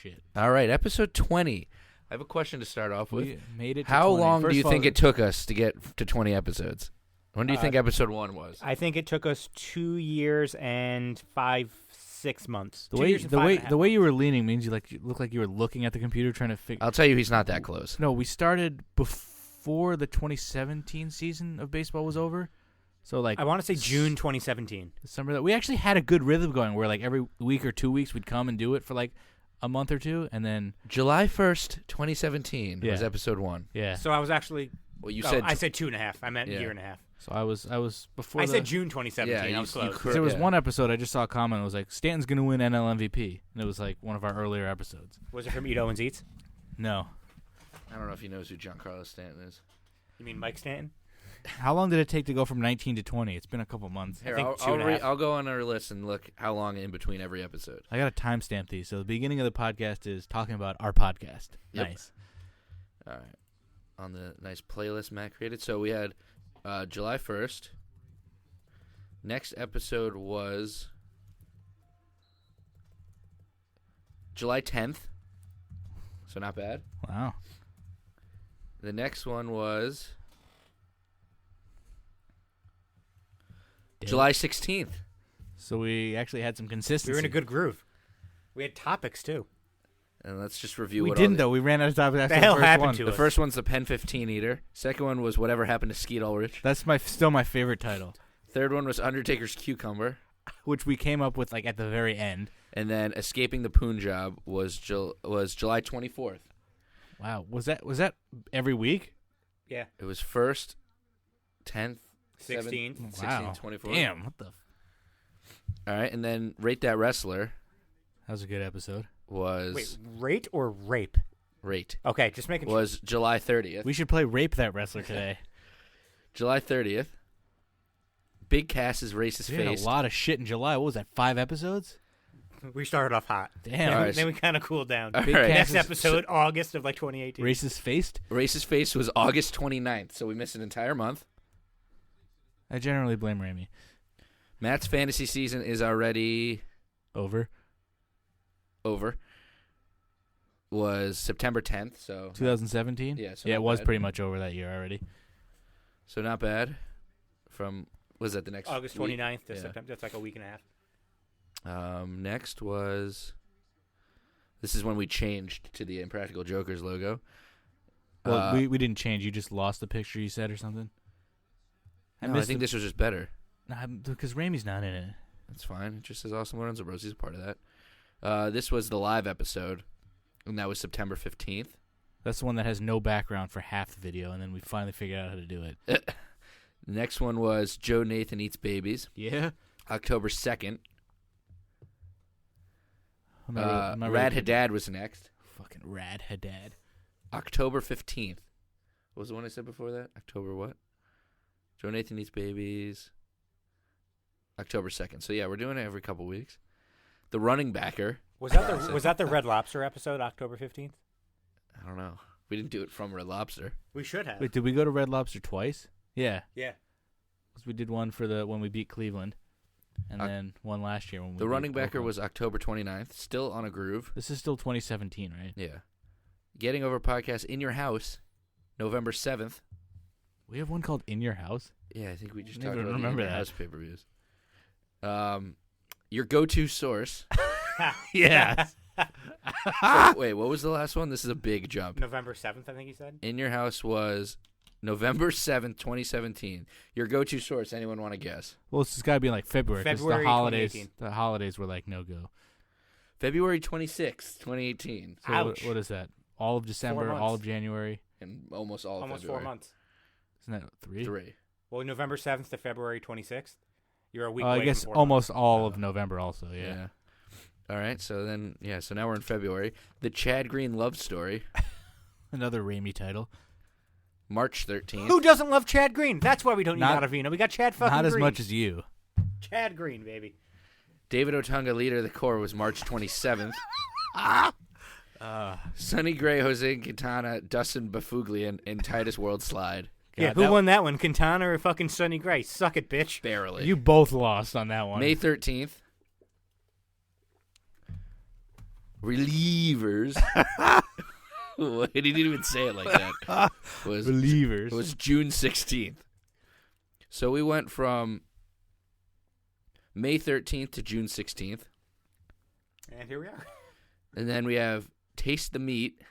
shit. All right, episode 20. I have a question to start off with. We made it to How 20. long First do you of all, think it took us to get to 20 episodes? When do you think episode 1 was? I think it took us 2 years and 5-6 months. The 2 way years and the 5 way and a half the way you months. were leaning means you look like you were looking at the computer trying to figure. I'll tell you, he's not that close. No, we started before the 2017 season of baseball was over. So like I want to say June 2017. the summer that we actually had a good rhythm going where like every week or 2 weeks we'd come and do it for like a month or two and then July 1st, 2017 was Yeah. episode 1. yeah. So I was actually. Well, you oh, said I said 2.5. I meant Yeah. year and a half. So I was before I the, said June 2017. Yeah, I was you close. cor- there was yeah. one episode I just saw a comment. It was like Stanton's gonna win NL MVP, and it was like one of our earlier episodes. Was it from Eat Owens Eats? No, I don't know if he knows who Giancarlo Stanton is. You mean Mike Stanton? how long did it take to go from 19 to 20? It's been a couple months. Here, think I'll, 2.5. I'll go on our list and look how long in between every episode. I got to timestamp these. So the beginning of the podcast is talking about our podcast. Yep. Nice. All right. On the nice playlist Matt created. So we had July 1st. Next episode was July 10th. So not bad. Wow. The next one was Yeah. July 16th. So we actually had some consistency. We were in a good groove. We had topics too. And let's just review We what didn't all the, though. We ran out of time after The the hell first happened one. to The us? first one's the Pen 15 Eater. Second one was Whatever Happened to Skeet Ulrich. That's still my favorite title, Third one was Undertaker's Cucumber. which we came up with like at the very end. And then Escaping the Punjab was July 24th. Wow. Was that every week? Yeah. It was 1st, 10th, 16th. 16th, Wow. 24th. Damn. What the? All right, and then Rate That Wrestler That was a good episode. was Wait, rate or rape? Rate Okay, just making sure. was July 30th. We should play Rape That Wrestler today. July 30th. Big Cass's Racist We had a Face. lot of shit in July. What was that? 5 episodes? We started off hot. Damn. All right. Then we kind of cooled down. All Big right. Next Cass's- episode, August of like 2018. Racist faced. Racist Face was August 29th, so we missed an entire month. I generally blame Ramy. Matt's fantasy season is already Over. over. Was September 10th, so 2017. Yeah, so yeah, it not was bad. pretty much over that year already. so not bad. From was that the next August week? 29th to Yeah. September. That's like a week and a half. Next was. This is when we changed to the Impractical Jokers logo. Well, we didn't change. You just lost the picture you said or something. I missed think this was just better. because Ramey's not in it. That's fine. It just says Austin Lorenzo Bros. He's a part of that. This was the live episode, and that was September 15th. That's the one that has no background for half the video, and then we finally figured out how to do it. The next one was Joe Nathan Eats Babies, Yeah. October 2nd. Am I Rad ready? Haddad was next, Fucking Rad Haddad. October 15th. What was the one I said before that? October what? Joe Nathan Eats Babies, October 2nd. So, yeah, we're doing it every couple weeks. The Running Backer. Was that the Red Lobster episode, October 15th? I don't know. We didn't do it from Red Lobster. We should have. Wait, did we go to Red Lobster twice? Yeah. Yeah. 'Cause we did one for when we beat Cleveland, and then one last year when we The beat Running Backer Oakland. was October 29th. Still on a groove. This is still 2017, right? Yeah. Getting Over podcast in your house, November 7th. We have one called In Your House. Yeah, I think we just I talked didn't about remember the that. house pay-per-views. Your go-to source. Yeah. So, wait, what was the last one? This is a big jump. November 7th, I think he said. In Your House was November 7th, 2017. Your go-to source. Anyone want to guess? Well, it's got to be in like February. 'Cause February the holidays. 2018. The holidays were like no go. February 26th, 2018. So Ouch. what is that? All of December, all months. of January. And almost all of Almost February. 4 months. Isn't that 3? 3. Well, November 7th to February 26th. You're a week I away guess from 4 almost months. all of November also. Yeah. All right, so then, so now we're in February. The Chad Green Love Story, Another Ramey title. March 13th. Who doesn't love Chad Green? That's why we don't need Not- Ottavino. We got Chad fucking Not as Green. much as you. Chad Green, baby. David Otunga, leader of the core, was March 27th. Sonny Gray, Jose Quintana, Dustin Bafuglian, and Titus World Slide. Yeah, God, who that- won that one? Quintana or fucking Sonny Gray? Suck it, bitch. Barely. You both lost on that one. May 13th. relievers. He didn't even say it like that. Relievers. It was June 16th. So we went from May 13th to June 16th. And here we are. And then we have Taste the Meat,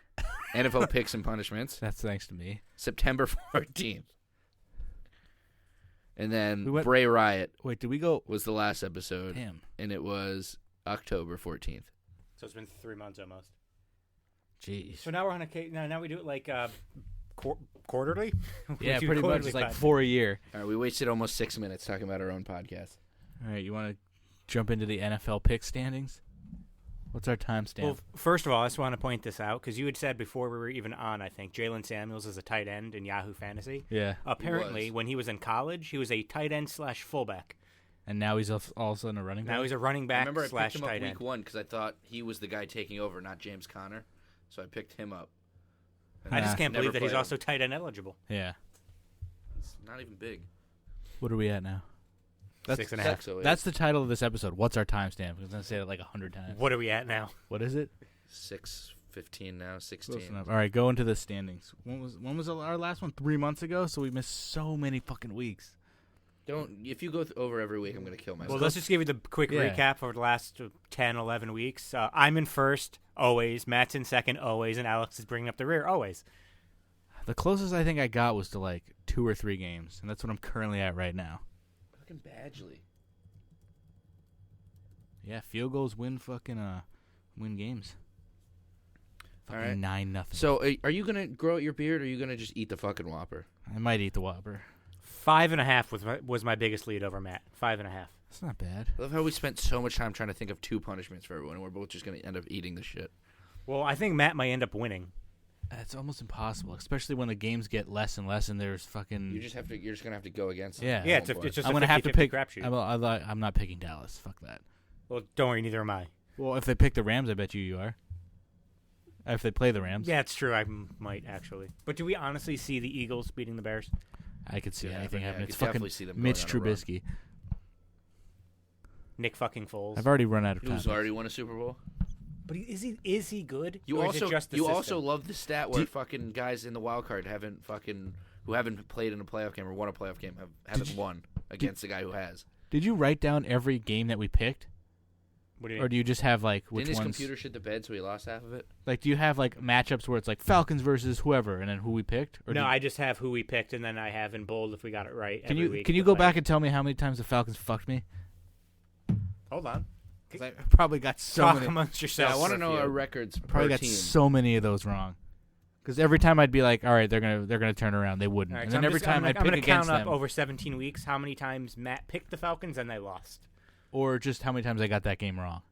NFL Picks and Punishments, That's thanks to me. September 14th. And then We went- Bray Riot Wait, did we go? was the last episode, Damn. and it was October 14th. So it's been 3 months almost. Jeez. So now we're on a now we do it like quarterly. We Yeah, do pretty much. quarterly It's like pod. 4 a year. All right, we wasted almost 6 minutes talking about our own podcast. All right, you want to jump into the NFL pick standings? What's our timestamp? Well, first of all, I just want to point this out because you had said before we were even on, I think, Jalen Samuels is a tight end in Yahoo Fantasy. yeah, Apparently, was. when he was in college, he was a tight end / fullback. and now he's all of a sudden a running back. Now he's a running I back remember I / picked him up tight week end. 1 because I thought he was the guy taking over, not James Conner. So I picked him up. And I just can't never believe that he's played him. also tight end eligible. yeah. He's not even big. What are we at now? That's 6.5. 608. That's the title of this episode. What's our timestamp? I'm gonna say it like 100 times. What are we at now? What is it? 6:15 now, 16. Close enough. All right, go into the standings. When was our last one? 3 months ago. So we missed so many fucking weeks. If you go over every week, I'm going to kill myself. Well, let's just give you the quick Yeah. recap for the last 10, 11 weeks. I'm in first, always. Matt's in second, always. And Alex is bringing up the rear, always. The closest I think I got was to like 2 or 3 games, and that's what I'm currently at right now. Fucking Badgley. Yeah, field goals win win games. All Fucking right. 9-0. So, are you going to grow out your beard, or are you going to just eat the fucking Whopper? I might eat the Whopper. 5.5 was my biggest lead over Matt. 5.5. That's not bad. I love how we spent so much time trying to think of 2 punishments for everyone, and we're both just going to end up eating the shit. Well, I think Matt might end up winning. It's almost impossible, especially when the games get less and less, and there's fucking. You're just going to have to go against them. Yeah. Yeah, at it's one point. just I'm a gonna have to 50-50 pick. crapshoot. I'm not picking Dallas. Fuck that. Well, don't worry, neither am I. Well, if they pick the Rams, I bet you are. If they play the Rams, Yeah, it's true. I might actually. But do we honestly see the Eagles beating the Bears? I could see Yeah, anything I happening. could It's fucking definitely see them Mitch going on a run. Trubisky. Nick fucking Foles. I've already run out of time. Who's already won a Super Bowl? But is he good? You Or is it also just the you system? also love the stat where fucking guys in the wild card who haven't played in a playoff game or won a playoff game haven't won against the guy who has. Did you write down every game that we picked, What do you or do you just have like which Didn't his ones? computer shit the bed, so he lost half of it? Like, do you have like matchups where it's like Falcons versus whoever, and then who we picked? Or No, do you- I just have who we picked, and then I have in bold if we got it right. Can every you week can you the go player. back and tell me how many times the Falcons fucked me? Hold on. 'Cause I probably got so Talk many. amongst Yeah, yourselves. I want to for a know few. our records Probably per got team. so many of those wrong. Because every time I'd be like, all right, they're gonna turn around, they wouldn't, All right, and so then I'm every just- time I'm I'd gonna pick against count up them, over 17 weeks how many times Matt picked the Falcons and they lost. or just how many times I got that game wrong.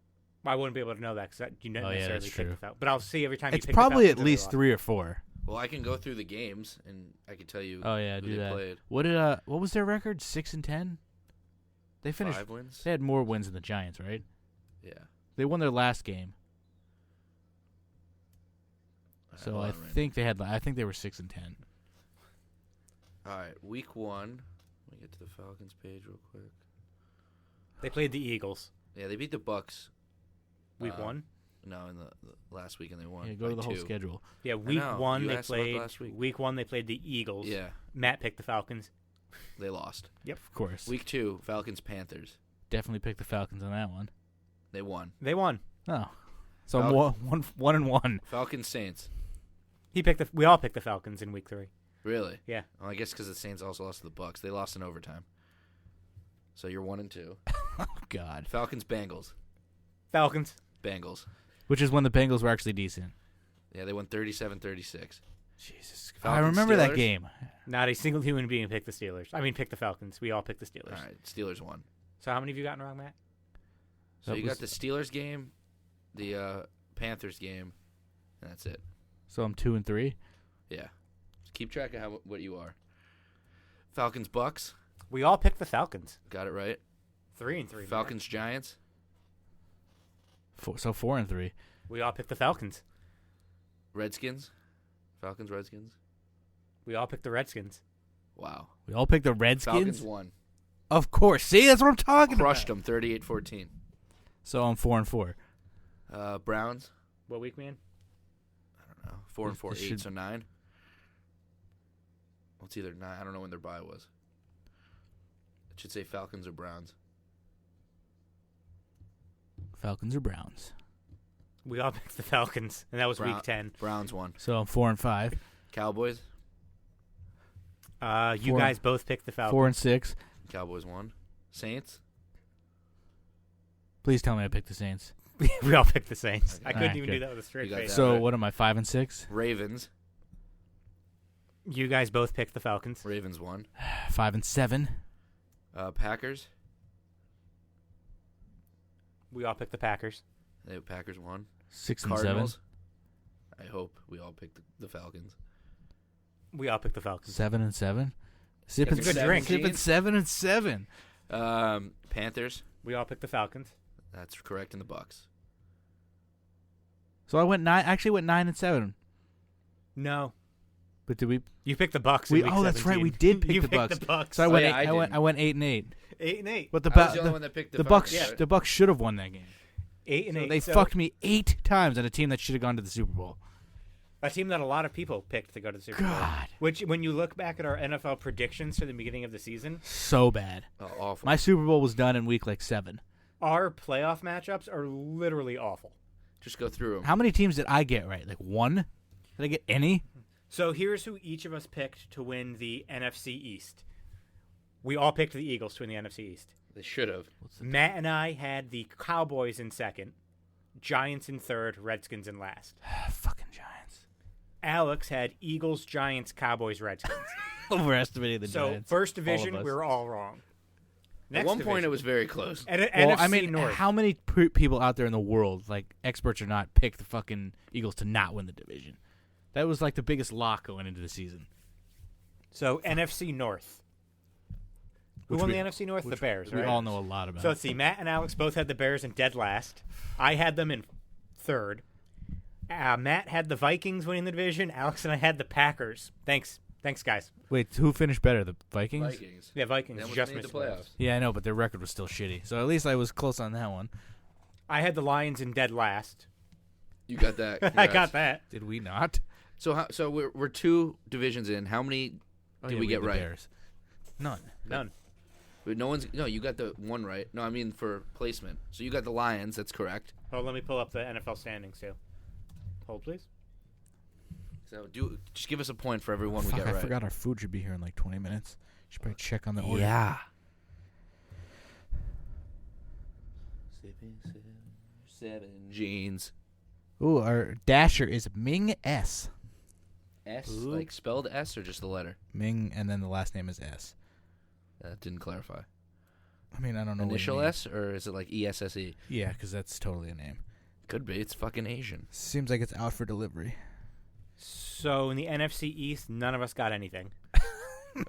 I wouldn't be able to know that because you don't Oh, yeah, necessarily that's pick true. the Falcons. But I'll see every time. It's you pick probably the at Falcons and they least lost. 3 or 4. Well, I can go through the games and I can tell you. Oh yeah, who do they that. played. What was their record? 6-10. They finished. 5 wins. They had more wins than the Giants, right? Yeah. They won their last game, so Hold I on, Randy. think they had. I think they were 6-10. All right, week 1. Let me get to the Falcons page real quick. They played the Eagles Yeah, they beat the Bucks. week 1. No, in the last weekend they won. Yeah, go to by the whole 2. schedule. Yeah, week know. 1 You they asked about played. last week. Week 1 they played the Eagles. Yeah, Matt picked the Falcons. they lost. Of course. Week 2, Falcons Panthers. Definitely picked the Falcons on that one. They won. They won. Oh, so I'm 1-1. Falcons Saints. We all picked the Falcons in week 3. Really? Yeah. Well, I guess because the Saints also lost to the Bucks. They lost in overtime. So you're 1-2. Oh God. Falcons Bengals. Falcons. Bengals. Which is when the Bengals were actually decent. Yeah, they won 37-36. Jesus. I Falcons, remember that Steelers? game. Not a single human being picked the Steelers. I mean, picked the Falcons. We all picked the Steelers. All right, Steelers won. So how many of you gotten wrong, Matt? So That you was- got the Steelers game, the Panthers game, and that's it. So I'm 2-3. Yeah. Just keep track of what you are. Falcons Bucks. We all picked the Falcons. Got it right. 3-3. Matt. Falcons Giants. So 4-3. We all picked the Falcons. Redskins. Falcons Redskins. We all picked the Redskins. Wow. We all picked the Redskins. Falcons won. Of course. See, that's what I'm talking Crushed about. them 38-14. So I'm 4-4. Browns. What week, man? I don't know. 4 and 4, This 8, should- so 9. Well, it's either 9. I don't know when their bye was. It should say Falcons or Browns. Falcons or Browns. We all picked the Falcons, and that was Brown- week 10. Browns won. So I'm 4 and 5. Cowboys. You 4 guys both picked the Falcons. 4 and 6. Cowboys won. Saints. Please tell me I picked the Saints. We all picked the Saints. I Okay. couldn't Alright, even good. do that with a straight You got face. that. So right. what am I, 5 and 6? Ravens. You guys both picked the Falcons. Ravens won. 5 and 7. Packers. We all picked the Packers. Packers won. 6 and Cardinals. I hope we all picked the Falcons. We all picked the Falcons. 7. 7 and 7. Sipping That's a good drink. Sipping 7 and 7. Panthers. We all picked the Falcons. That's correct in the Bucks. So I went 9. Actually went 9 and 7. No. But did we? You picked the Bucks. We in week oh, that's right. 17. We did pick You the picked Bucks. the Bucks. So I Oh, went. yeah, I I went 8 and 8. 8 and 8. But the I was the only the, one that picked the Bucks. Falcons, right? The Bucks should have won that game. 8 and So 8. they So fucked me 8 times on a team that should have gone to the Super Bowl. a team that a lot of people picked to go to the Super Bowl. God, Which, when you look back at our NFL predictions for the beginning of the season, so bad. Oh, awful. My Super Bowl was done in week 7. our playoff matchups are literally awful. Just go through them. How many teams did I get right? 1? Did I get any? So here's who each of us picked to win the NFC East. We all picked the Eagles to win the NFC East. They should have. Matt and I had the Cowboys in second, Giants in third, Redskins in last. Fucking Giants. Alex had Eagles, Giants, Cowboys, Redskins. Overestimating the So Giants. first All of division, us. we were all wrong. At one point, it was very close. At Well, NFC I mean, North. how many people out there in the world, experts or not, pick the fucking Eagles to not win the division? That was the biggest lock going into the season. So NFC North. Who Which won we- the NFC North? The Bears, We right? all know a lot about. So let's see. Matt and Alex both had the Bears in dead last. I had them in third. Matt had the Vikings winning the division. Alex and I had the Packers. Thanks, guys. Wait, who finished better, the Vikings? Vikings. Yeah, They Vikings almost just made missed the playoffs. Yeah, I know, but their record was still shitty. So at least I was close on that one. I had the Lions in dead last. You got that. I Congrats. got that. Did we not? So we're 2 divisions in. How many Oh, did yeah, we get had the right? Bears. None. None. No, you got the one right. No, I mean for placement. So you got the Lions. That's correct. Oh, let me pull up the NFL standings too. Hold, please. So just give us a point for every one we Fuck, get I right. forgot our food should be here in 20 minutes. Should probably check on the order. Yeah. 7 jeans. Ooh, our dasher is Ming S. S Ooh. like spelled S or just the letter? Ming, and then the last name is S. That didn't clarify. I mean, I don't know. Initial what it means. S or is it like ESSE? Yeah, because that's totally a name. Could be. It's fucking Asian. Seems like it's out for delivery. So in the NFC East, none of us got anything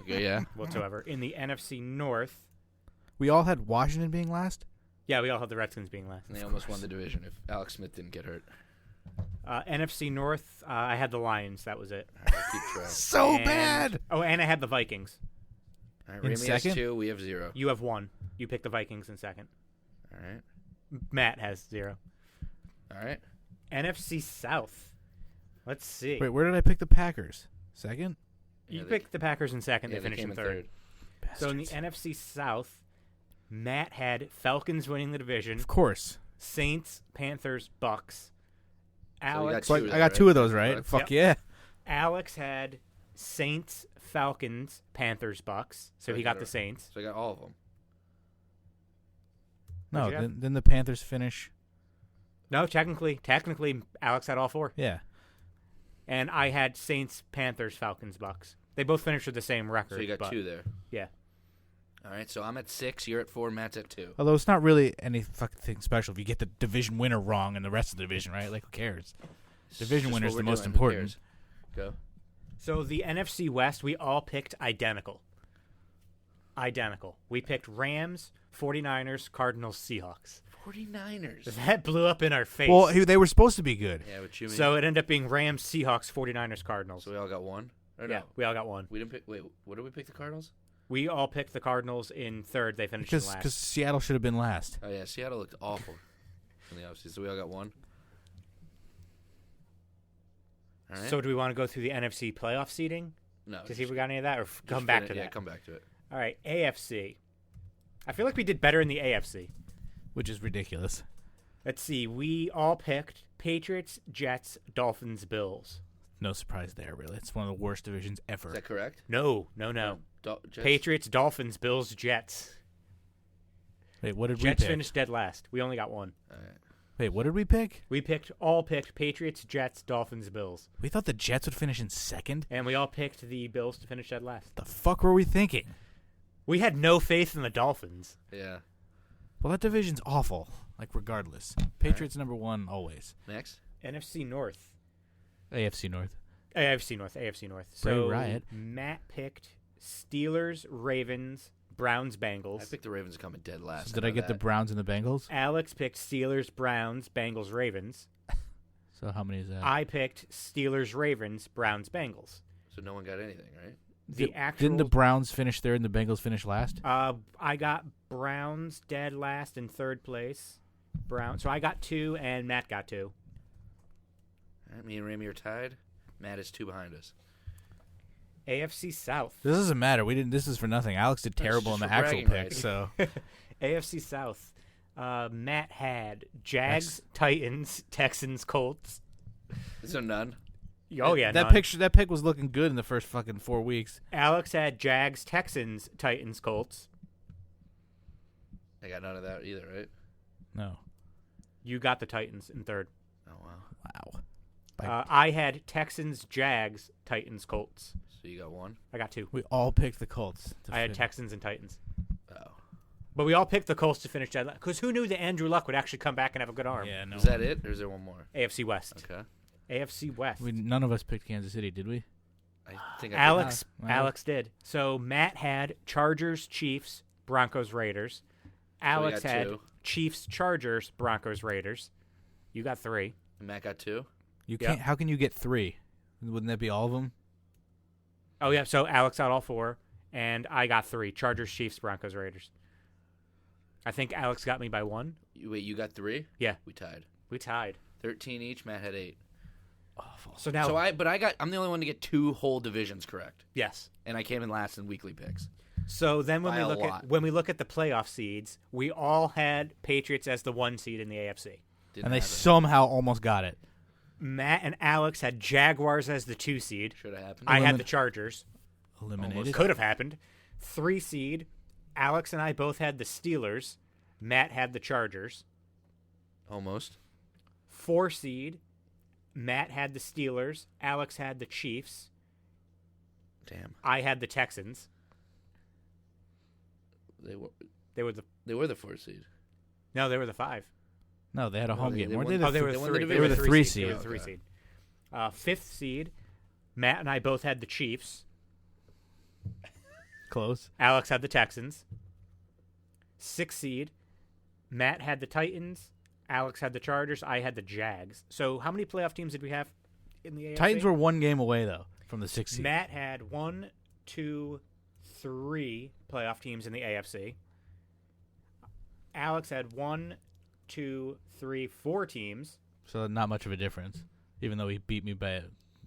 Okay, yeah. whatsoever. In the NFC North, We all had Washington being last. yeah, we all had the Redskins being last. And they almost won the division if Alex Smith didn't get hurt. NFC North, I had the Lions. That was it. All right, keep track. So And- bad. Oh, and I had the Vikings. All right, In Rami has second? 2. We have 0. You have 1. You picked the Vikings in second. All right. Matt has 0. All right. NFC South. Let's see. Wait, where did I pick the Packers? Second. You Yeah, they- picked the Packers in second. Yeah, They finished came in third. So in the NFC South, Matt had Falcons winning the division. Of course. Saints, Panthers, Bucks. So you got Alex, two So of I those, got right? 2 of those right. Bucks. Fuck Yep. yeah. Alex had Saints, Falcons, Panthers, Bucks. So he got the Saints. So I got all of them. No, What'd you have? then the Panthers finish. No, technically, Alex had all 4. Yeah. And I had Saints, Panthers, Falcons, Bucks. They both finished with the same record. So you got but 2 there. Yeah. All right. So I'm at 6. You're at 4. Matt's at 2. Although it's not really any fucking thing special if you get the division winner wrong and the rest of the division right. Like, who cares? Division Just winner's what the we're most doing. Who important. cares? Go. So the NFC West, we all picked identical. We picked Rams, 49ers, Cardinals, Seahawks. 49ers. That blew up in our face. Well, they were supposed to be good. Yeah, what you mean? So it ended up being Rams, Seahawks, 49ers, Cardinals. So we all got 1? Or no? Yeah, we all got 1. We didn't pick. Wait, what did we pick the Cardinals? We all picked the Cardinals in third. They finished in Because last. Seattle should have been last. Oh, yeah. Seattle looked awful in the offseason. So we all got 1. All right. So do we want to go through the NFC playoff seeding no, to see if we got any of that, or just come back finish- to Yeah, that? come back to it. All right, AFC. I feel like we did better in the AFC. Which is ridiculous. Let's see. We all picked Patriots, Jets, Dolphins, Bills. No surprise there, really. It's one of the worst divisions ever. Is that correct? No. Jets? Patriots, Dolphins, Bills, Jets. Wait, what did Jets we pick? finished dead last. We only got one. All right. Wait, what did we pick? We picked Patriots, Jets, Dolphins, Bills. We thought the Jets would finish in second? And we all picked the Bills to finish dead last. The fuck were we thinking? We had no faith in the Dolphins. Yeah. Well, that division's awful. Like, regardless. Patriots number one, always. Next. NFC North. AFC North. AFC North. Bray So Riot. Matt picked Steelers, Ravens, Browns, Bengals. I picked the Ravens coming dead last. So did I get the Browns and the Bengals? Alex picked Steelers, Browns, Bengals, Ravens. So how many is that? I picked Steelers, Ravens, Browns, Bengals. So no one got anything, right? Didn't the Browns finish third and the Bengals finish last? I got Browns dead last in third place. So I got 2 and Matt got 2. All right, me and Ramy are tied. Matt is 2 behind us. AFC South. This doesn't matter. We didn't. This is for nothing. Alex did That's terrible in just the for actual bragging pick. rights. So AFC South. Matt had Jags, Titans, Texans, Colts. So none. Oh yeah, that none. that pick was looking good in the first fucking 4 weeks. Alex had Jags, Texans, Titans, Colts. I got none of that either, right? No. You got the Titans in third. Oh wow. Wow. I had Texans, Jags, Titans, Colts. So you got 1. I got 2. We all picked the Colts. to I had fin- Texans and Titans. Oh. But we all picked the Colts to finish dead last. Because who knew that Andrew Luck would actually come back and have a good arm? Yeah, no. Is that it, or is there one more? AFC West. Okay. AFC West. None of us picked Kansas City, did we? I think I Alex Wow. Alex did. So Matt had Chargers, Chiefs, Broncos, Raiders. Alex got had 2. Chiefs, Chargers, Broncos, Raiders. You got 3. And Matt got 2. You Yeah. can't. How can you get 3? Wouldn't that be all of them? Oh yeah, so Alex got all 4, and I got 3. Chargers, Chiefs, Broncos, Raiders. I think Alex got me by 1. Wait, you got 3? Yeah. We tied. We tied. 13 each. Matt had 8. Awful. So now, I'm the only one to get 2 whole divisions correct, yes. and I came in last in weekly picks. So then By a lot. when we look at the playoff seeds, we all had Patriots as the 1 seed in the AFC. Didn't And they have it. somehow almost got it. Matt and Alex had Jaguars as the 2 seed. Should have happened. I had Elimin- the Chargers. Eliminated. Could have happened. 3 seed. Alex and I both had the Steelers. Matt had the Chargers. Almost. 4 seed. Matt had the Steelers. Alex had the Chiefs. Damn. I had the Texans. They were They were the they were the 4 seed. no, they were the 5. No, they had a home they game. Weren't won- they the Oh, they were they the won the 3. division. They were the 3 They seed. were the 3 Okay. seed. 5th seed. Matt and I both had the Chiefs. close? Alex had the Texans. 6th seed. Matt had the Titans. Alex had the Chargers. I had the Jags. So how many playoff teams did we have in the AFC? Titans were 1 game away though from the 6th seed. Matt had 1, 2, 3 playoff teams in the AFC. Alex had 1, 2, 3, 4 teams. So not much of a difference, even though he beat me by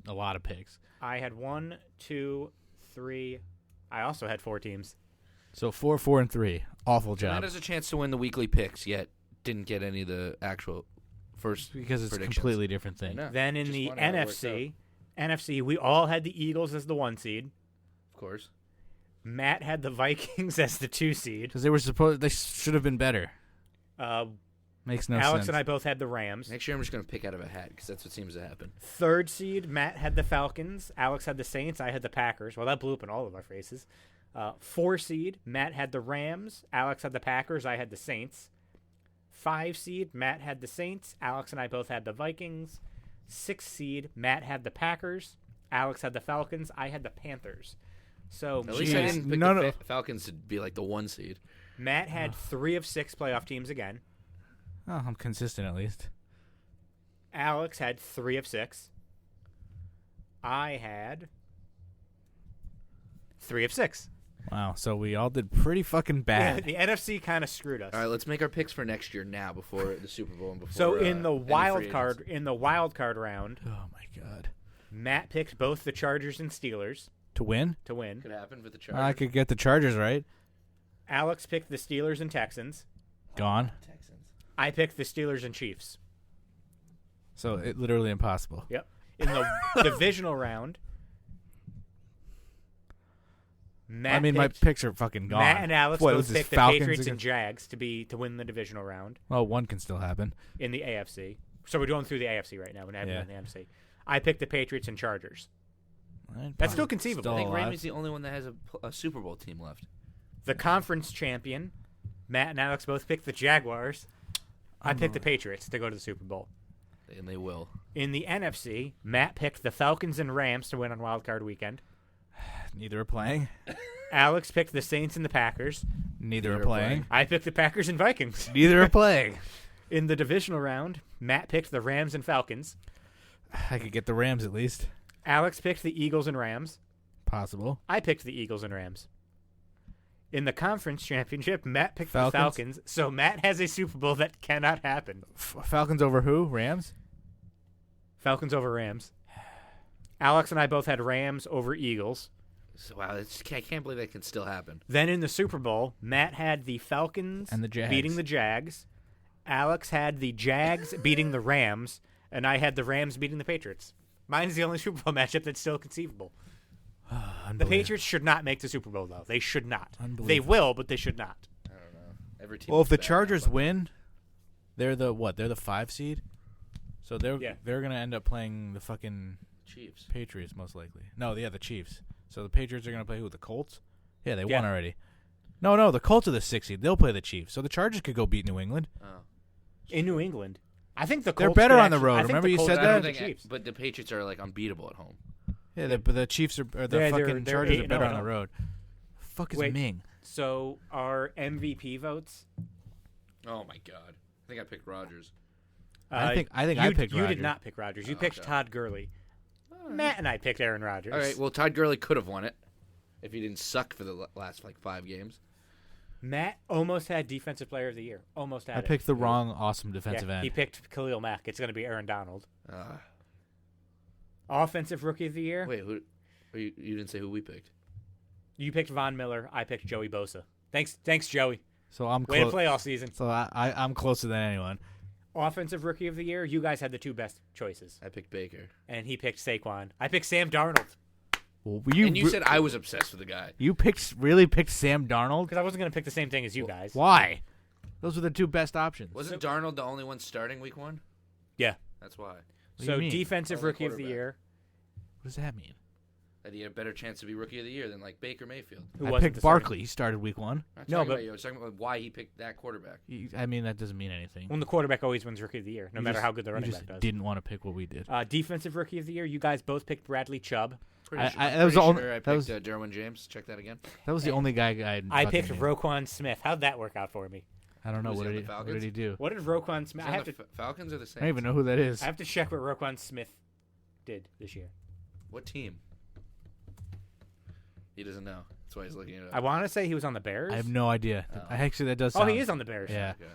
a lot of picks. I had 1, 2, 3. I also had 4 teams. So 4, 4, and 3. Awful So Matt job. has a chance to win the weekly picks, yet didn't get any of the actual first Because it's a predictions. completely different I thing. know. Then in Just the wondering how it worked NFC, we all had the Eagles as the 1 seed. Of course. Matt had the Vikings as the 2 seed. Because they should have been better. Makes no Alex sense. and I both had the Rams. Next year I'm just going to pick out of a hat because that's what seems to happen. 3rd seed, Matt had the Falcons. Alex had the Saints. I had the Packers. Well, that blew up in all of our faces. 4 seed, Matt had the Rams. Alex had the Packers. I had the Saints. 5 seed, Matt had the Saints. Alex and I both had the Vikings. 6th seed, Matt had the Packers. Alex had the Falcons. I had the Panthers. So At least I Jeez. didn't pick None the of- Falcons to be like the 1 seed. Matt had 3 of 6 playoff teams again. Oh, I'm consistent at least. Alex had 3 of 6. I had 3 of 6. Wow. So we all did pretty fucking bad. The NFC kind of screwed us. All right, let's make our picks for next year now before the Super Bowl and before. So in the any free wild agents. card round, Oh my god. Matt picked both the Chargers and Steelers To win? to win. Could happen for the Chargers. I could get the Chargers right. Alex picked the Steelers and Texans. Gone. Texans. I picked the Steelers and Chiefs. So it literally impossible. Yep. In the divisional round, Matt my picked, picks are fucking gone. Matt and Alex What, both was this picked the Falcons Patriots and against- Jags to win the divisional round Well, one can still happen. in the AFC. So we're going through the AFC right now. We're not Yeah. in the NFC. I picked the Patriots and Chargers. Right, That's still probably conceivable. still I think alive. Ramey's the only one that has a Super Bowl team left. The conference champion, Matt and Alex both picked the Jaguars. I picked the Patriots to go to the Super Bowl. And they will. In the NFC, Matt picked the Falcons and Rams to win on Wild Card Weekend. Neither are playing. Alex picked the Saints and the Packers. Neither are Neither are playing. I picked the Packers and Vikings. Neither are playing. In the divisional round, Matt picked the Rams and Falcons. I could get the Rams at least. Alex picked the Eagles and Rams. Possible. I picked the Eagles and Rams. In the conference championship, Matt picked the Falcons? Falcons. So Matt has a Super Bowl that cannot happen. Falcons over who? Rams? Falcons over Rams. Alex and I both had Rams over Eagles. So, wow, I can't believe that can still happen. Then in the Super Bowl, Matt had the Falcons And the Jags. beating the Jags. Alex had the Jags beating the Rams, and I had the Rams beating the Patriots. Mine's the only Super Bowl matchup that's still conceivable. The Unbelievable. Patriots should not make the Super Bowl, though. They should not. They Unbelievable. will, but they should not. I don't know. Every team. Well, is if the bad, Chargers but- win, they're the what? They're the 5 seed. So they're Yeah. gonna end up playing the fucking Chiefs. Patriots most likely. No, yeah, the Chiefs. So the Patriots are gonna play who? The Colts? Yeah, they Yeah. won already. No, the Colts are the 6 seed. They'll play the Chiefs. So the Chargers could go beat New England. Oh. In New England. I think the They're Colts better could on the actually- road. I think Remember the you Colts said could I that? don't beat the think, Chiefs. but the Patriots are like unbeatable at home. Yeah, but the Chiefs are the Yeah, fucking they're Chargers are 8-0 better at on the home. road. Fuck is Wait. Ming? So our MVP votes. Oh my god! I think I picked Rodgers. I think I you, picked You did Rodgers. not pick Rodgers. You Oh, picked okay. Todd Gurley. Matt and I picked Aaron Rodgers. All right. Well, Todd Gurley could have won it if he didn't suck for the last like 5 games. Matt almost had Defensive Player of the Year. Almost had I it. picked the wrong awesome defensive Yeah, end. he picked Khalil Mack. It's going to be Aaron Donald. Uh, Offensive Rookie of the Year. wait, who? You didn't say who we picked. You picked Von Miller. I picked Joey Bosa. Thanks, Joey. So I'm Way to close. play all season. So I'm closer than anyone. Offensive Rookie of the Year. You guys had the 2 best choices, I picked Baker. and he picked Saquon. I picked Sam Darnold Well, And you said I was obsessed with the guy. you picked Sam Darnold. because I wasn't going to pick the same thing as you guys. Why? Those were the 2 best options. Wasn't Darnold the only one starting week 1? Yeah. That's why. do So you mean? Defensive Only Rookie of the quarterback. Year. What does that mean? That he had a better chance to be Rookie of the Year than like Baker Mayfield. Who I wasn't picked the starting- Barkley. He started week 1. I'm not No, talking but- about you. I was talking about why he picked that quarterback. I mean, that doesn't mean anything. When the quarterback always wins Rookie of the Year, no You matter just- how good the you running just back does. didn't want to pick what we did. Defensive Rookie of the Year. You guys both picked Bradley Chubb. Pretty I- sure, I- I'm that was pretty the only- sure I that picked was- Derwin James. Check that again. That was the only guy I fucking picked knew. Roquan Smith. How'd that work out for me? I don't know Was what he on did the what did he do. What did Roquan Smith? Is I it have the to. Falcons or the Saints? I don't even know who that is. I have to check what Roquan Smith did this year. What team? He doesn't know. That's why he's looking it up. I want to say he was on the Bears. I have no idea. Oh. Actually, that does. Oh, Sound, he is on the Bears. Yeah. Okay.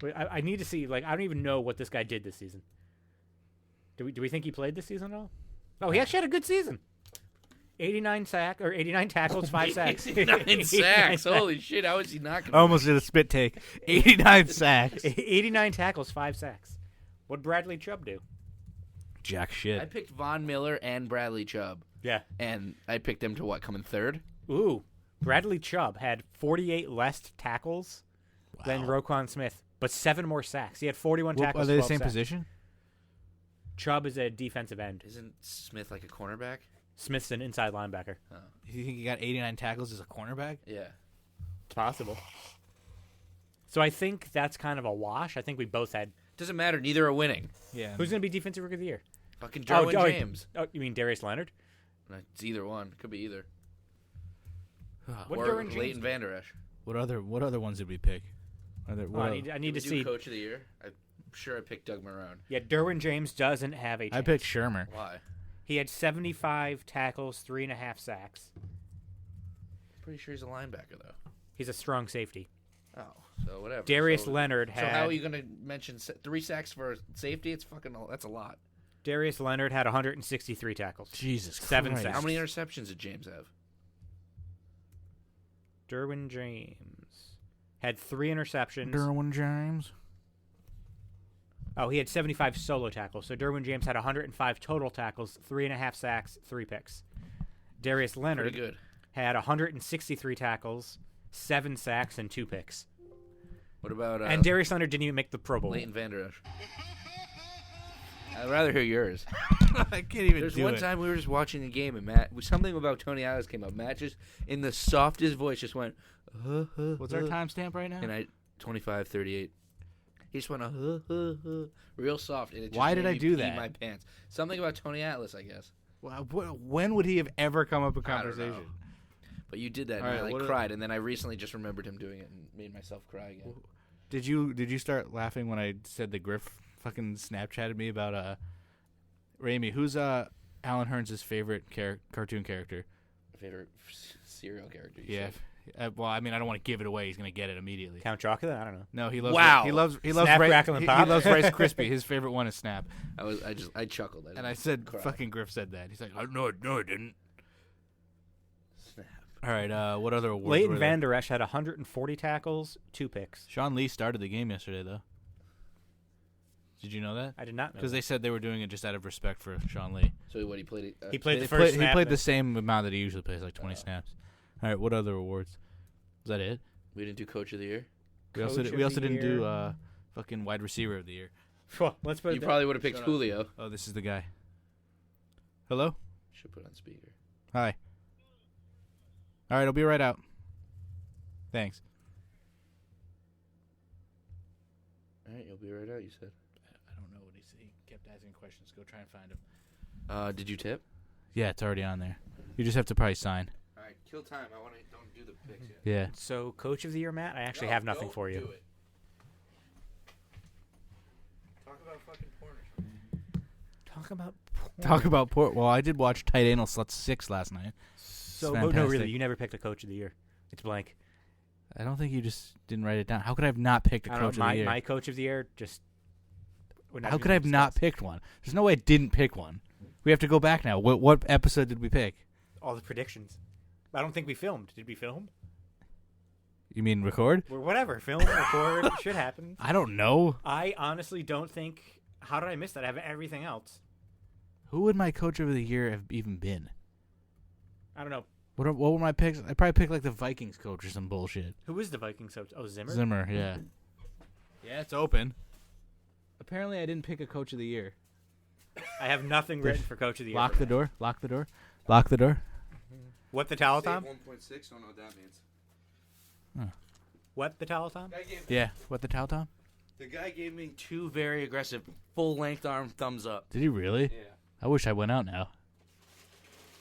Wait, I need to see. Like, I don't even know what this guy did this season. Do we think he played this season at all? Oh, he actually had a good season. 89 tackles, 5 sacks. 89 sacks. Holy shit! How is he not? I Gonna almost did a spit take. 89 sacks. 89 tackles, 5 sacks. What'd Bradley Chubb do? Jack I shit. picked Von Miller and Bradley Chubb, Yeah. and I picked them to what? Come in third. Ooh, Bradley Chubb had 48 less tackles than Roquan Smith, but 7 more sacks. He had 41 Well, tackles. are they the 12 same sacks. position? Chubb is a defensive end. Isn't Smith like a cornerback? Smith's an inside linebacker. Oh, You think he got 89 tackles as a cornerback? yeah. It's possible. So I think that's kind of a wash. I think we both had. Doesn't matter. Neither are winning. Yeah. Who's going to be defensive rookie of the year? Fucking Derwin oh, James. Oh, you mean Darius Leonard? It's either one. Could be either. What or Derwin James? Leighton Vander Esch. What other ones did we pick? Are there, Oh, what I need Did to we do see. Coach of the Year. I'm sure I picked Doug Marrone. Yeah, Derwin James doesn't have a chance. I picked Shermer. Why? He had 75 tackles, 3.5 sacks. Pretty sure he's a linebacker though. He's a strong safety. Oh, so whatever. Darius so, Leonard So had. how are you going to mention 3 sacks for safety? It's fucking. That's a lot. Darius Leonard had 163 tackles. Jesus 7 Christ. sacks. How many interceptions did James have? Derwin James had 3 interceptions. Derwin James. Oh, he had 75 solo tackles. So Derwin James had 105 total tackles, 3.5 sacks, 3 picks. Darius Leonard Pretty good. had 163 tackles, 7 sacks, and 2 picks. What about And Darius Leonard didn't even make the Pro Bowl. Leighton Vander Esch? I'd rather hear yours. I can't even There's do one it. time we were just watching the game, and Matt, something about Tony Atlas came up. Matt just, in the softest voice, just went, What's our timestamp right now? And I, 25:38. He just went, real soft. And it just Why made did I me do pee that? my pants. Something about Tony Atlas, I guess. When would he have ever come up in I don't know. conversation? But you did that, All and right, I what are- cried, and then I recently just remembered him doing it and made myself cry again. Did you start laughing when I said that Griff fucking Snapchatted me about Raimi? Who's Alan Hearns' favorite cartoon character? Favorite serial character? you Yeah. said. Well, I mean, I don't want to give it away. He's gonna get it immediately. Count Chocula? I don't know. No, he loves. Wow. He loves. Snap, Rice, Crackle, and he Pop? loves Rice Krispie. His favorite one is Snap. I chuckled. And I said, cry. fucking Griff said that. He's like, no, I didn't. Snap. All right. What other awards? Leighton were there? Vander Esch had 140 tackles, 2 picks. Sean Lee started the game yesterday, though. Did you know that? I did not know. Because they said they were doing it just out of respect for Sean Lee. So what, he played it? He played He the first snap. He played and the same amount that he usually plays, like 20 snaps. All right. What other awards? Was that it? We didn't do Coach of the Year? We Coach also of we also the didn't do Year. fucking wide receiver of the year. Well, let's put You it probably would have picked Shut up. Julio. Oh, this is the guy. Hello. Should put on speaker. Hi. All right, I'll be right out. Thanks. All right, you'll be right out, you said. I don't know what he said. He kept asking questions. Go try and find him. Did you tip? Yeah, it's already on there. You just have to probably sign. All right, kill time. I want to don't do the picks yet. Yeah. So, Coach of the Year, Matt, I actually have nothing for you. Do it. Talk about fucking porn. Talk about Talk about Port. Well, I did watch Tight Anal Slut 6 last night. So, It's no, really, fantastic. you never picked a Coach of the Year. It's blank. I don't think you just didn't write it down. How could I have not picked a I don't Coach know, of the Year? my Coach of the Year just. would not How even could I have not discussed. picked one? There's no way I didn't pick one. We have to go back now. What episode did we pick? All the predictions. I don't think we filmed. Did we film? You mean record? Or whatever. Film, record, should happen. I don't know. I honestly don't think. How did I miss that? I have everything else. Who would my Coach of the Year have even been? I don't know. What were my picks? I'd probably pick like the Vikings coach or some bullshit. Who is the Vikings coach? Oh, Zimmer? Zimmer, yeah. Yeah, it's open. Apparently, I didn't pick a Coach of the Year. I have nothing written for Coach of the Year. Lock for the that. door. Lock the door. Lock the door. What the towel, Tom? 1.6. Don't know what that means. What the towel, Tom? Yeah. What the towel, Tom? The guy gave me 2 very aggressive, full-length arm thumbs up. Did he really? Yeah. I wish I went out now.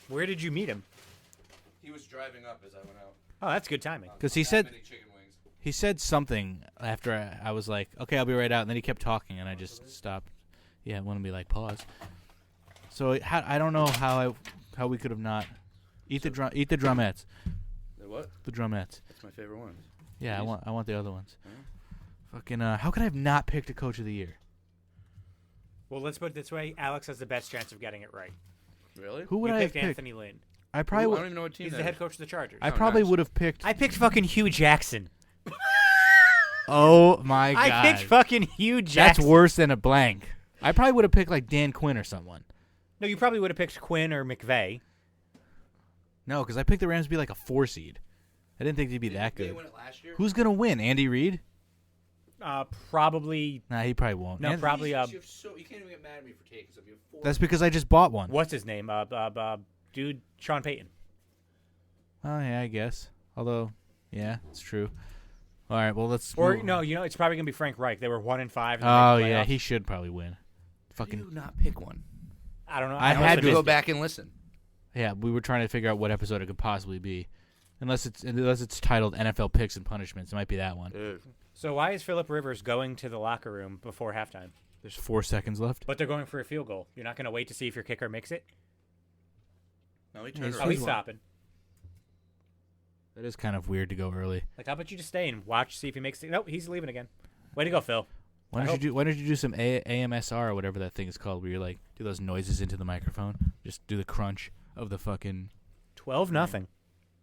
Where did you meet him? He was driving up as I went out. Oh, that's good timing. 'Cause he said- chicken wings. He said something after I was like, okay, I'll be right out. And then he kept talking, and I just stopped. Yeah, I want to be like, pause. So I don't know how we could have not. Eat the drumettes. The what? The drumettes. That's my favorite one. Yeah, Please. I want the other ones. Huh? Fucking, how could I have not picked a Coach of the Year? Well, let's put it this way. Alex has the best chance of getting it right. Really? Who would you I have picked picked? Anthony Lynn. I I probably don't even know what team He's that the head is. coach of the Chargers. I Oh, probably nice. would have picked. I picked fucking Hugh Jackson. Oh my god! I picked fucking Hugh That's Jackson. worse than a blank. I probably would have picked like Dan Quinn or someone. No, you probably would have picked Quinn or McVay. No, because I picked the Rams to be like a 4 seed. I didn't think they'd be that They good. won it last year? Who's gonna win? Andy Reid? Probably. Nah, he probably won't. No, probably. You can't even get mad at me for taking some. You have 4. That's because I just bought one. What's his name? Dude, Sean Payton. Oh yeah, I guess. Although, yeah, it's true. All right, well let's. Or move- no, it's probably gonna be Frank Reich. They were 1-5. in the Oh playoffs. yeah, he should probably win. Do Fucking not pick one. I don't know. I also had to missed go it. back and listen. yeah. We were trying to figure out what episode it could possibly be, unless it's titled NFL Picks and Punishments. It might be that one. So why is Phillip Rivers going to the locker room before halftime? There's 4 seconds left. But they're going for a field goal. You're not gonna wait to see if your kicker makes it. No, he Yeah, turned he's Oh, around. he's stopping. That is kind of weird to go early. Like, how about you just stay and watch, see if he makes it? Nope, he's leaving again. Way to go, Phil. Why don't you do some AMSR or whatever that thing is called, where you like do those noises into the microphone? Just do the crunch of the fucking. 12-0.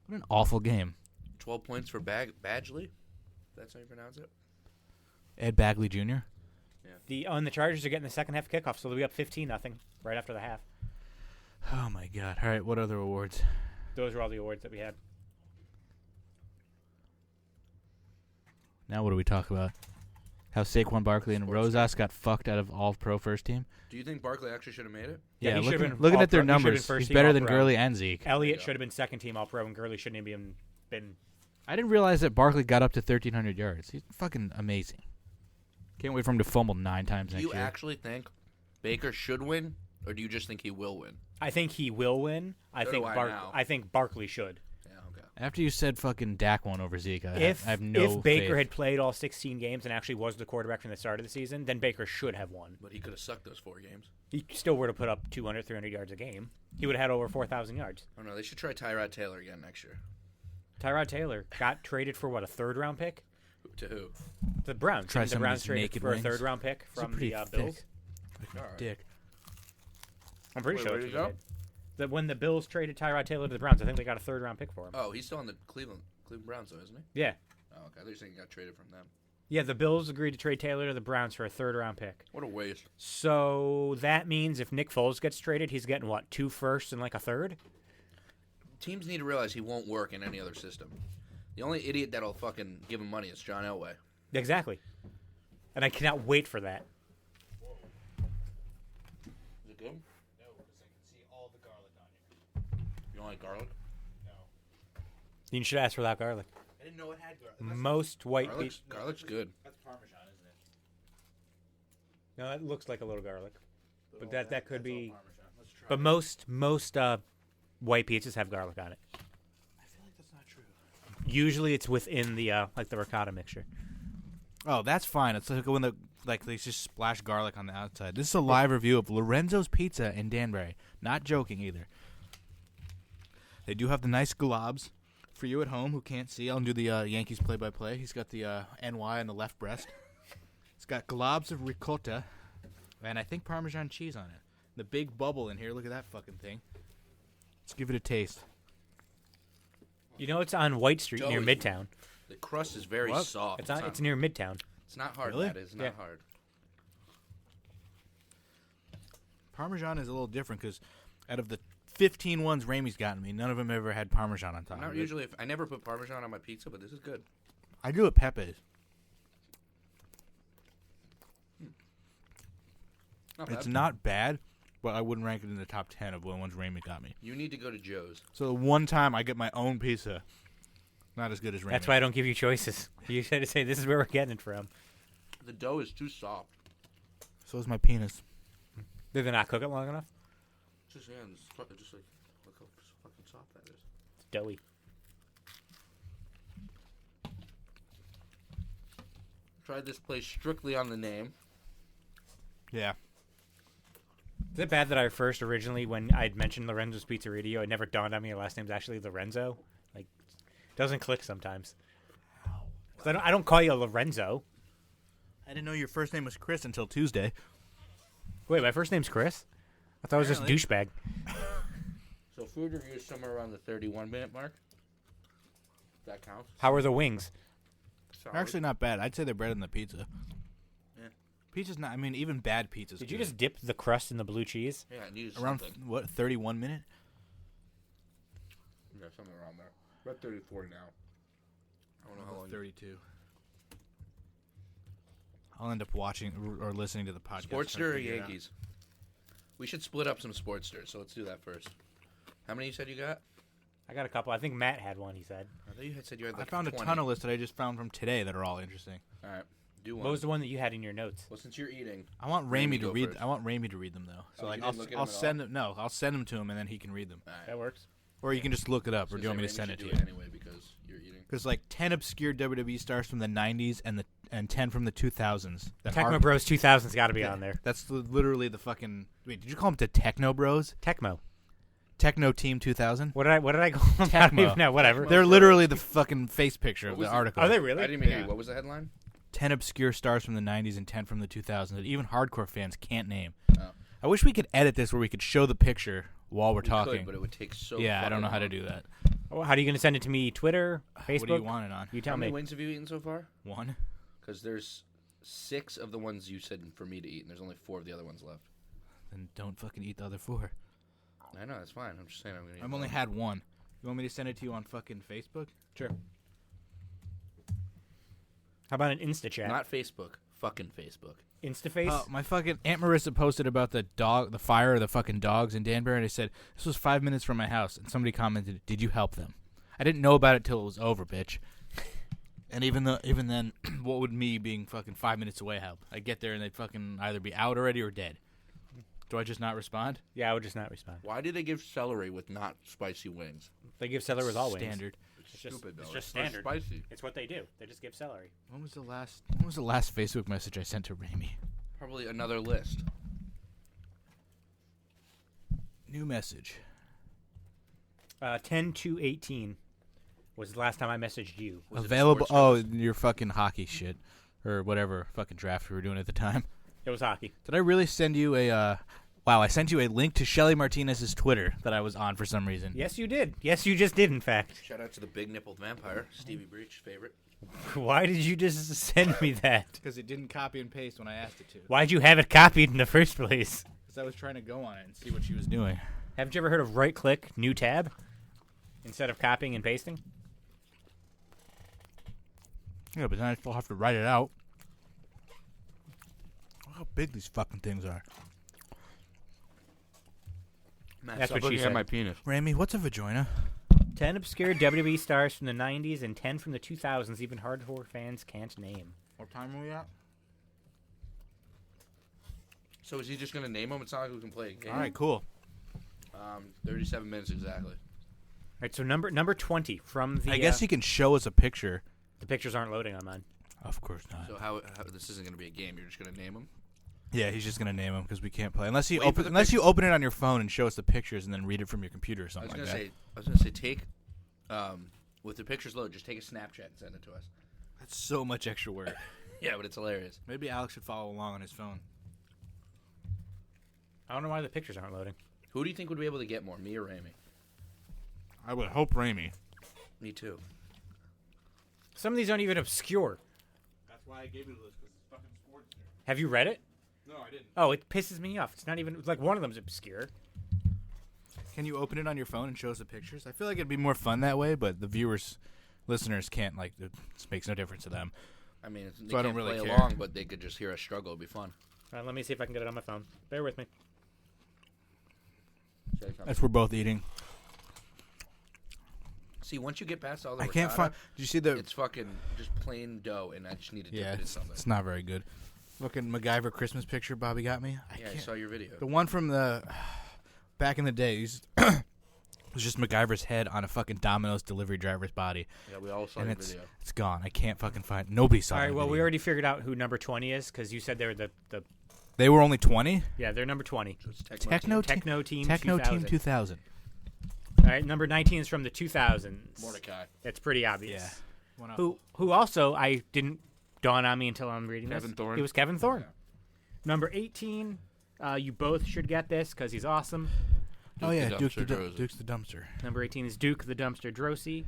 What an awful game. 12 points for Badgley. That's how you pronounce it. Ed Bagley Jr. The Chargers are getting the second half kickoff, so they'll be up 15-0 right after the half. Oh my god! All right, what other awards? Those are all the awards that we had. Now what do we talk about? How Saquon Barkley and Rosas got fucked out of all-pro first team? Do you think Barkley actually should have made it? Yeah, he should've been looking at their all-pro. He should've been numbers, first he's team better than all-pro. Gurley and Zeke. Elliott should have been second team All-Pro, and Gurley shouldn't have even been. I didn't realize that Barkley got up to 1,300 yards. He's fucking amazing. Can't wait for him to fumble 9 times Do next you year. actually think Baker should win, or do you just think he will win? I think he will win. I So think do I now. I think Barkley should. Yeah, okay. After you said fucking Dak won over Zeke, I have no if Baker faith. had played all 16 games and actually was the quarterback from the start of the season, then Baker should have won. But he could have sucked those 4 games. He still would have put up 200, 300 yards a game. He would have had over 4,000 yards. Oh, no, they should try Tyrod Taylor again next year. Tyrod Taylor got traded for what, a third-round pick? To who? The Browns. Try the some of Browns these traded naked for wings. a third-round pick He's from pretty the thick. Bills. Like my All right. dick. I'm pretty Wait, sure where'd that's he what go? they did. When the Bills traded Tyrod Taylor to the Browns, I think they got a third-round pick for him. Oh, he's still on the Cleveland Browns, though, isn't he? Yeah. Oh, okay. I thought you were saying he got traded from them. Yeah, the Bills agreed to trade Taylor to the Browns for a third-round pick. What a waste. So that means if Nick Foles gets traded, he's getting, what, 2 firsts and like a third? Teams need to realize he won't work in any other system. The only idiot that'll fucking give him money is John Elway. Exactly. And I cannot wait for that. Is it good? No, because I can see all the garlic on you. You don't like garlic? No. You should ask for that garlic. I didn't know it had garlic. Most white people. Garlic's good. That's Parmesan, isn't it? No, that looks like a little garlic. But Oh, that could that's all be. Parmesan. Let's try But it. most white pizzas have garlic on it. I feel like that's not true. Usually it's within the like the ricotta mixture. Oh, that's fine. It's like when they just splash garlic on the outside. This is a live review of Lorenzo's Pizza in Danbury. Not joking either. They do have the nice globs for you at home who can't see. I'll do the Yankees play-by-play. He's got the NY on the left breast. It's got globs of ricotta and I think Parmesan cheese on it. The big bubble in here. Look at that fucking thing. Let's give it a taste. You know it's on White Street near Doughy. Midtown. The crust is very What? soft. It's near Midtown. It's not hard, Really? Matt. It's not Yeah. hard. Parmesan is a little different because out of the 15 ones Ramey's gotten me, none of them ever had Parmesan on top Not of it. usually. I never put Parmesan on my pizza, but this is good. I do at Pepe's. Not It's bad. not bad, but I wouldn't rank it in the top 10 of the ones Ramey got me. You need to go to Joe's. So the one time I get my own pizza, not as good as Ramey. That's why I don't give you choices. You had to say this is where we're getting it from. The dough is too soft. So is my penis. Did they not cook it long enough? Just just like look how fucking soft that is. It's doughy. Tried this place strictly on the name. Yeah. Is it bad that I first originally, when I'd mentioned Lorenzo's Pizzeria, it never dawned on me your last name's actually Lorenzo? Like, doesn't click sometimes. 'Cause I don't call you Lorenzo. I didn't know your first name was Chris until Tuesday. Wait, my first name's Chris? I thought it was just Apparently. douchebag. So food review is somewhere around the 31-minute mark. That counts. How are the wings? Solid. They're actually not bad. I'd say they're better than the pizza. Yeah. Pizza's not, I mean, even bad pizza's Did you good. just dip the crust in the blue cheese? Yeah, I needed Around, something. what, 31 minute? Yeah, something around there. We're at 34 now. I don't know how long. 32. I'll end up watching or listening to the podcast. Sportster trying or to figure it out. Yankees? We should split up some Sportsters, so let's do that first. How many you said you got? I got a couple. I think Matt had one, he said. I thought you had said you had like I found 20. a ton of lists that I just found from today that are all interesting. All right, do one. What was the one that you had in your notes? Well, since you're eating, I want Ramey, Ramey to go read. first. I want Ramey to read them though. So Oh, like you didn't look at I'll them at send them. No, I'll send them to him and then he can read them. all right. That works. Or you can just look it up. Or do you So want me to Ramey send should it to do you? anyway because you're eating? Because like 10 obscure WWE stars from the 90s and 10 from the 2000s. That Tecmo aren't- Bros 2000's got to be Yeah, on there. That's literally the fucking. Wait, did you call them the Techno Bros? Tecmo. Techno Team 2000. What did I call them? I don't Tecmo. even know. Whatever. Tecmo. They're literally the fucking face picture What of was the it? article. Are they really? I didn't even hear Yeah. you. What was the headline? 10 obscure stars from the 90s and 10 from the 2000s that even hardcore fans can't name. Oh. I wish we could edit this where we could show the picture while we're We talking. could, but it would take so. Yeah, I don't fucking know how to long. do that. Oh, how are you going to send it to me? Twitter, Facebook? What do you want it on? You How tell many me. wings have you eaten so far? One? Because there's 6 of the ones you said for me to eat, and there's only 4 of the other ones left. Then don't fucking eat the other 4. I know, that's fine. I'm just saying I'm gonna eat I've only one. had one. You want me to send it to you on fucking Facebook? Sure. How about an Insta chat? Not Facebook. Fucking Facebook. InstaFace? Oh, my fucking Aunt Marissa posted about the fire of the fucking dogs in Danbury, and I said, this was 5 minutes from my house, and somebody commented, did you help them? I didn't know about it till it was over, bitch. And even then, what would me being fucking 5 minutes away help? I'd get there and they'd fucking either be out already or dead. Do I just not respond? Yeah, I would just not respond. Why do they give celery with not spicy wings? They give celery with all wings. Standard. It's just- stupid, though. it's just so standard. spicy. It's what they do. They just give celery. When was the last Facebook message I sent to Ramy? Probably another list. New message. 10/2/18 was the last time I messaged you. Was it a Available. sports Oh, service? your fucking hockey shit, or whatever fucking draft we were doing at the time. It was hockey. Did I really send you a? Wow, I sent you a link to Shelly Martinez's Twitter that I was on for some reason. Yes, you did. Yes, you just did, in fact. Shout out to the big nippled vampire, Stevie Breach, favorite. Why did you just send me that? Because it didn't copy and paste when I asked it to. Why'd you have it copied in the first place? Because I was trying to go on it and see what she was doing. Haven't you ever heard of right-click, new tab, instead of copying and pasting? Yeah, but then I still have to write it out. Look how big these fucking things are. Matt, That's stop what she looking said. at my penis. Ramy, what's a vagina? 10 obscure WWE stars from the 90s and 10 from the 2000s even hardcore fans can't name. What time are we at? So is he just gonna name them? It's not like we can play a game. All right, cool. 37 minutes exactly. All right, so number 20 from the... I guess you can show us a picture. the pictures aren't loading on mine. Of course not. So how this isn't gonna be a game? You're just gonna name them? Yeah, he's just gonna name them because we can't play unless you Wait for the you open it on your phone and show us the pictures and then read it from your computer or I something was like gonna that. say. I was gonna say take, with the pictures loaded, just take a Snapchat and send it to us. That's so much extra work. Yeah, but it's hilarious. Maybe Alex should follow along on his phone. I don't know why the pictures aren't loading. Who do you think would be able to get more, me or Ramy? I would hope Ramy. Me too. Some of these aren't even obscure. That's why I gave you the list because it's fucking sports. Have you read it? No, I didn't. Oh, it pisses me off. It's not even... like, one of them's obscure. Can you open it on your phone and show us the pictures? I feel like it'd be more fun that way, but the listeners can't. Like, it makes no difference to them. I mean, they So I can't don't really play care. along, but they could just hear us struggle. It'd be fun. Let me see if I can get it on my phone. Bear with me. Say something. As we're both eating. See, once you get past all the I can't ricotta, find. Did you see the? it's fucking just plain dough, and I just need to dip Yeah, it in it's, something. it's not very good. Fucking MacGyver Christmas picture Bobby got me. Yeah, I can't- saw your video. The one from the back in the days was just MacGyver's head on a fucking Domino's delivery driver's body, Yeah, we all saw and your it's video. it's gone. I can't fucking find. Nobody saw. All right, that well, we video. already figured out who number 20 is because you said they were the They were only 20. yeah, they're number 20. So it's Techno Techno Team Techno 2000. Team 2000. All right, number 19 is from the 2000s. Mordecai. It's pretty obvious. Yeah. Who also I didn't dawn on me until I'm reading Kevin this. Thorne? It was Kevin Thorne. Yeah. Number 18, you both should get this because he's awesome. Oh yeah, the Duke's the, Dumpster Droese. Duke's the dumpster. Number 18 is Duke the Dumpster Drosy.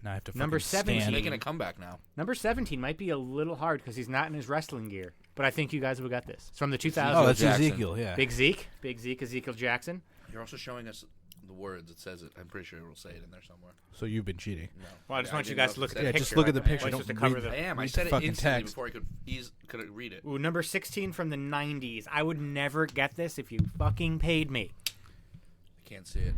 Now I have to Number fucking 17. stand. He's making a comeback now. Number 17 might be a little hard because he's not in his wrestling gear, but I think you guys would have got this. It's from the 2000s. Oh, that's Jackson. Ezekiel. Yeah. Big Zeke, Ezekiel Jackson. You're also showing us the words. It says it. I'm pretty sure it will say it in there somewhere. So you've been cheating. No. Well, I just Yeah, want you didn't guys know to look if at it the said picture. just look at the Why picture. just Don't to cover read the. I am. I Read said the it fucking instantly text. before he could read it. Ooh, number 16 from the 90s. I would never get this if you fucking paid me. I can't see it.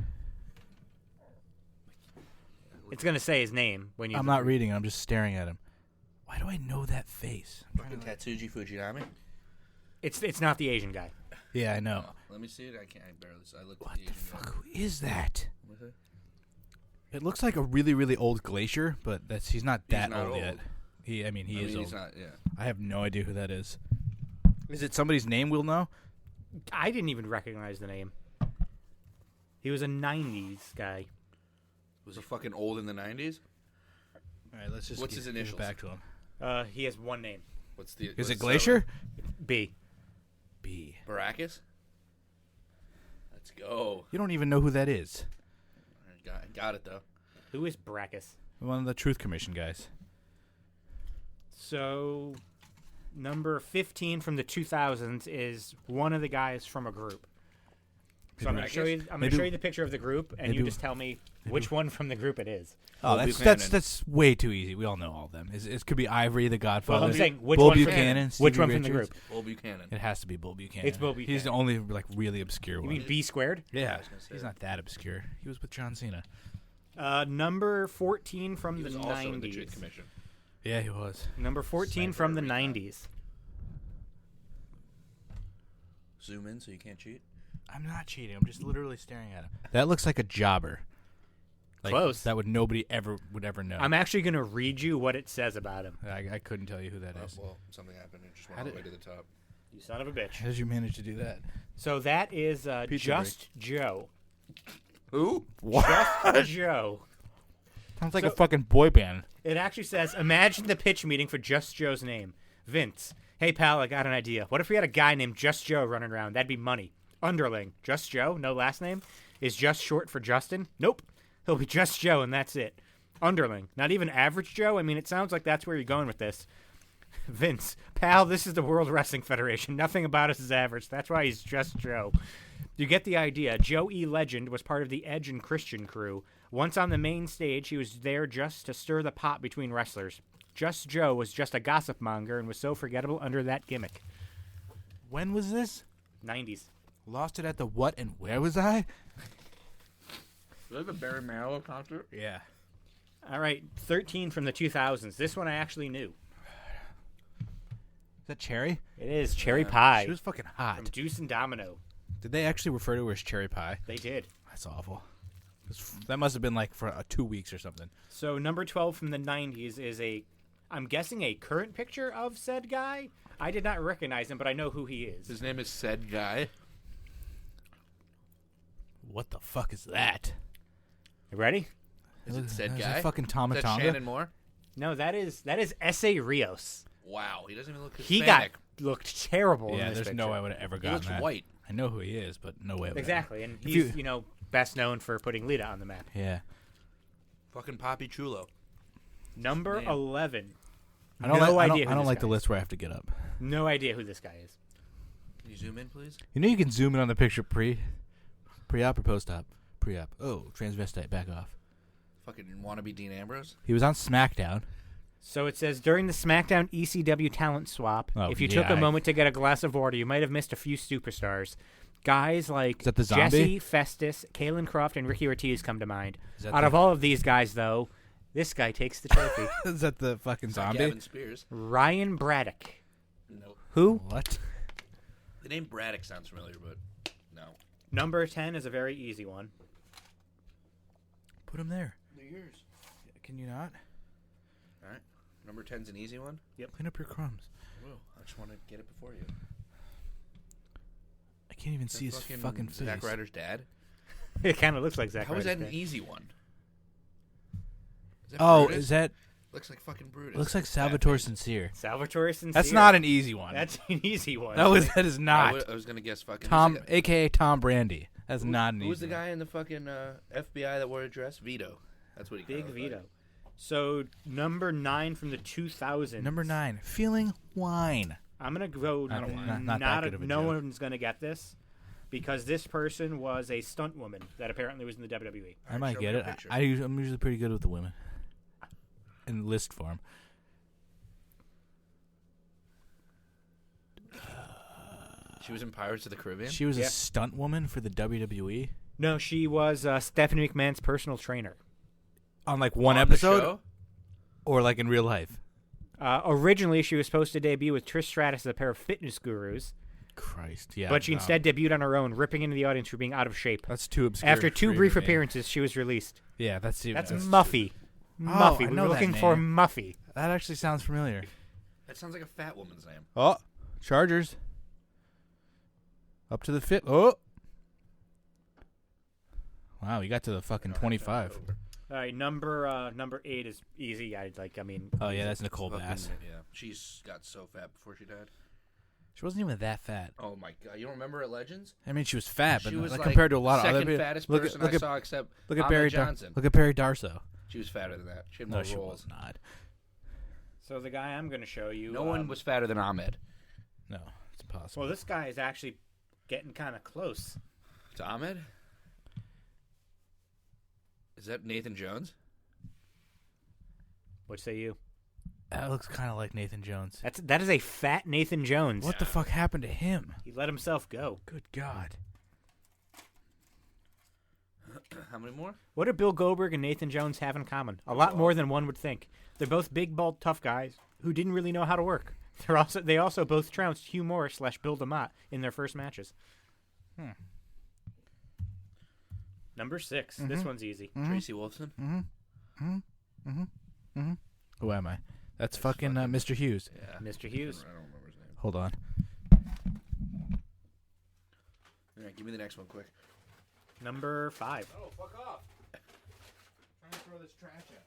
It's gonna say his name when you. I'm not reading it. I'm just staring at him. Why do I know that face? Fucking Tatsuji Fujinami. It's not the Asian guy. Yeah, I know. Let me see it. I can't. I barely. I looked What at the the Asian guy. fuck? Who is that? What is it? It looks like a really, really old Glacier, but he's not He's that not old, yet. old. He is He's old. not. Yeah. I have no idea who that is. Is it somebody's name we'll know? I didn't even recognize the name. He was a 90s guy. Was he fucking old in the 90s? All right, let's just What's his give it initials? back to him. He has one name. What's the? Is it start Glacier? B. B. with? Baracus. Let's go. You don't even know who that is. Got it though. Who is Brackus? One of the Truth Commission guys. So, number 15 from the 2000s is one of the guys from a group. So I'm going to show you. I'm going to show you the picture of the group, and you just tell me which one from the group it is. Oh, Bull that's way too easy. We all know all of them. It could be Ivory, the Godfather. Well, I'm saying which Bull one from- Buchanan. Which Stevie one from the Richards. group? Bull Buchanan. It has to be Bull Buchanan. It's Bull He's the Buchanan. only like really obscure You one. mean B squared? Yeah, was gonna say he's that. not that obscure. He was with John Cena. Number 14 from He the was also in the Truth 90s. Commission. Yeah, he was. Number 14 from the Sniper recon. 90s. Zoom in so you can't cheat. I'm not cheating. I'm just literally staring at him. That looks like a jobber. Like, Close. That would nobody would ever know. I'm actually going to read you what it says about him. I couldn't tell you who that is. Well, something happened. It just went How all the did- way to the top. You son of a bitch. How did you manage to do that? So that is Pizza Just Joe. Who? Just Joe. Sounds like So- a fucking boy band. It actually says, imagine the pitch meeting for Just Joe's name. Vince. Hey, pal, I got an idea. What if we had a guy named Just Joe running around? That'd be money. Underling. Just Joe? No last name? Is Just short for Justin? Nope. He'll be Just Joe, and that's it. Underling. Not even Average Joe? I mean, it sounds like that's where you're going with this. Vince. Pal, this is the World Wrestling Federation. Nothing about us is average. That's why he's Just Joe. You get the idea. Joe E. Legend was part of the Edge and Christian crew. Once on the main stage, he was there just to stir the pot between wrestlers. Just Joe was just a gossip monger and was so forgettable under that gimmick. When was this? 90s. Lost it at the what and where was I? Do they have a Barry Manilow concert? Yeah. All right, 13 from the 2000s. This one I actually knew. Is that Cherry? It is Cherry Pie She was fucking from hot. Deuce and Domino. Did they actually refer to her as Cherry Pie? They did. That's awful. That must have been like for 2 weeks or something. So number 12 from the 90s is I'm guessing a current picture of said guy. I did not recognize him, but I know who he is. His name is Said Guy. What the fuck is that? You ready? Is it Said Is Guy? that fucking Is that Tomatonga? Shannon Moore? No, that is S.A. Rios. Wow, he doesn't even look He Hispanic. looked terrible in Yeah, this there's picture. no way I would have ever He gotten looks that. white. I know who he is, but no way. I would Exactly, and If he's, you- best known for putting Lita on the map. Yeah. Fucking Poppy Chulo. Number Name. 11. I don't No like. idea I who don't this like the guy list where I have to get up. No idea who this guy is. Can you zoom in, please? You know you can zoom in on the picture pre-op or post-op. Pre-op. Oh, transvestite. Back off. Fucking wannabe Dean Ambrose. He was on SmackDown. So it says during the SmackDown ECW talent swap, Oh, if you yeah, took a I- moment to get a glass of water, you might have missed a few superstars. Guys like Is that the zombie? Jesse, Festus, Kalen Croft, and Ricky Ortiz come to mind. Is that Out the- of all of these guys, though, this guy takes the trophy. Is that the fucking It's not zombie? Gavin Spears. Ryan Braddock. No. Who? What? The name Braddock sounds familiar, but no. Number 10 is a very easy one. Put him there. They're yours. Can you not? All right. Number 10's an easy one. Clean up your crumbs. Whoa. I just want to get it before you. I can't even see his fucking face. Zack Ryder's dad. It kind of looks like Zack How is that Ryder's an dad. easy one? Is that Oh, Brutus? is that? Looks like fucking Brutus. Looks like Fat Salvatore face. Sincere. Salvatore Sincere. That's not an easy one. That's an easy one. That is I not. was gonna guess fucking Tom, who's the guy- aka Tom Brandy. That's not an easy. Who's the one. guy in the fucking FBI that wore a dress? Vito. That's what he Big kinda looked Vito. like. So number 9 from the 2000s. Number 9, feeling wine. I'm gonna go. I don't- not not that good of a no joke. one's gonna get this because this person was a stunt woman that apparently was in the WWE. I might show get me it. a picture. I'm usually pretty good with the women. In list form. She was in Pirates of the Caribbean. She was Yeah. a stunt woman for the WWE No, she was Stephanie McMahon's personal trainer. on like one On the episode, show? or like in real life. Originally, she was supposed to debut with Trish Stratus as a pair of fitness gurus, Christ, yeah. but she no. instead debuted on her own, ripping into the audience for being out of shape. That's too obscure. After for 2 even brief me. appearances, she was released. Yeah, that's Muffy. Oh, Muffy. I We know were that looking for name. Muffy. That actually sounds familiar. That sounds like a fat woman's name. Oh, Chargers. Up to the fit. Oh. Wow, you got to the fucking 25. All right, number 8 is easy. I mean. Oh yeah, that's Nicole Fucking- Bass. Yeah, she's got so fat before she died. She wasn't even that fat. Oh my god, you don't remember at Legends? I mean, she was fat, but She was like, like compared to a lot of second other people. fattest Look person at, look I at, saw except look at Ahmed Barry Johnson. Look at Barry Darso. She was fatter than that. She had No, more she rolls. was not. So the guy I'm going to show you. No one was fatter than Ahmed. No, it's impossible. Well, this guy is actually getting kind of close. To Ahmed? Is that Nathan Jones? What say you? That looks kind of like Nathan Jones. That is a fat Nathan Jones. What the fuck happened to him? He let himself go. Good God. How many more? What do Bill Goldberg and Nathan Jones have in common? A lot more than one would think. They're both big, bald, tough guys who didn't really know how to work. They also both trounced Hugh Morris / Bill DeMott in their first matches. Number 6. This one's easy. Tracy Wolfson? Who am I? That's fucking Mr. Hughes. Yeah. Mr. Hughes. I don't remember his name. Hold on. All right, give me the next one quick. Number 5. Oh, fuck off. Trying to throw this trash out.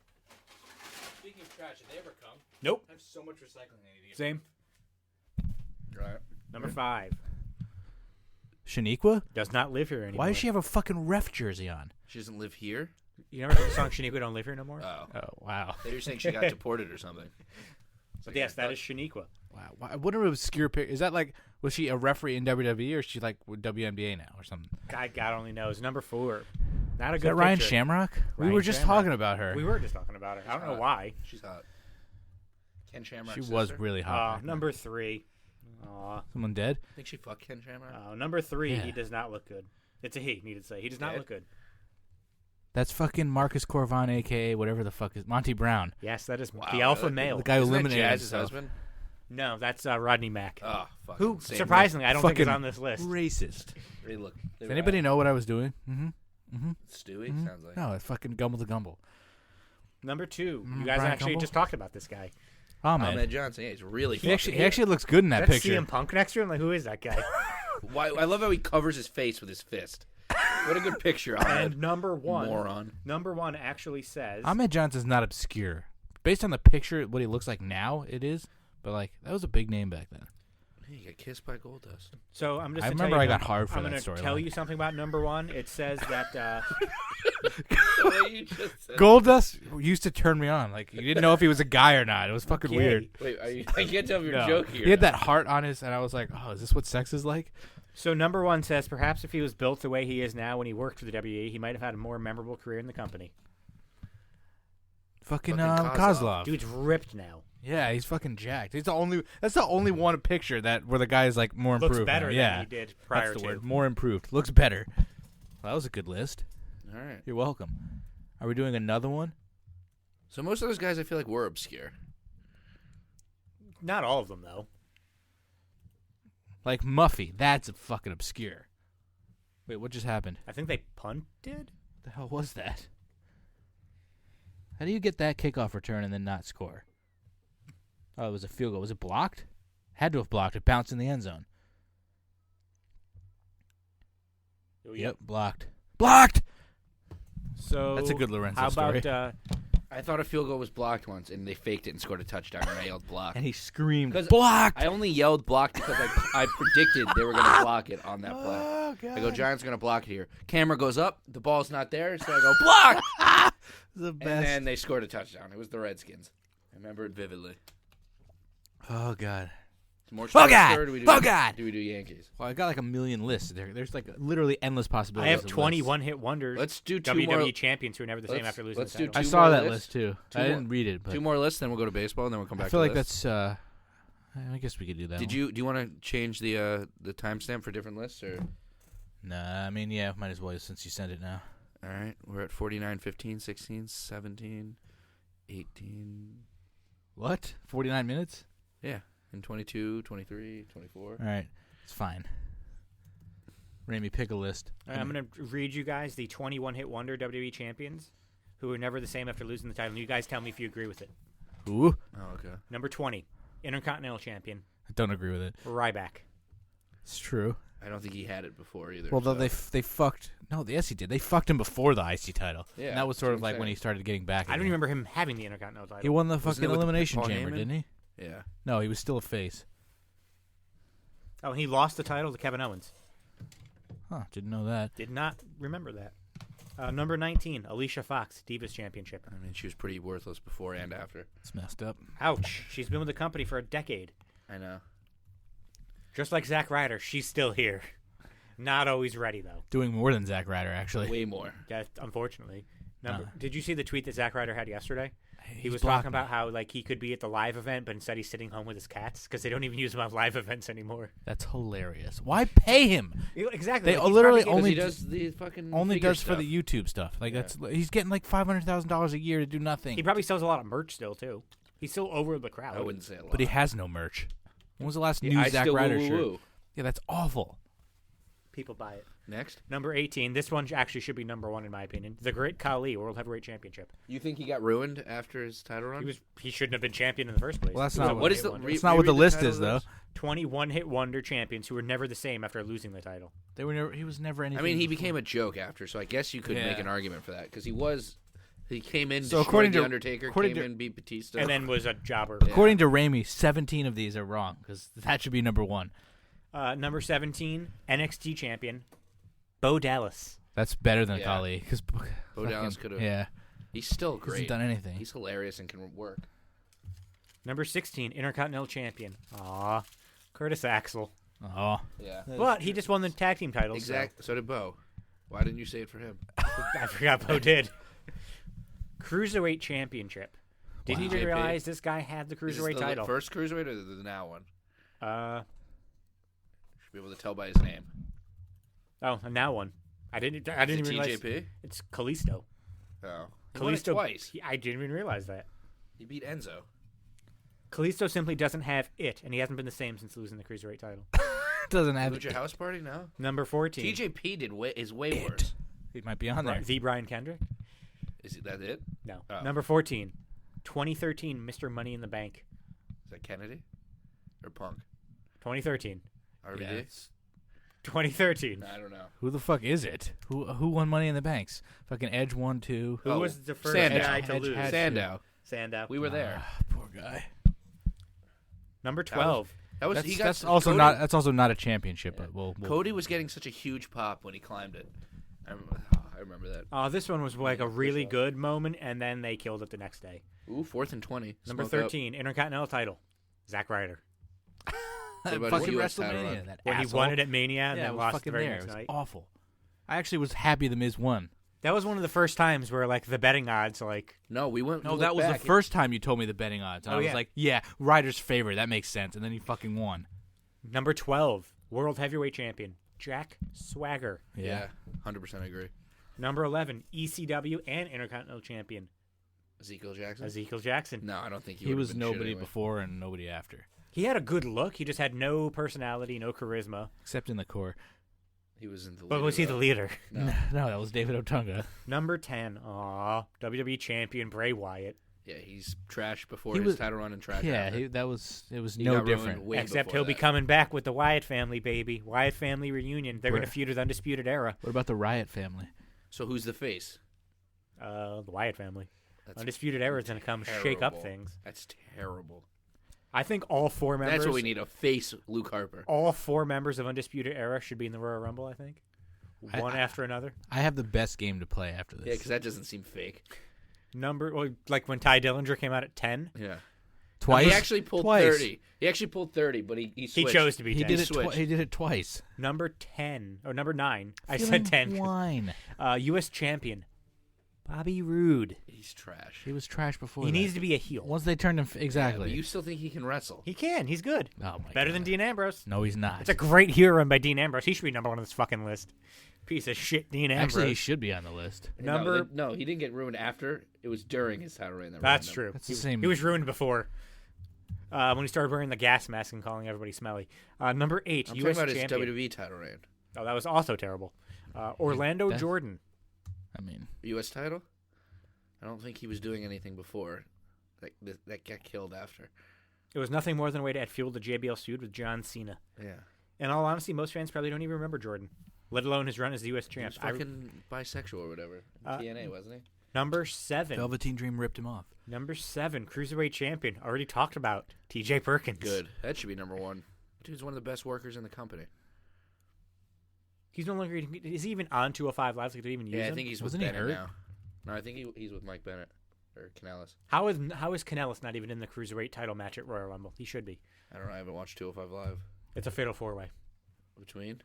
Speaking of trash, did they ever come? Nope. I have so much recycling I need to get. Same. All right. Number 5. Shaniqua? Does not live here anymore. Why does she have a fucking ref jersey on? She doesn't live here? You never heard the song Shaniqua Don't Live Here No More? Oh. Oh, wow. They were saying she got deported or something. But yes, that is Shaniqua. Wow. What an obscure pic. Is that like, was she a referee in WWE or is she like with WNBA now or something? God only knows. Number 4. Not a Is good that Ryan picture. Shamrock? We Ryan were just Shamrock. talking about her. We were just talking about her. I don't know why. She's hot. Ken Shamrock's She sister? was really hot. Number 3. Aw. Someone dead? I think she fucked Ken Shamrock. Number 3, Yeah. he does not look good. It's a he, needed to say. He does not Dead? look good. That's fucking Marcus Corvan, a.k.a. whatever the fuck is Monty Brown. Yes, that is Wow, the alpha really? male. The guy who Isn't that eliminated Jazz's himself. husband? No, that's Rodney Mack. Oh, fuck. Who, surprisingly, I don't think is on this list. Racist. They look. Does anybody know what I was doing? Mm-hmm. Stewie? Sounds like. No, it's fucking Gumble the Gumble. Number 2, Mm, you guys Brian actually Gumble? just talked about this guy. Oh, man. Ahmed Johnson. Yeah, he's really He fucking. actually looks good in that That's picture. CM Punk next to him? Like, who is that guy? Why? I love how he covers his face with his fist. What a good picture, and Ahmed. number 1. Moron. Number 1 actually says... Ahmed Johnson's not obscure. Based on the picture, what he looks like now, it is. But, like, that was a big name back then. He got kissed by Goldust. So I'm just. I to remember tell you I got num- hard for I'm that gonna storyline. tell you something about number 1. It says that The way you just said Goldust used to turn me on. Like, you didn't know if he was a guy or not. It was fucking gay. weird. Wait, I can't tell if you're No. joking. He had that heart on his, and I was like, oh, is this what sex is like? So number 1 says perhaps if he was built the way he is now when he worked for the WWE, he might have had a more memorable career in the company. Fucking Kozlov. Kozlov. Dude's ripped now. Yeah, he's fucking jacked. He's the only. That's the only one picture that where the guy is like more improved. Looks better now. Yeah, than he did prior that's the to. word. More improved. Looks better. Well, that was a good list. All right. You're welcome. Are we doing another one? So most of those guys, I feel like, were obscure. Not all of them though. Like Muffy. That's fucking obscure. Wait, what just happened? I think they punted. What the hell was that? How do you get that kickoff return and then not score? Oh, it was a field goal. Was it blocked? Had to have blocked. It bounced in the end zone. Yep, blocked. Blocked! So That's a good Lorenzo how story. about I thought a field goal was blocked once, and they faked it and scored a touchdown, and I yelled block. And he screamed, 'Cause blocked! I only yelled block because I predicted they were going to block it on that play. Oh, God. I go, Giants going to block it here. Camera goes up, the ball's not there, so I go, block! The And best. then they scored a touchdown. It was the Redskins. I remember it vividly. Oh, God. More Oh, God! Or do we do, Oh, God! Do we do Yankees? Well, I got like a million lists. There's like literally endless possibilities. I have of 20 lists. one-hit wonders. Let's do two WWE more. champions who are never the same Let's- after losing let's the do title. I two saw more that lists. list too. Two I more- didn't read it, but Two more lists, then we'll go to baseball, and then we'll come back I feel to like this. that's. I guess we could do that. Do you want to change the timestamp for different lists, or? Nah, I mean, yeah, might as well since you sent it now. All right, we're at 49, 15, 16, 17, 18. What? 49 minutes? Yeah, and 22, 23, 24. All right, it's fine. Ramy, pick a list. All right, I'm going to read you guys the 21 hit wonder WWE champions who are never the same after losing the title. And you guys tell me if you agree with it. Ooh, Oh, okay. Number 20, Intercontinental Champion, I don't agree with it. Ryback. It's true. I don't think he had it before either. Well, though so. they fucked. No, yes, he did. They fucked him before the IC title. Yeah, and that was that's sort what of I'm like when saying. he started getting back. I don't again. remember him having the Intercontinental title. He won the Wasn't fucking it with Elimination Paul Chamber, Heyman? didn't he? Yeah. No, he was still a face. Oh, and he lost the title to Kevin Owens. Huh? Didn't know that. Did not remember that. Number 19, Alicia Fox, Divas Championship. I mean, she was pretty worthless before and after. It's messed up. Ouch. She's been with the company for a decade. I know. Just like Zack Ryder, she's still here. Not always ready, though. Doing more than Zack Ryder, actually. Way more. Yeah, unfortunately. Did you see the tweet that Zack Ryder had yesterday? He was blocked talking about how like he could be at the live event, but instead he's sitting home with his cats because they don't even use him on live events anymore. That's hilarious. Why pay him? Exactly. They like, he's literally probably Because only he does the fucking only figure does stuff. for the YouTube stuff. Like Yeah. that's he's getting like $500,000 a year to do nothing. he probably sells a lot of merch still too. He's still over the crowd. I wouldn't say a lot. but he has no merch. When was the last new I Zack still Ryder woo, shirt? woo, woo. Yeah, that's awful. People buy it. Next. Number 18. This one actually should be number 1 in my opinion. The Great Khali World Heavyweight Championship. You think he got ruined after his title run? He shouldn't have been champion in the first place. Well, that's He was not a what- What is the? one-hit wonder. That's not what the reread list title is, though. list? 21 hit wonder champions who were never the same after losing the title. They were never. He was never anything. I mean, he before. became a joke after, so I guess you could make Yeah. an argument for that because he was. He came in, So destroyed according the to- Undertaker, according came to- in, beat Batista, And then was a jobber. Yeah. According to Ramey, 17 of these are wrong because that should be number 1. Number 17, NXT champion, Bo Dallas. That's better than Yeah. Khali because Bo Dallas could've- Yeah, he's still he hasn't great. done anything. He's hilarious and can work. Number 16, Intercontinental champion. Aw, Curtis Axel. Oh, Yeah, But he just won the tag team titles. so exactly. So did Bo. Why didn't you say it for him? I forgot Bo did. Cruiserweight championship. Didn't Wow. even JP. realize this guy had the Is this cruiserweight the title. first cruiserweight or the now one? Should be able to tell by his name. Oh, and now one. I didn't Is even it realize TJP? it's Kalisto. Oh, he won it Kalisto twice. I didn't even realize that. He beat Enzo. Kalisto simply doesn't have it, and he hasn't been the same since losing the cruiserweight title. doesn't have Lucha House Party now. Number 14, TJP is way worse. He might be on there. the Brian Kendrick. Is that it? No. Oh. Number 14, 2013 Mr. Money in the Bank. Is that Kennedy or Punk? 2013. RVD? Yeah, it's- 2013. I don't know. Who the fuck is it? Who won Money in the Banks? Fucking Edge won 2. Who Oh, was the first Sandow. guy to Edge lose? had- Sandow. Sandow. We were there. Poor guy. Number 12. That was That's, he got that's also Cody, not. That's also not a championship. But we'll Cody was getting such a huge pop when he climbed it. I remember that. Oh, this one was like a really good moment, and then they killed it the next day. Ooh, 4th and 20. Number Smoke up. 13, Intercontinental title, Zack Ryder. What about fucking his US title WrestleMania. run? That When he asshole. won it at Mania and Yeah, then it was lost the fucking very there. next It was night. awful. I actually was happy the Miz won. That was one of the first times where like the betting odds like No, we went. No, we that looked was back. the first time you told me the betting odds, and Oh, I was yeah. like, "Yeah, Ryder's favorite. That makes sense." And then he fucking won. number 12, World Heavyweight Champion, Jack Swagger. Yeah, 100% agree. Number 11, ECW and Intercontinental Champion, Ezekiel Jackson. Ezekiel Jackson. No, I don't think he, He would've was been shit nobody anyway. before and nobody after, He had a good look. He just had no personality, no charisma. except in the core. He was in the. But was he the leader? No. No, that was David Otunga. Number 10, WWE Champion Bray Wyatt. Yeah, he's trash before He his was- title run and trash. Yeah, after. it was He no got ruined different. way Except before he'll be that. coming back with the Wyatt family, baby. Wyatt family reunion. They're going to Bray- feud with Undisputed Era. What about the Riot family? So who's the face? The Wyatt family. That's Undisputed Era is going to come shake up terrible. things. That's terrible. I think all 4 members. That's what we need. A face, Luke Harper. All 4 members of Undisputed Era should be in the Royal Rumble. I think. One after another. I have the best game to play after this. Yeah, because that doesn't seem fake. Like when Ty Dillinger came out at 10, Yeah. Twice. He actually pulled Twice. 30. He actually pulled 30, but he he switched. chose to be He 10. did it. switched. He did it twice. Number 10 or number 9. I Feeling said 10. Wine. U.S. Champion Bobby Roode. He's trash. He was trash before. He that. needs to be a heel. Once they turned him Yeah, exactly. but you still think he can wrestle? He can. He's good. Oh my Better God. than Dean Ambrose. No, he's not. It's a great heel run by Dean Ambrose. He should be number 1 on this fucking list. Piece of shit, Dean Ambrose. Actually, he should be on the list. Number- No, he didn't get ruined after. It was during his title reign. That That's ruined him. true. That's the same. He was ruined before. When he started wearing the gas mask and calling everybody smelly. Number 8, I'm U.S. talking about champion. his WWE title reign. Oh, that was also terrible. Orlando That- Jordan. I mean, U.S. title? I don't think he was doing anything before. That got killed after. It was nothing more than a way to add fuel to JBL's feud with John Cena. Yeah. In all honesty, most fans probably don't even remember Jordan, let alone his run as the U.S. He champ. was fucking bisexual or whatever. TNA, wasn't he? Number 7. Velveteen Dream ripped him off. Number 7, Cruiserweight champion. Already talked about. T.J. Perkins. Good. That should be number 1. Dude's one of the best workers in the company. He's no longer. Is he even on 205 Live? Like, do they even use Yeah, him? I think he's with Wasn't he Bennett hurt? now. No, I think he's with Mike Bennett or Canellis. How is Kanellis not even in the Cruiserweight title match at Royal Rumble? He should be. I don't know. I haven't watched 205 Live. It's a fatal 4-way. Between?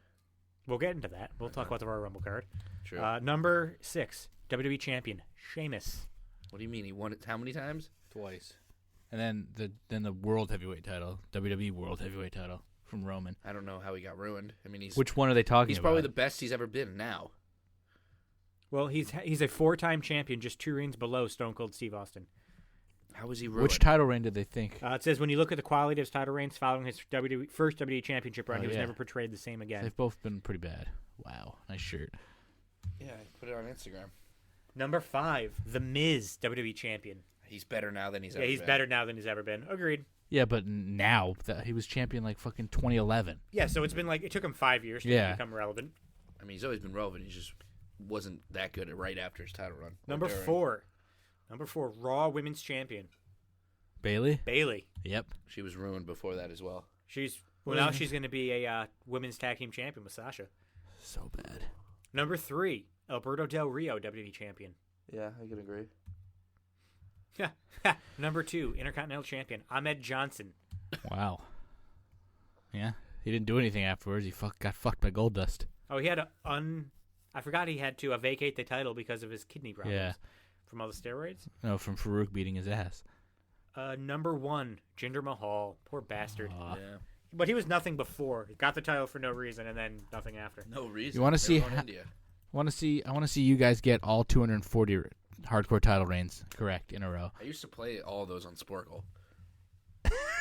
We'll get into that. We'll talk about the Royal Rumble card. True. Number 6, WWE champion Sheamus. What do you mean? He won it how many times? Twice. And then the World Heavyweight title, WWE World Heavyweight title from Roman. I don't know how he got ruined. I mean, Which one are they talking he's about? probably the best he's ever been now. Well, he's a 4-time champion, just 2 reigns below Stone Cold Steve Austin. How was he ruined? Which title reign did they think? It says when you look at the quality of his title reigns following his first WWE championship run, Oh, he was yeah. never portrayed the same again. They've both been pretty bad. Wow, nice shirt. Yeah, I put it on Instagram. Number 5, The Miz, WWE champion. He's better now than he's Yeah, ever he's been. better now than he's ever been. Agreed. Yeah, but now that he was champion like fucking 2011. Yeah, so it's been like it took him 5 years to Yeah. become relevant. I mean, he's always been relevant. He just wasn't that good right after his title run. Number Or during. 4, Raw Women's Champion Bailey. Bailey. Yep. She was ruined before that as well. Now she's going to be a women's tag team champion with Sasha. So bad. Number 3, Alberto Del Rio, WWE champion. Yeah, I can agree. Number 2, Intercontinental champion Ahmed Johnson. Wow. Yeah, he didn't do anything afterwards. He got fucked by Goldust. Oh, he had I forgot he had to vacate the title because of his kidney problems. Yeah. From all the steroids. No, from Farouk beating his ass. Number 1, Jinder Mahal. Poor bastard. Aw. Yeah. But he was nothing before. He got the title for no reason and then nothing after. No reason. You wanna They see were on how- India. I want to see you guys get all 240 hardcore title reigns correct in a row. I used to play all those on Sporkle.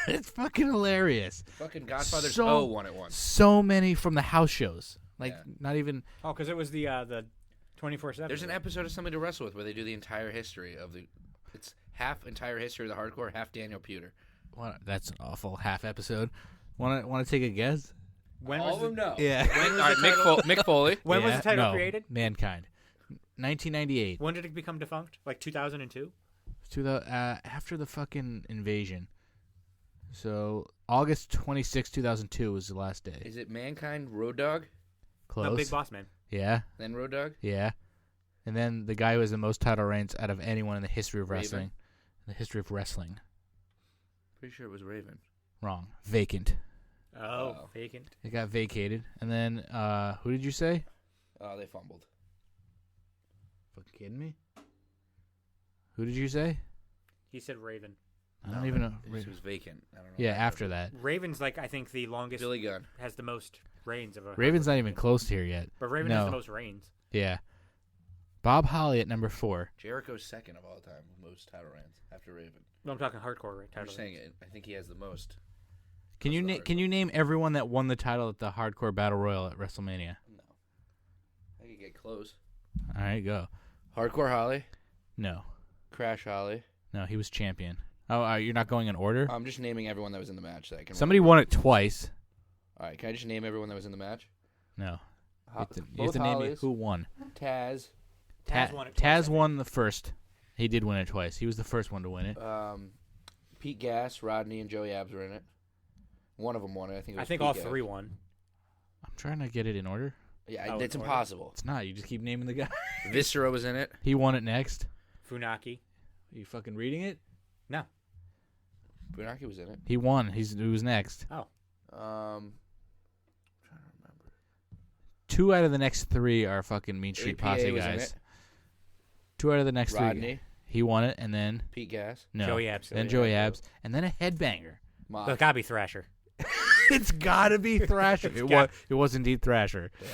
It's fucking hilarious. Fucking Godfather's So- O won it once. So many from the house shows. Like Yeah. not even. Oh, because it was the 24/7. There's an episode of Somebody to Wrestle With where they do the entire history of the. It's half entire history of the hardcore, half Daniel Pewter. That's an awful half episode. Want to take a guess? When all was of them know. Yeah. All right, Mick Foley. When was Yeah, the title no, created? Mankind. 1998. When did it become defunct? Like 2002? To the after the fucking invasion. So August 26, 2002 was the last day. Is it Mankind, Road Dogg, Close. No, Big Boss Man. Yeah, then Road Dogg? yeah. And then the guy who has the most title reigns out of anyone in the history of Raven. wrestling. The history of wrestling. Pretty sure it was Raven. Wrong. Vacant. Oh, Oh. vacant. It got vacated. And then who did you say? Oh, they fumbled. Fucking kidding me? Who did you say? He said Raven. I don't even know. This was vacant. I don't know. Yeah, after that. Raven's like I think the longest Billy Gunn. has the most reigns of a Raven's not even close here yet. But Raven No. has the most reigns. Yeah. Bob Holly at number 4. Jericho's second of all time with most title reigns after Raven. No, I'm talking hardcore right I'm title. just saying it. I think he has the most. Can you That's the can you name everyone that won the title at the Hardcore Battle Royal at WrestleMania? No. I could get close. All right, go. Hardcore Holly. No, Crash Holly. no, he was champion. Oh, you're not going in order. I'm just naming everyone that was in the match that I can Somebody remember. won it twice. All right, can I just name everyone that was in the match? No, Ho- you have both to name me Hollies. who won. Taz. Taz won it twice, Taz won the first. He did win it twice. He was the first one to win it. Pete Gas, Rodney, and Joey Abs were in it. One of them won it. I think. It was I think Pete all Gas. 3 won. I'm trying to get it in order. Yeah, Oh, it's in order? impossible. It's not. You just keep naming the guy. Viscera was in it. He won it next. Funaki. Are you fucking reading it? No. Funaki was in it. He won. Who's next? Oh. I'm trying to remember. 2 out of the next 3 are fucking Mean Street APA Posse was in guys. it. 2 out of the next 3. Rodney, He won it, and then Pete Gas, no, Joey Abs. then Joey Abs, and then a headbanger. Mock. So it's gotta be Thrasher. It's gotta be Thrasher. It was indeed Thrasher. Damn.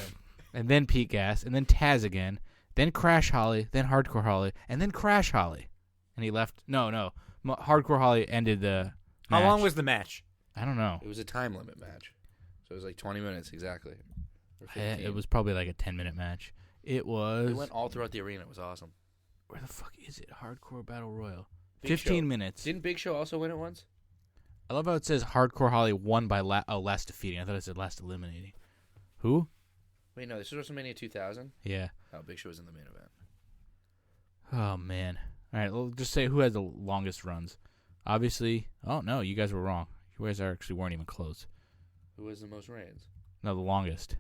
And then Pete Gas, and then Taz again, then Crash Holly, then Hardcore Holly, and then Crash Holly. And he left. No. Hardcore Holly ended the How match. long was the match? I don't know. It was a time limit match, so it was like 20 minutes exactly. Or 15. It was probably like a 10-minute match. It was. It went all throughout the arena. It was awesome. Where the fuck is it? Hardcore Battle Royal. Big 15 Show. minutes. Didn't Big Show also win it once? I love how it says Hardcore Holly won by last defeating. I thought it said last eliminating. Who? Wait, no, this is WrestleMania 2000. Yeah. Oh, Big Show was in the main event. Oh, man. All right, well, just say who had the longest runs. Obviously, oh, no, you guys were wrong. You guys actually weren't even close. Who has the most reigns? No, the longest.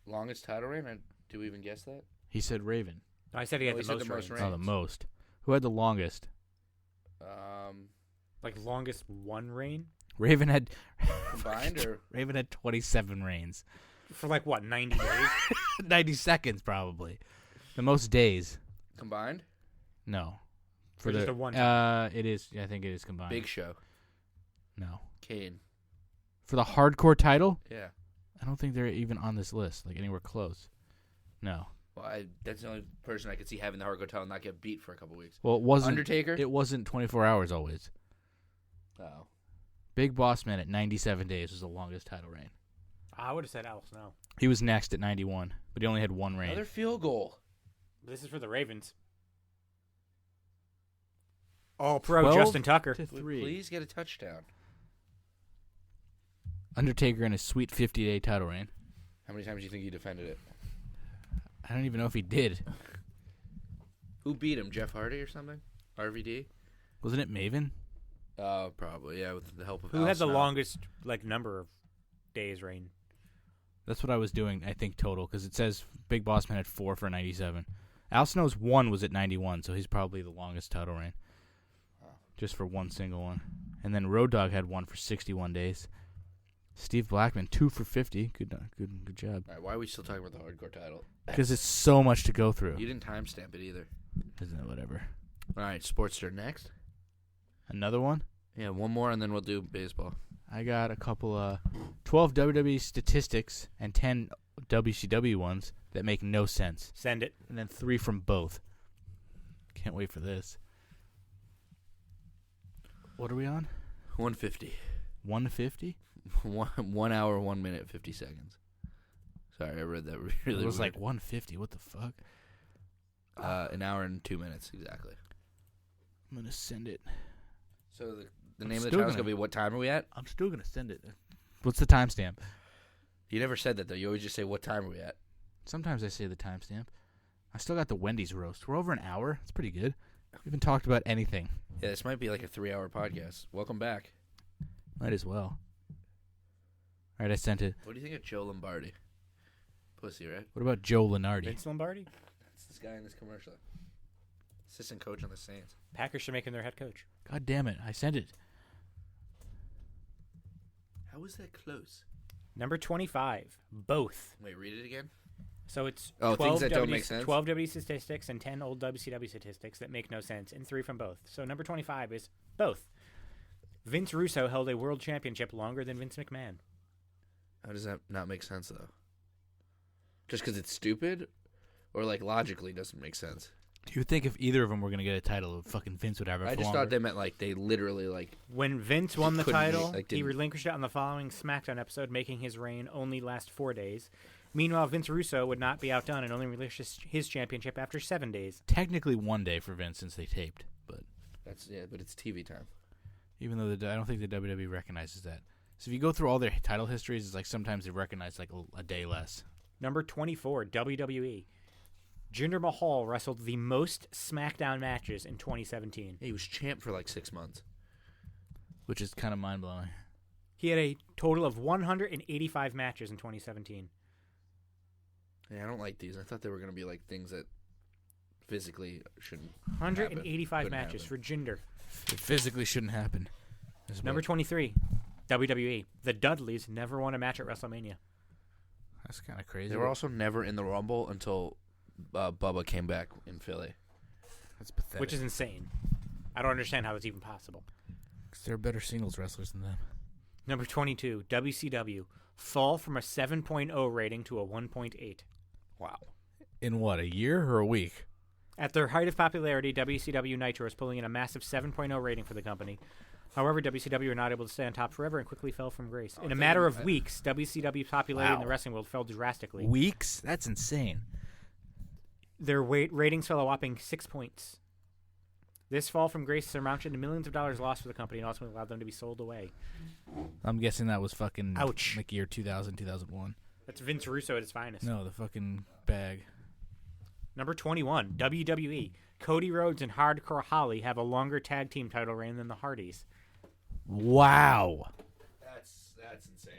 Longest title reign? Do we even guess that? He said Raven. I said he had Oh, the most reigns. Oh, the most. Who had the longest? Like longest one reign Raven had Combined or? Raven had 27 reigns. for like what 90 days. 90 seconds probably. The most days. Combined? No. For just a one it is. I think it is combined. Big Show. No. Kane. For the hardcore title, Yeah. I don't think they're even on this list. Like anywhere close. No. Well, that's the only person I could see having the hardcore title and not get beat for a couple weeks. Well, it wasn't. Undertaker? It wasn't 24 hours always. Oh. Big Boss Man at 97 days was the longest title reign. I would have said Al Snow. He was next at 91, but he only had one reign. Another field goal. This is for the Ravens. All pro 12 Justin Tucker. to 3. Please get a touchdown. Undertaker in a sweet 50-day title reign. How many times do you think he defended it? I don't even know if he did. Who beat him? Jeff Hardy or something? RVD? Wasn't it Maven? Probably, yeah, with the help of Who Al had the Snow. longest like number of days reign? That's what I was doing, I think, total, because it says Big Boss Man had 4 for 97. Al Snow's 1 was at 91, so he's probably the longest title reign. Just for one single one. And then Road Dogg had 1 for 61 days. Steve Blackman, 2 for 50. Good job. All right, why are we still talking about the hardcore title? Because it's so much to go through. You didn't timestamp it either. Isn't it? Whatever. All right, Sportster next. Another one? Yeah, one more, and then we'll do baseball. I got a couple 12 WWE statistics and 10 WCW ones that make no sense. Send it. And then 3 from both. Can't wait for this. What are we on? 150. 150? 1 hour, 1 minute, 50 seconds. Sorry, I read that really It was weird. like 150. What the fuck? An hour and 2 minutes, exactly. I'm going to send it. So the I'm name of the still title is gonna- going to be What Time Are We At? I'm still going to send it. What's the timestamp? You never said that, though. You always just say, What Time Are We At? Sometimes I say the timestamp. I still got the Wendy's roast. We're over an hour. That's pretty good. We haven't talked about anything. Yeah, this might be like a 3-hour podcast. Welcome back. Might as well. All right, I sent it. What do you think of Joe Lombardi? Pussy, right? What about Joe Lenardi? Vince Lombardi. That's this guy in this commercial. Assistant coach on the Saints. Packers should make him their head coach. God damn it. I sent it. How was that close? Number 25. Both. Wait, read it again? So it's Oh, 12 things that don't W- make sense? 12 W statistics and 10 old WCW statistics that make no sense, and 3 from both. So number 25 is both. Vince Russo held a world championship longer than Vince McMahon. How does that not make sense, though? Just because it's stupid? Or, like, logically doesn't make sense? Do you think if either of them were going to get a title, fucking Vince would have it I for just longer? thought they meant, like, they literally, like... When Vince won the couldn't make- title, like, he didn't- relinquished it on the following SmackDown episode, making his reign only last 4 days. Meanwhile, Vince Russo would not be outdone and only relinquish his championship after 7 days. Technically 1 day for Vince since they taped, but but it's TV time. even though I don't think the WWE recognizes that. So if you go through all their title histories, it's like sometimes they recognize like a day less. Number 24, WWE. Jinder Mahal wrestled the most SmackDown matches in 2017. He was champ for, like, 6 months. Which is kind of mind-blowing. He had a total of 185 matches in 2017. Yeah, I don't like these. I thought they were going to be, like, things that physically shouldn't 185 Couldn't matches happen. for Jinder. It physically shouldn't happen. Is Number what- 23, WWE. The Dudleys never won a match at WrestleMania. That's kind of crazy. They were also never in the Rumble until Bubba came back in Philly. That's pathetic. Which is insane. I don't understand how it's even possible. 'Cause they're better singles wrestlers than them. Number 22, WCW. Fall from a 7.0 rating to a 1.8. Wow. In what, a year or a week? At their height of popularity, WCW Nitro was pulling in a massive 7.0 rating for the company. However, WCW were not able to stay on top forever and quickly fell from grace. In a matter of weeks, WCW's popularity in the Wow. wrestling world fell drastically. Weeks? That's insane. Their ratings fell a whopping 6 points. This fall from grace surmounted to millions of dollars lost for the company and ultimately allowed them to be sold away. I'm guessing that was fucking Ouch. like year 2000, 2001. That's Vince Russo at his finest. No, the fucking bag. Number 21, WWE. Cody Rhodes and Hardcore Holly have a longer tag team title reign than the Hardys. Wow. That's insane.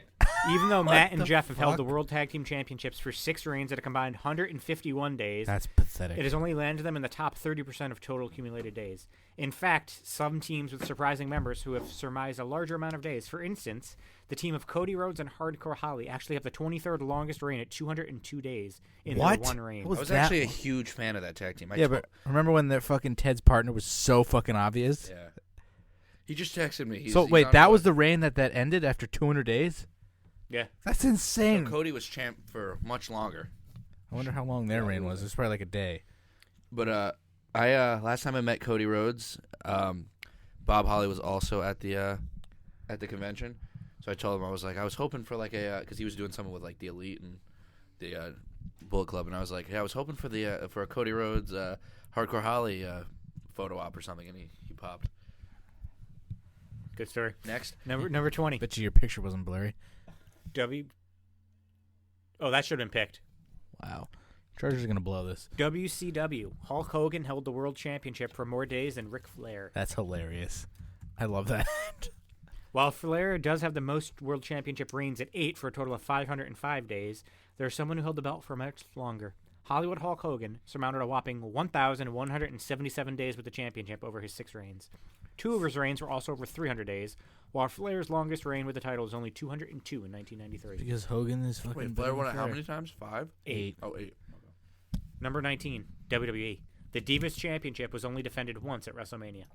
Even though Matt and the Jeff have held the fuck? World Tag Team Championships for 6 reigns at a combined 151 days, That's pathetic. it has only landed them in the top 30% of total accumulated days. In fact, some teams with surprising members who have surmised a larger amount of days, for instance, the team of Cody Rhodes and Hardcore Holly actually have the 23rd longest reign at 202 days in What? their one reign. What I was that actually a one? huge fan of that tag team. Yeah, but remember when their fucking Ted's partner was so fucking obvious? yeah. He just texted me. He's Wait, on that board. was the reign that ended after 200 days? Yeah. That's insane. Cody was champ for much longer. I wonder how long their reign was. It was probably like a day. But I last time I met Cody Rhodes, Bob Holly was also at the convention. So I told him I was hoping for like a because he was doing something with like the Elite and the Bullet Club, and I was like, hey, I was hoping for the for a Cody Rhodes Hardcore Holly photo op or something, and he popped. Good story. Next, Number 20. Bet you your picture wasn't blurry. Oh, that should have been picked. Wow. Chargers are going to blow this. WCW. Hulk Hogan held the World Championship for more days than Ric Flair. That's hilarious. I love that. While Flair does have the most World Championship reigns at 8 for a total of 505 days, there's someone who held the belt for much longer. Hollywood Hulk Hogan surmounted a whopping 1,177 days with the championship over his 6 reigns. 2 of his reigns were also over 300 days, while Flair's longest reign with the title was only 202 in 1993. Because Hogan is fucking wait, better Flair won than it how many times? 5? 8. Oh, 8. Number 19, WWE. The Divas Championship was only defended once at WrestleMania.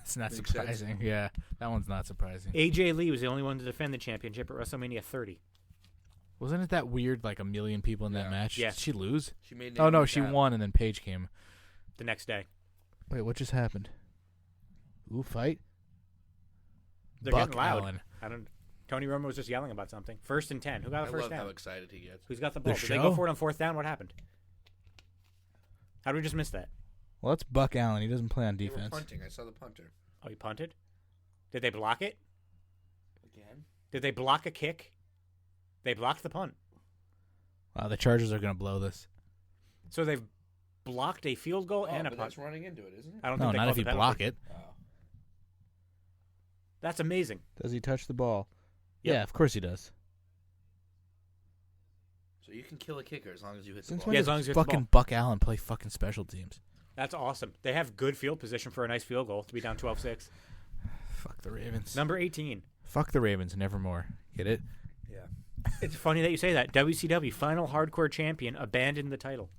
It's not Makes surprising. Yeah, that one's not surprising. AJ Lee was the only one to defend the championship at WrestleMania 30. Wasn't it that weird, like a million people in that Yeah. match? Yeah. Did she lose? She made. Oh, no, Naomi she tap. won, and then Paige came. The next day. Wait, what just happened? Ooh, fight? They're Buck getting loud. Allen. I don't. Tony Romo was just yelling about something. 1st and 10. Who got I the first love how down? excited he gets. Who's got the The ball? Did they show? go for it on 4th down? What happened? How did we just miss that? Well, that's Buck Allen. He doesn't play on They were defense. punting. I saw the punter. Oh, he punted? Did they block it? Again? Did they block a kick? They blocked the punt. Wow, the Chargers are going to blow this. So they've blocked a field goal and a but punt. that's running into it, isn't it? I don't No, think they not called if the you penalty. block it. Oh. That's amazing. Does he touch the ball? Yep. Yeah, of course he does. So you can kill a kicker as long as you hit the Since ball. when Yeah, does as long as you hit the fucking ball. Buck Allen play fucking special teams? That's awesome. They have good field position for a nice field goal to be down 12-6. Fuck the Ravens. Number 18. Fuck the Ravens, nevermore. Get it? Yeah. It's funny that you say that. WCW final hardcore champion abandoned the title.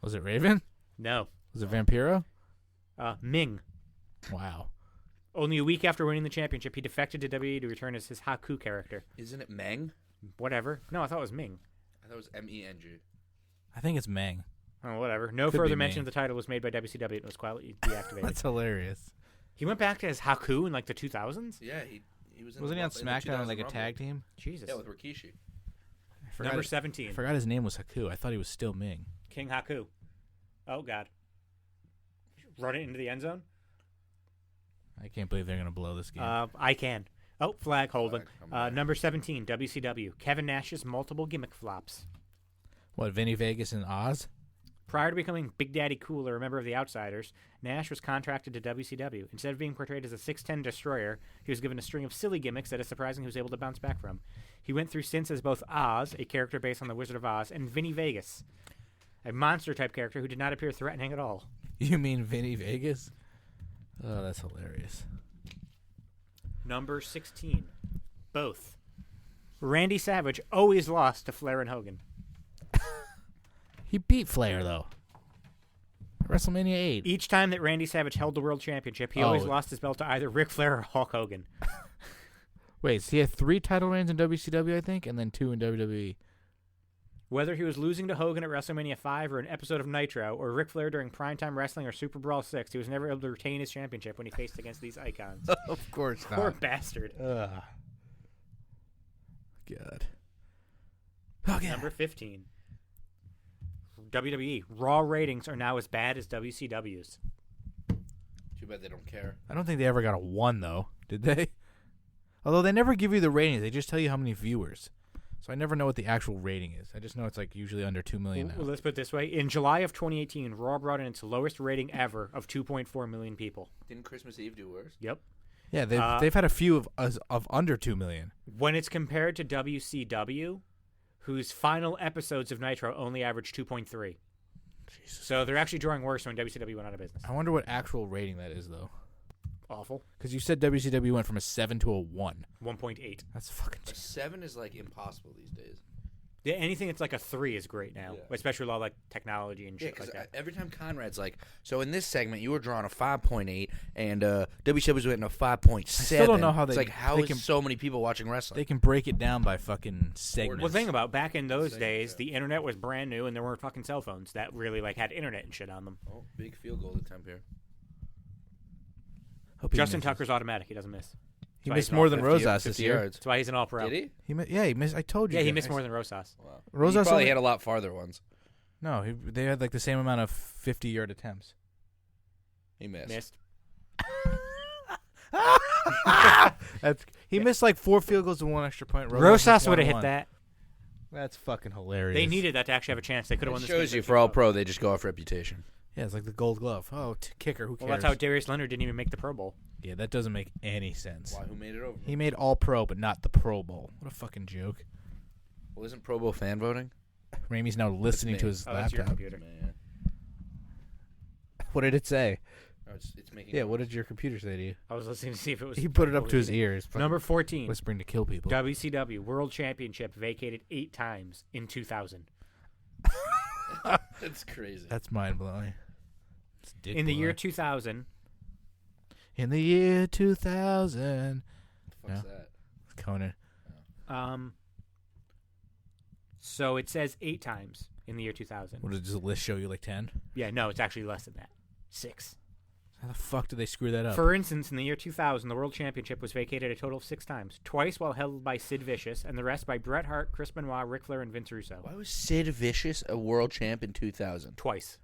Was it Raven? No. Was it Vampiro? Ming. Wow. Only a week after winning the championship, he defected to WWE to return as his Haku character. Isn't it Meng? Whatever. No, I thought it was Ming. I thought it was Meng. I think it's Meng. Oh, whatever. No Could be further mention Ming. of the title was made by WCW. It was quietly deactivated. That's hilarious. He went back to his Haku in like the 2000s? Yeah, he was. In Wasn't the he on in the SmackDown 2000 like a Rumble. tag team? Jesus. Yeah, with Rikishi. I forgot Number it- 17. I forgot his name was Haku. I thought he was still Ming. King Haku. Oh, God. Run it into the end zone? I can't believe they're going to blow this game. I can. Oh, flag holding. Flag, come back. Number 17, WCW. Kevin Nash's multiple gimmick flops. What, Vinny Vegas and Oz? Prior to becoming Big Daddy Cool or a member of the Outsiders, Nash was contracted to WCW. Instead of being portrayed as a 6'10 destroyer, he was given a string of silly gimmicks that is surprising he was able to bounce back from. He went through stints as both Oz, a character based on the Wizard of Oz, and Vinny Vegas, a monster-type character who did not appear threatening at all. You mean Vinny Vegas? Oh, that's hilarious. Number 16, both. Randy Savage always lost to Flair and Hogan. He beat Flair, though. WrestleMania 8. Each time that Randy Savage held the World Championship, he always Oh. lost his belt to either Ric Flair or Hulk Hogan. Wait, so he had 3 title reigns in WCW, I think, and then 2 in WWE. Whether he was losing to Hogan at WrestleMania 5 or an episode of Nitro, or Ric Flair during Primetime Wrestling or Super Brawl 6, he was never able to retain his championship when he faced against these icons. Of course Poor bastard. Ugh. God. Oh, yeah. Number 15. WWE. Raw ratings are now as bad as WCW's. Too bad they don't care. I don't think they ever got a 1 though, did they? Although they never give you the rating, they just tell you how many viewers. So I never know what the actual rating is. I just know it's like usually under 2 million now. Well, let's put it this way. In July of 2018, Raw brought in its lowest rating ever of 2.4 million people. Didn't Christmas Eve do worse? Yep. Yeah, they've had a few of under 2 million. When it's compared to WCW, whose final episodes of Nitro only averaged 2.3. So they're actually drawing worse when WCW went out of business. I wonder what actual rating that is though. Awful. Because you said WCW went from a 7 to a 1. 1.8. That's fucking. A 7 is like impossible these days. Yeah, anything that's like a 3 is great now, Yeah. especially with all like technology and Yeah, shit because like that. every time Conrad's like, so in this segment you were drawing a 5.8 and WCW was getting a 5.7. I still don't know how It's they- like how they is can- so many people watching wrestling? They can break it down by fucking segments. Well, think about back in those Segment, days, yeah. the internet was brand new and there weren't fucking cell phones that really like had internet and shit on them. Oh, big field goal attempt here. Hope he Justin misses. Tucker's automatic; he doesn't miss. He why missed he's more an than all- Rosas 50 this year. yards. That's why he's an all-pro. Did he? Yeah, he missed. I told you. Yeah, he guys. missed more than Rosas. Wow. Rosas he probably only- had a lot farther ones. No, they had like the same amount of 50-yard attempts. He missed. Missed. He missed like 4 field goals and 1 extra point. Rosas would have hit that. That's fucking hilarious. They needed that to actually have a chance. They could have It won this. shows game you 13-0. for all pro, they just go off reputation. Yeah, it's like the Gold Glove. Oh, kicker. Who cares? Well, that's how Darius Leonard didn't even make the Pro Bowl. Yeah, that doesn't make any sense. Why? Who made it over? He made All Pro, but not the Pro Bowl. What a fucking joke. Well, isn't Pro Bowl fan voting? Ramey's now listening me. to his Oh, that's your laptop. computer. Man. What did it say? No, it's making. Yeah, what did your computer say to you? I was listening to see if it was. He put it up to his ears. fucking Number 14. whispering to kill people. WCW World Championship vacated 8 times in 2000. It's crazy. That's mind blowing. In the year 2000, In the year 2000, What's Yeah. that? Conan. so it says 8 times in the year 2000. What does the list show you? Like 10? Yeah, no, it's actually less than that. 6. How the fuck did they screw that up? For instance, in the year 2000, the World Championship was vacated a total of 6 times. Twice while held by Sid Vicious, and the rest by Bret Hart, Chris Benoit, Ric Flair, and Vince Russo. Why was Sid Vicious a world champ in 2000? Twice.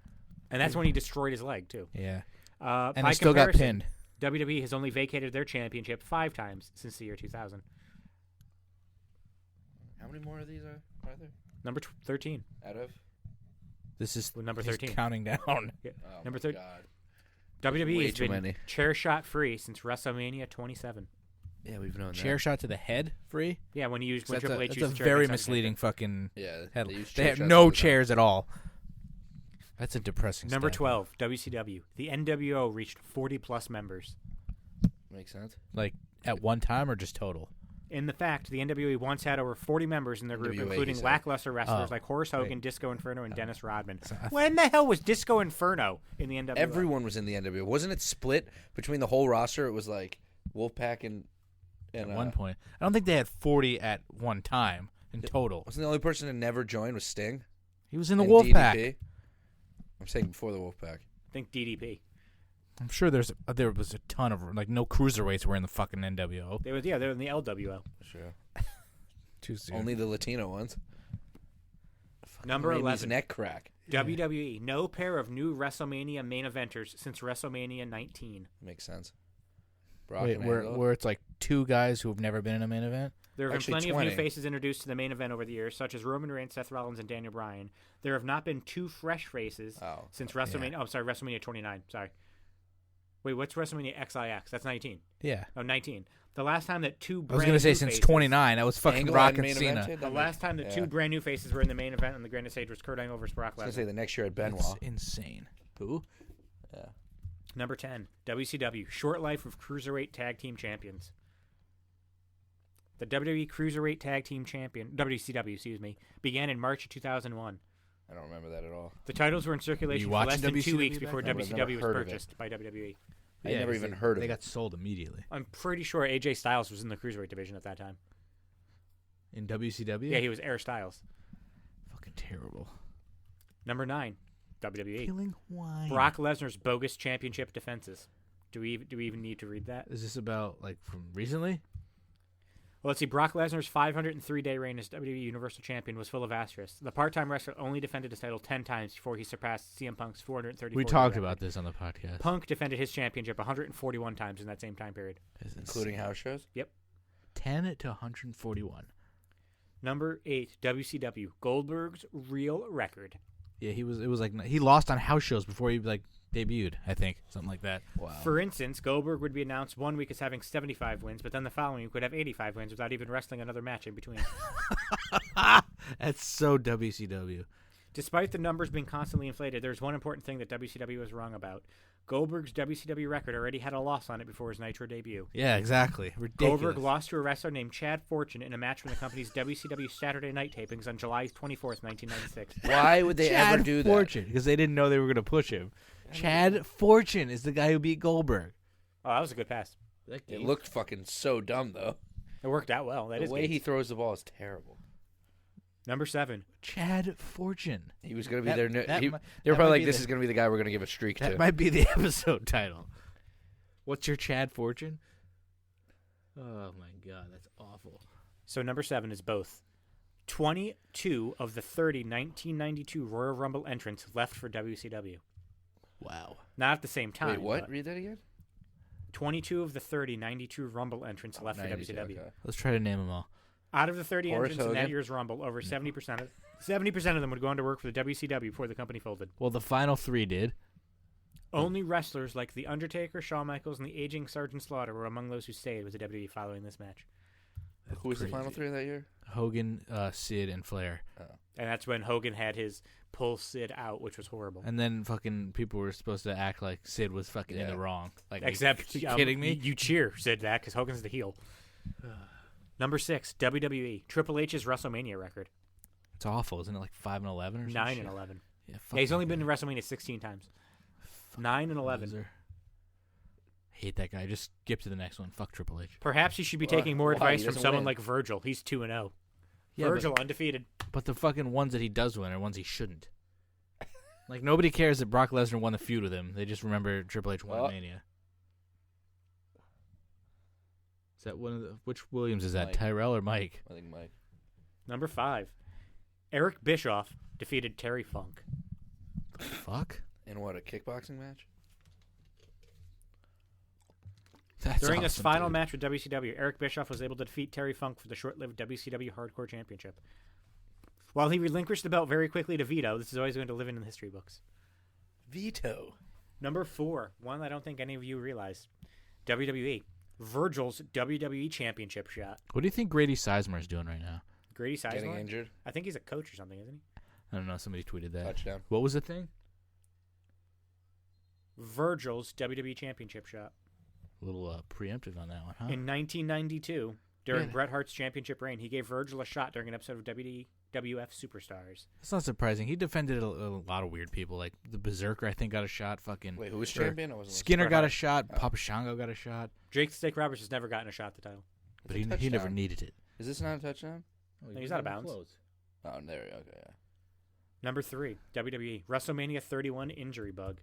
And that's when he destroyed his leg, too. Yeah. And And he still got pinned. WWE has only vacated their championship 5 times since the year 2000. How many more of these are there? Number 13. Out of? This is With number he's 13. counting down. Oh, Number my 30. God. WWE Way has too been many. chair shot free since WrestleMania 27. Yeah, we've known Chair that. shot to the head free? Yeah, when you used when That's Triple H that's used a the chair very against Undertaker. misleading fucking Yeah, head. use They chair have shots no all the time. chairs at all. That's a depressing Number stat. 12, WCW. The NWO reached 40-plus members. Makes sense. Like at one time or just total? In the fact, the NWA once had over 40 members in their group, NWA, including he said. lackluster wrestlers Oh, like Horace Hogan, right. Disco Inferno, and Dennis Rodman. So When the hell was Disco Inferno in the NWA? Everyone was in the NWO. Wasn't it split between the whole roster? It was like Wolfpack and at one point. I don't think they had 40 at one time in total. Wasn't the only person that never joined was Sting? He was in the And Wolfpack. DDP? I'm saying before the Wolfpack. I think DDP. I'm sure there was a ton of like no cruiserweights were in the fucking NWO. They were in the LWO. Sure. Too soon. Only the Latino ones. Number Made 11. his neck crack. WWE. No pair of new WrestleMania main eventers since WrestleMania 19. Makes sense. Brock Wait, and where Angle. it's like 2 guys who have never been in a main event? There have Actually, been plenty 20. of new faces introduced to the main event over the years, such as Roman Reigns, Seth Rollins, and Daniel Bryan. There have not been 2 fresh faces Oh. since WrestleMania. Oh, sorry, WrestleMania 29. Sorry. Wait, what's WrestleMania XIX? That's 19. Yeah. Oh, 19. The last time that 2 I was brand going to say new since faces, 29. That was fucking Angle Rock had and main Cena. evented? The last time that Yeah. 2 brand new faces were in the main event on the grandest stage was Kurt Angle versus Brock I was gonna say Lesnar. the next year at That's Benoit. insane. Who? Yeah. Number 10, WCW. Short life of Cruiserweight Tag Team Champions. The WWE Cruiserweight Tag Team Champion, WCW, excuse me, began in March of 2001. I don't remember that at all. The titles were in circulation for watching less than 2 WCW weeks back before then? I've never WCW was heard of it. purchased by WWE. I never 'cause even they- heard of They it. got sold immediately. I'm pretty sure AJ Styles was in the Cruiserweight division at that time. In WCW? Yeah, he was Air Styles. Fucking terrible. Number 9, WWE. Killing wine. Brock Lesnar's bogus championship defenses. Do we even need to read that? Is this about like from recently? Well, let's see. Brock Lesnar's 503-day reign as WWE Universal Champion was full of asterisks. The part-time wrestler only defended his title 10 times before he surpassed CM Punk's 434. We talked about this on the podcast. Punk defended his championship 141 times in that same time period. Including house shows? 10 to 141. Number 8, WCW, Goldberg's real record. Yeah, it was like he lost on house shows before he like debuted, I think, something like that. Wow. For instance, Goldberg would be announced one week as having 75 wins, but then the following week would have 85 wins without even wrestling another match in between. That's so WCW. Despite the numbers being constantly inflated, there's one important thing that WCW was wrong about. Goldberg's WCW record already had a loss on it before his Nitro debut. Yeah, exactly. Ridiculous. Goldberg lost to a wrestler named Chad Fortune in a match from the company's WCW Saturday Night tapings on July 24th, 1996. Why would they Chad ever do that? Fortune, because they didn't know they were going to push him. Chad Fortune is the guy who beat Goldberg. Oh, that was a good pass. It looked fucking so dumb, though. It worked out well. That The is way good. he throws the ball is terrible. Number 7. Chad Fortune. He was going to be That- their... that They mi- were that probably might like, be this the- is going to be the guy we're going to give a streak That to. might be the episode title. What's your Chad Fortune? Oh my God, that's awful. So number 7 is both. 22 of the 30 1992 Royal Rumble entrants left for WCW. Wow. Not at the same time. Wait, what? but Read that again? 22 of the 30 92 Rumble entrants left for 92, WCW. okay. Let's try to name them all. Out of the 30 Horace entrants in that Hogan? year's Rumble, over 70% of them would go on to work for the WCW before the company folded. Well, the final 3 did. Only wrestlers like The Undertaker, Shawn Michaels, and the aging Sergeant Slaughter were among those who stayed with the WWE following this match. Who was the crazy. final 3 of that year? Hogan, Sid, and Flair. And that's when Hogan had his pull Sid out, which was horrible. And then fucking people were supposed to act like Sid was fucking in Yeah. the wrong. Like, Except, are you kidding me? You cheer Sid that because Hogan's the heel. Number 6, WWE, Triple H's WrestleMania record, It's awful. Isn't it like 5 and 11 or something? 9 and 11. Yeah, Yeah, he's fuck only that been in guy. WrestleMania 16 times. 9 and 11. Loser. Hate that guy. Just skip to the next one. Fuck Triple H. Perhaps he should be Why? taking more Why? advice He from doesn't someone win. like Virgil. He's 2-0. Yeah, Virgil undefeated. but the fucking ones that he does win are ones he shouldn't. Like, nobody cares that Brock Lesnar won the feud with him. They just remember Triple H won Well- Mania. Is that one of the... Which Williams is that? Mike. Tyrell or Mike? I think Mike. Number 5, Eric Bischoff defeated Terry Funk. Fuck? In what, a kickboxing match? That's During his awesome, final dude. match with WCW, Eric Bischoff was able to defeat Terry Funk for the short-lived WCW Hardcore Championship. While he relinquished the belt very quickly to Vito, this is always going to live in the history books. Veto. Number 4, one I don't think any of you realize. WWE, Virgil's WWE Championship shot. What do you think Grady Sizemore is doing right now? Grady Getting Sizemore? injured. I think he's a coach or something, isn't he? I don't know. Somebody tweeted that. Touchdown. What was the thing? Virgil's WWE Championship shot. A little preemptive on that one, huh? In 1992, during Yeah. Bret Hart's championship reign, he gave Virgil a shot during an episode of WWF Superstars. It's not surprising. He defended a lot of weird people. Like the Berserker, I think, got a shot. Fucking Wait, who was or champion? I wasn't Skinner Bret got a Hart. shot. Oh. Papa Shango got a shot. Jake the Snake Roberts has never gotten a shot at the title. But It's a he never touchdown. needed it. Is this not a touchdown? he's out of bounds. Oh, there we go. Okay, yeah. Number 3, WWE, WrestleMania 31 injury bug.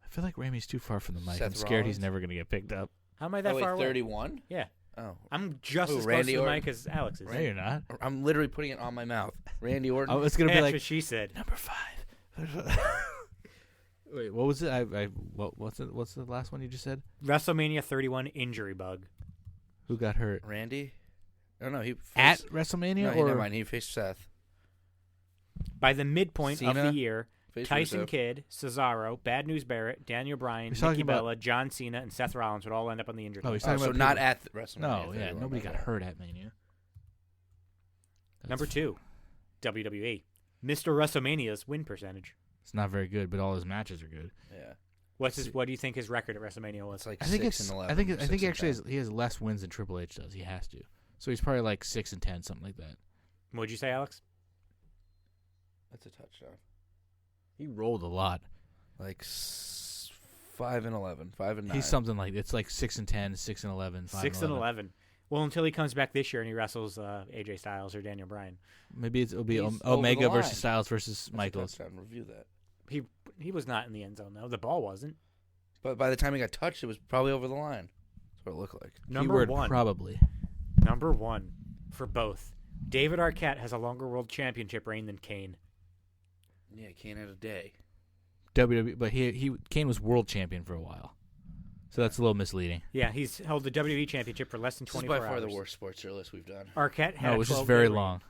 I feel like Ramey's too far from the mic. Seth I'm scared he's Rollins? never going to get picked up. How am I that Oh, wait, far away? 31? Yeah. Oh. I'm just Who, as Randy close to the Orton? mic as Alex is. No, you're not. I'm literally putting it on my mouth. Randy Orton. Oh, it's going to be That's like what she said. number 5. Wait, what was it? What's the last one you just said? WrestleMania 31 injury bug. Who got hurt? Randy? Oh, no, he At faced... WrestleMania? No, or never mind. He faced Seth. By the midpoint of Cena? the year, Faced Tyson Rusev. Kidd, Cesaro, Bad News Barrett, Daniel Bryan, He's talking Nikki about- Bella, John Cena, and Seth Rollins would all end up on the injured Oh, list. he's talking so about not people- at the WrestleMania. No, yeah, 31, nobody got okay. hurt at Mania. Number 2, WWE, Mr. WrestleMania's win percentage. It's not very good, but all his matches are good. Yeah. What do you think his record at WrestleMania was? It's like I think 6 it's. and 11. I think. I 6 think he and actually 10. he has less wins than Triple H does. He has to. So he's probably like 6 and 10, something like that. What'd you say, Alex? That's a touchdown. He rolled a lot. Like 5 and 11. 5 and 9. He's something like it's like 6 and 10, 6 and 11, 5 6 and 11. Well, until he comes back this year and he wrestles AJ Styles or Daniel Bryan. Maybe it'll be He's over the Omega versus line. Styles versus That's a Michaels. touchdown. Review that. He was not in the end zone though. The ball wasn't. But by the time he got touched, it was probably over the line. That's what it looked like. Number Keyword 1. probably. Number 1 for both. David Arquette has a longer world championship reign than Kane. Yeah, Kane had a day. WWE, but Kane was world champion for a while, so that's a little misleading. Yeah, he's held the WWE championship for less than This is 24 by far hours. the worst sports journalist we've done. Arquette had No, a it was just 12-day very reign. long.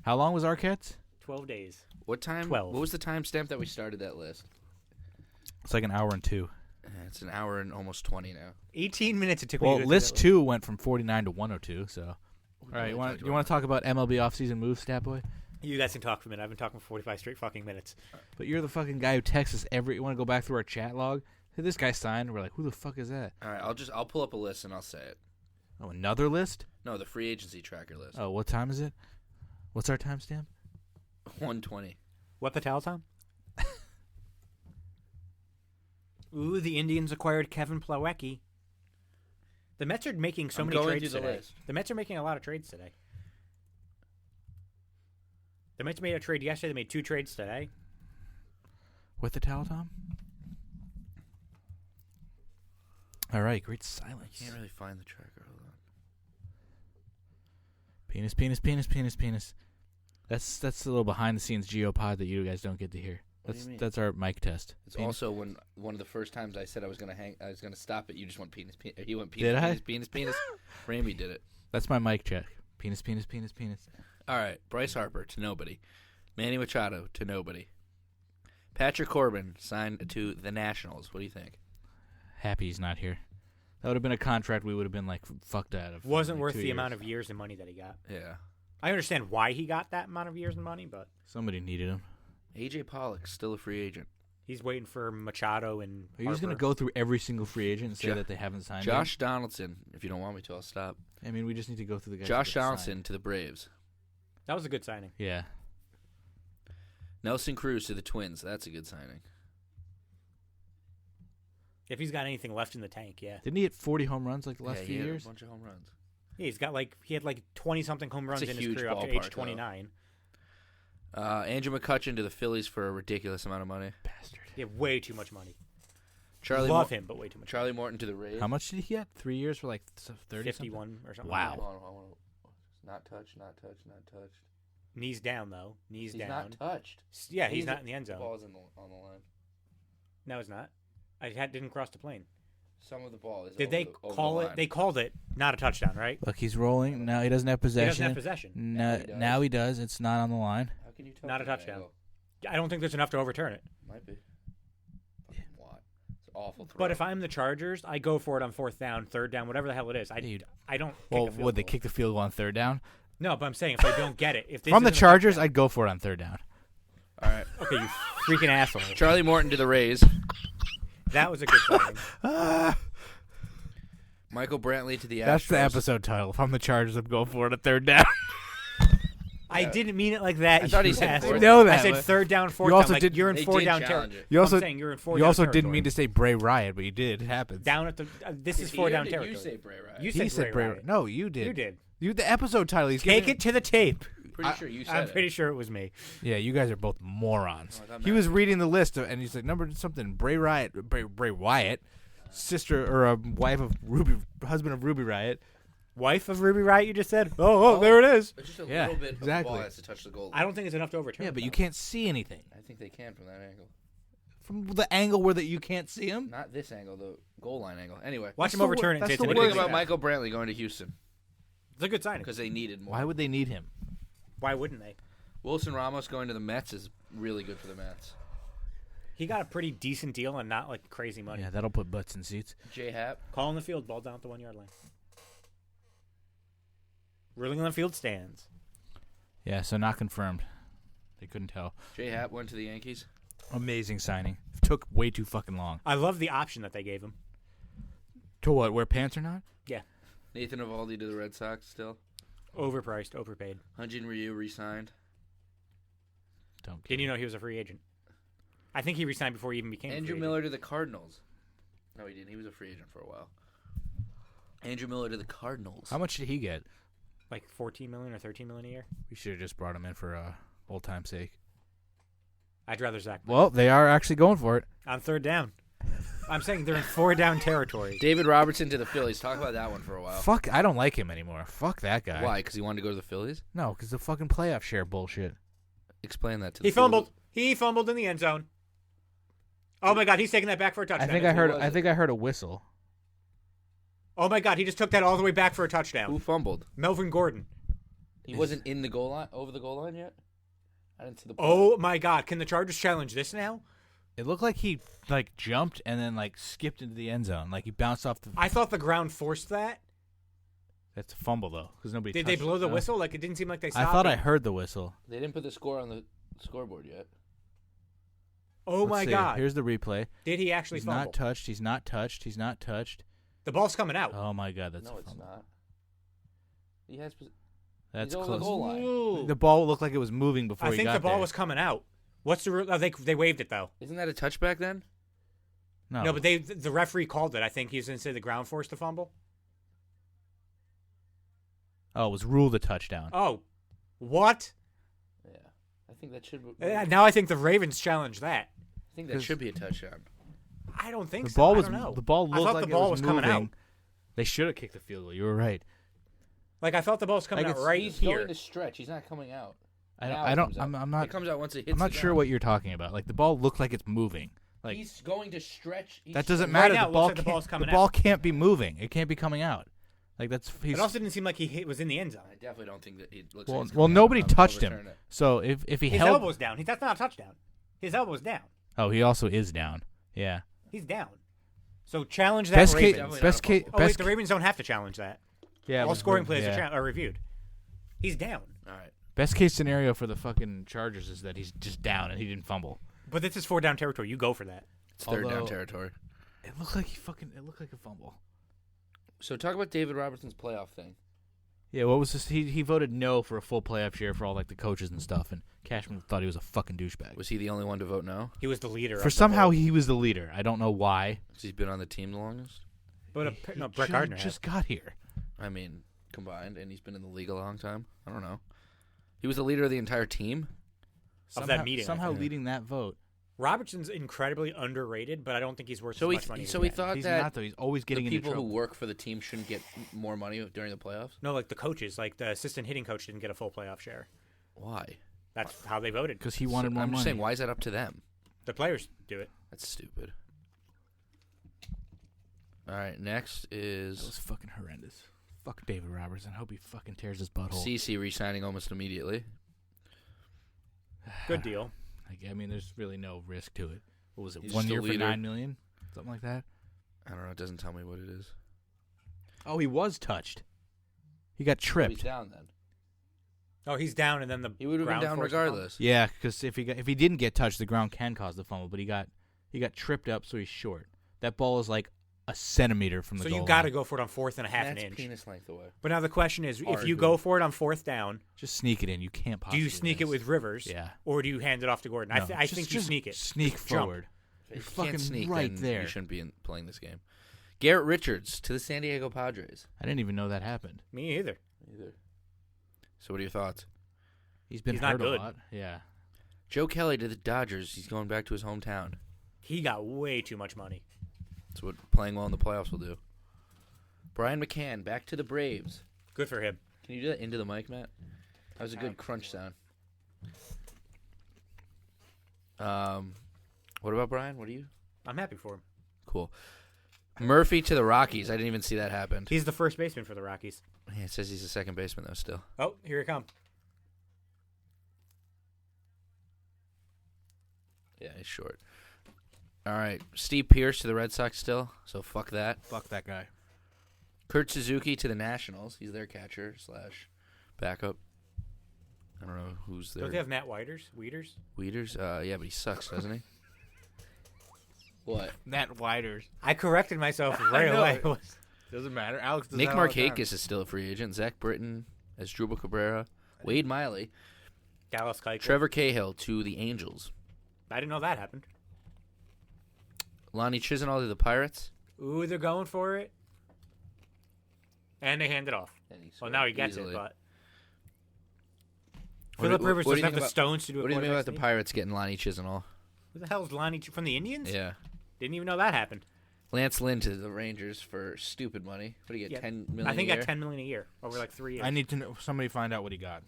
How long was Arquette's? 12 days. What time? 12. What was the timestamp that we started that list? It's like an hour and 2. It's an hour and almost 20 now. 18 minutes it took me Well, to go list through that 2 went from 49 to 102. So, all right, you want to talk about MLB offseason moves, Stat Boy? list. You guys can talk for a minute. I've been talking for 45 straight fucking minutes. But you're the fucking guy who texts us every. You want to go back through our chat log? Hey, this guy signed. We're like, who the fuck is that? All right, I'll pull up a list and I'll say it. Oh, another list? No, the free agency tracker list. Oh, what time is it? What's our timestamp? 120. What the towel, Tom? Ooh, the Indians acquired Kevin Plawecki. The Mets are making so I'm many going trades through the today. list. The Mets are making a lot of trades today. The Mets made a trade yesterday. They made 2 trades today. With the towel, Tom? All right, great silence. I can't really find the tracker. Hold on. Penis, penis, penis, penis, penis. That's a little behind the scenes Geopod that you guys don't get to hear. What do you mean? That's our mic test. It's Penis. also when one of the first times I said I was gonna stop it. You just went penis, penis. You went Did penis, I? penis, penis, penis. Ramey did it. That's my mic check. Penis, penis, penis, penis. All right, Bryce Harper to nobody. Manny Machado to nobody. Patrick Corbin signed to the Nationals. What do you think? Happy he's not here. That would have been a contract we would have been like fucked out of. Wasn't like worth 2 the years. amount of years and money that he got. Yeah. I understand why he got that amount of years and money, but Somebody needed him. AJ Pollock still a free agent. he's waiting for Machado and Are you just gonna Harper. go through every single free agent and say Jo- that they haven't signed? Josh Donaldson. If you don't want me to, I'll stop. him? I mean, we just need to go through the guys. Josh that got Donaldson signed. to the Braves. That was a good signing. Yeah. Nelson Cruz to the Twins. That's a good signing. If he's got anything left in the tank, yeah. Didn't he hit 40 home runs like the last Yeah, few he had years? a bunch of home runs. Yeah, he had like 20 something home runs It's a in his huge career up to ballpark, age 29. Andrew McCutcheon to the Phillies for a ridiculous amount of money. Bastard. He had way too much money. Charlie Love him, but way too much. Charlie Morton to the Rays. How much did he get? 3 years for like 30 51 or something. Wow. like Hold on, hold on. Not touched, not touched, not touched. that. Knees down though. Knees He's down. not touched. Yeah, he's not in the end The zone. ball's on the line. No, it's not. Didn't cross the plane. Some of the ball is Did over they the, over call the it? line. They called it not a touchdown, right? Look, he's rolling. Now he doesn't have He possession. doesn't have possession. Now he does. Now he does. It's not on the line. How can you touch Not a that touchdown. angle? I don't think there's enough to overturn it. Might be. Fucking Watt. It's an awful throw. But if I'm the Chargers, I go for it on 4th down, 3rd down, whatever the hell it is. I don't. Well, kick a field would they goal. kick the field goal on 3rd down? No, but I'm saying if I don't get it, if this From the isn't a Chargers, touchdown- I'd go for it on 3rd down. All right. Okay, you freaking asshole. Charlie Morton to the Rays. That was a good signing. Michael Brantley to the Astros. That's the episode title. From the Chargers, I'm going for it at 3rd down. I didn't mean it like that. I thought he you said asshole. fourth I know that, I said but 3rd down, 4th you also down. Like, did- you're in They 4 did down challenge territory. it. You also I'm saying you're in 4 you down also didn't territory. mean to say Bray Riot, but you did. It happens. Down at the. This is 4 down territory. You say Bray Riot. You he said Bray Bray Riot. No, you did. You did. You the episode title. He's Take giving- it to the tape. Pretty sure you said I'm it. pretty sure it was me. Yeah, you guys are both morons. Oh, I thought He was Matt- reading the list, and he's like, number something, Bray Riot, Bray Wyatt, sister or a wife of husband of Ruby Riot. Wife of Ruby Riot, you just said? Oh, there it is. It's just a Yeah, little bit of the exactly. ball has to touch the goal. I don't think it's enough to overturn. Yeah, it, but you though. can't see anything I think they can from that angle. from the angle where that you can't see him. Not this angle, the goal line angle. Anyway, Watch That's him the overturn wor- it. and that's say the it's what an do you think illegal about pass. Michael Brantley going to Houston? It's a good signing. Because they needed more. Why would they need him? Why wouldn't they? Wilson Ramos going to the Mets is really good for the Mets. He got a pretty decent deal and not like crazy money. Yeah, that'll put butts in seats. J Happ. Call on the field, ball down at the 1 yard line. Ruling on the field stands. Yeah, so not confirmed. They couldn't tell. J Happ went to the Yankees. Amazing signing. Took way too fucking long. I love the option that they gave him. To what? Wear pants or not? Yeah. Nathan Eovaldi to the Red Sox still. Overpriced, overpaid. Hyun-Jin Ryu re-signed. Don't. Didn't you know he was a free agent? I think he resigned before he even became a Andrew free Miller to the Cardinals. No, he didn't. He was a free agent for a while. Andrew Miller to the Cardinals. How much did he get? agent. Like 14 million or 13 million a year. We should have just brought him in for old time's sake. I'd rather Zach. Well, they are actually going for it. On 3rd down. I'm saying they're in 4-down territory. David Robertson to the Phillies. Talk about that one for a while. Fuck, I don't like him anymore. Fuck that guy. Why? Because he wanted to go to the Phillies? No, because the fucking playoff share bullshit. Explain that to the He fumbled. He fumbled in the end zone. Oh my God, he's taking that back for a touchdown. I think I heard a whistle. Oh my God, he just took that all the way back for a touchdown. Who fumbled? Melvin Gordon. He wasn't in the goal line, over the goal line yet? I didn't see the play. Oh my God, can the Chargers challenge this now? It looked like he like jumped and then like skipped into the end zone. Like he bounced off the. I thought the ground forced that. That's a fumble though, because nobody. Did they touched blow it, the no? whistle? Like it didn't seem like they I stopped thought it. I heard the whistle. They didn't put the score on the scoreboard yet. Oh Let's my see. God. Here's the replay. Did he actually He's fumble? not touched. He's not touched. He's not touched. The ball's coming out. Oh my God, that's No, a it's fumble. not. He has. That's He's over close. the goal line. Ooh. The ball looked like it was moving before I he think got the ball there. was coming out. What's the rule? Oh, they waved it though. Isn't that a touchback then? No, No, but the referee called it. I think he was going to say the ground forced the fumble. oh, it was ruled a touchdown. Oh, what? Yeah. I think that should. I Now I think the Ravens challenge that. think that should be a touchdown. I don't think The so. ball I was don't know. the ball I looked thought like the it ball was was coming moving. out. They should have kicked the field goal. You were right. Like I thought the ball was coming Like out it's- right He's here. going to stretch. He's not coming out. I Now don't. it I don't. comes out. I'm not. It comes out once it hits. I'm not the sure ground. what you're talking about. Like the ball looked like it's moving. Like He's going to stretch. that doesn't Right matter. now, the it ball looks like the can't- ball's coming the ball out. can't be moving. It can't be coming out. Like that's. He's, It also didn't seem like he was in the end zone. I definitely don't think that it looks. well, like it's well, coming out. nobody I'll touched him. overturn it. So if he His held, elbow's down. That's not a touchdown. His elbow's down. oh, he also is down. Yeah. He's down. So challenge that Best case. Ravens. Definitely Best not a case. fumble. Oh wait, Best. the Ravens don't have to challenge that. Yeah. All but- scoring plays yeah. are reviewed. He's down. All right. Best case scenario for the fucking Chargers is that he's just down and he didn't fumble. But this is 4-down territory. You go for that. It's third down Although- territory. It looked like It looked like a fumble. So talk about David Robertson's playoff thing. Yeah. What was this? He voted no for a full playoff share for all like the coaches and stuff, and Cashman thought he was a fucking douchebag. Was he the only one to vote no? He was the leader. For somehow he was the leader. I don't know why. 'Cause he's been on the team the longest. But He Brett ju- Gardner just got here. I mean, combined, and he's been in the league a long time. I don't know. He was the leader of the entire team. Of that meeting, I Somehow think. leading that vote. Robertson's incredibly underrated, but I don't think he's worth So as he much money. so as he that. thought He's that not though. He's always the getting into people who trouble. work for the team shouldn't get more money during the playoffs. No, like the coaches, like the assistant hitting coach didn't get a full playoff share. Why? That's how they voted. Because he wanted more I'm money. just saying, why is that up to them? The players do it. That's stupid. All right, next That is was fucking horrendous. Fuck David Robertson. I hope he fucking tears his butthole. CC re-signing almost immediately. Good deal. Like, I mean, there's really no risk to it. What was it? He's 1 just a year for leader. $9 million, something like that. I don't know. It doesn't tell me what it is. Oh, he was touched. He got Oh, he's tripped. down then. Oh, he's down, and then the He would have been ground down forced the fumble. regardless. Yeah, because if he didn't get touched, the ground can cause the fumble. But he got tripped up, so he's short. That ball is like a centimeter from the So goal you got to line. go for it on fourth and a half an That's inch. penis length away. But now the question is, if you Arguably. go for it on fourth down, Just sneak it in. You can't do possibly you sneak it miss. with Rivers? Yeah. Or do you hand it off to Gordon? No, I think you just sneak it. Sneak Jump. forward. If You're you fucking can't sneak, right then there. You shouldn't be playing this game. Garrett Richards to the San Diego Padres. I didn't even know that happened. Me either. Either. So what are your thoughts? He's been He's not hurt good. a lot. Yeah. Joe Kelly to the Dodgers. He's going back to his hometown. He got way too much money. That's what playing well in the playoffs will do. Brian McCann back to the Braves. Good for him. Can you do that into the mic, Matt? That was a good crunch sound. What about Brian? What are you? I'm happy for him. Cool. Murphy to the Rockies. I didn't even see that happen. He's the first baseman for the Rockies. Yeah, it says he's a second baseman though. Still. Oh, here he comes. Yeah, he's short. All right, Steve Pearce to the Red Sox still. So fuck that. Fuck that guy. Kurt Suzuki to the Nationals. He's their catcher / backup. I don't know who's there. Don't they have Matt Wieters? Weeders? Yeah, but he sucks, doesn't he? What? Matt Widers. I corrected myself right know away. it. Doesn't matter. Alex does Nick that all the time. Markakis is still a free agent. Zach Britton as Drupal Cabrera. Wade Miley. Dallas Keuchel. Trevor Cahill to the Angels. I didn't know that happened. Lonnie Chisenhall to the Pirates. Ooh, they're going for it. And they hand it off. Well, now he gets Easily. it, but What do- Philip Rivers what do doesn't you have think the about- stones to do a What do you mean about quarterback the sneak. Pirates getting Lonnie Chisenhall? Who the hell is Lonnie from the Indians? Yeah. Didn't even know that happened. Lance Lynn to the Rangers for stupid money. What do you get? Yeah, 10 million. I think a he year? got $10 million a year over like 3 years. I need to know. Somebody find out what he got.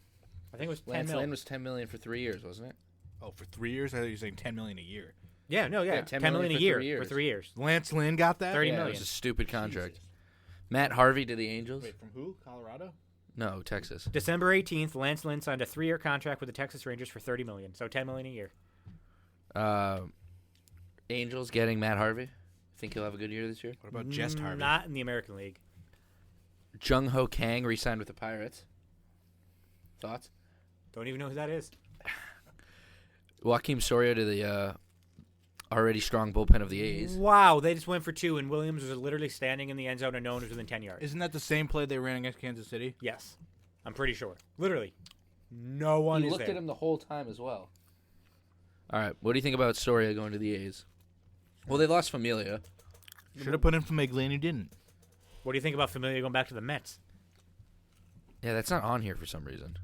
I think it was 10 Lance mil. Lynn was 10 million for 3 years, wasn't it? Oh, for 3 years? I thought you were saying 10 million a year. Yeah, no, yeah, Yeah, 10 $10 million a for year 3 years. for 3 years. Lance Lynn got that? 30 yeah, million. It was a stupid contract. Jesus. Matt Harvey to the Angels? Wait, from who? Colorado? No, Texas. December 18th, Lance Lynn signed a 3-year contract with the Texas Rangers for $30 million, so $10 million a year. Angels getting Matt Harvey. Think he'll have a good year this year? What about Just Harvey? Not in the American League. Jung Ho Kang re-signed with the Pirates. Thoughts? Don't even know who that is. Joaquim Soria to the already strong bullpen of the A's. Wow, they just went for 2, and Williams was literally standing in the end zone and no one was within 10 yards. Isn't that the same play they ran against Kansas City? Yes, I'm pretty sure. Literally, no one He is looked there. at him the whole time as well. All right, what do you think about Soria going to the A's? Well, they lost Familia. Should have put in Famiglia and you didn't. What do you think about Familia going back to the Mets? Yeah, that's not on here for some reason.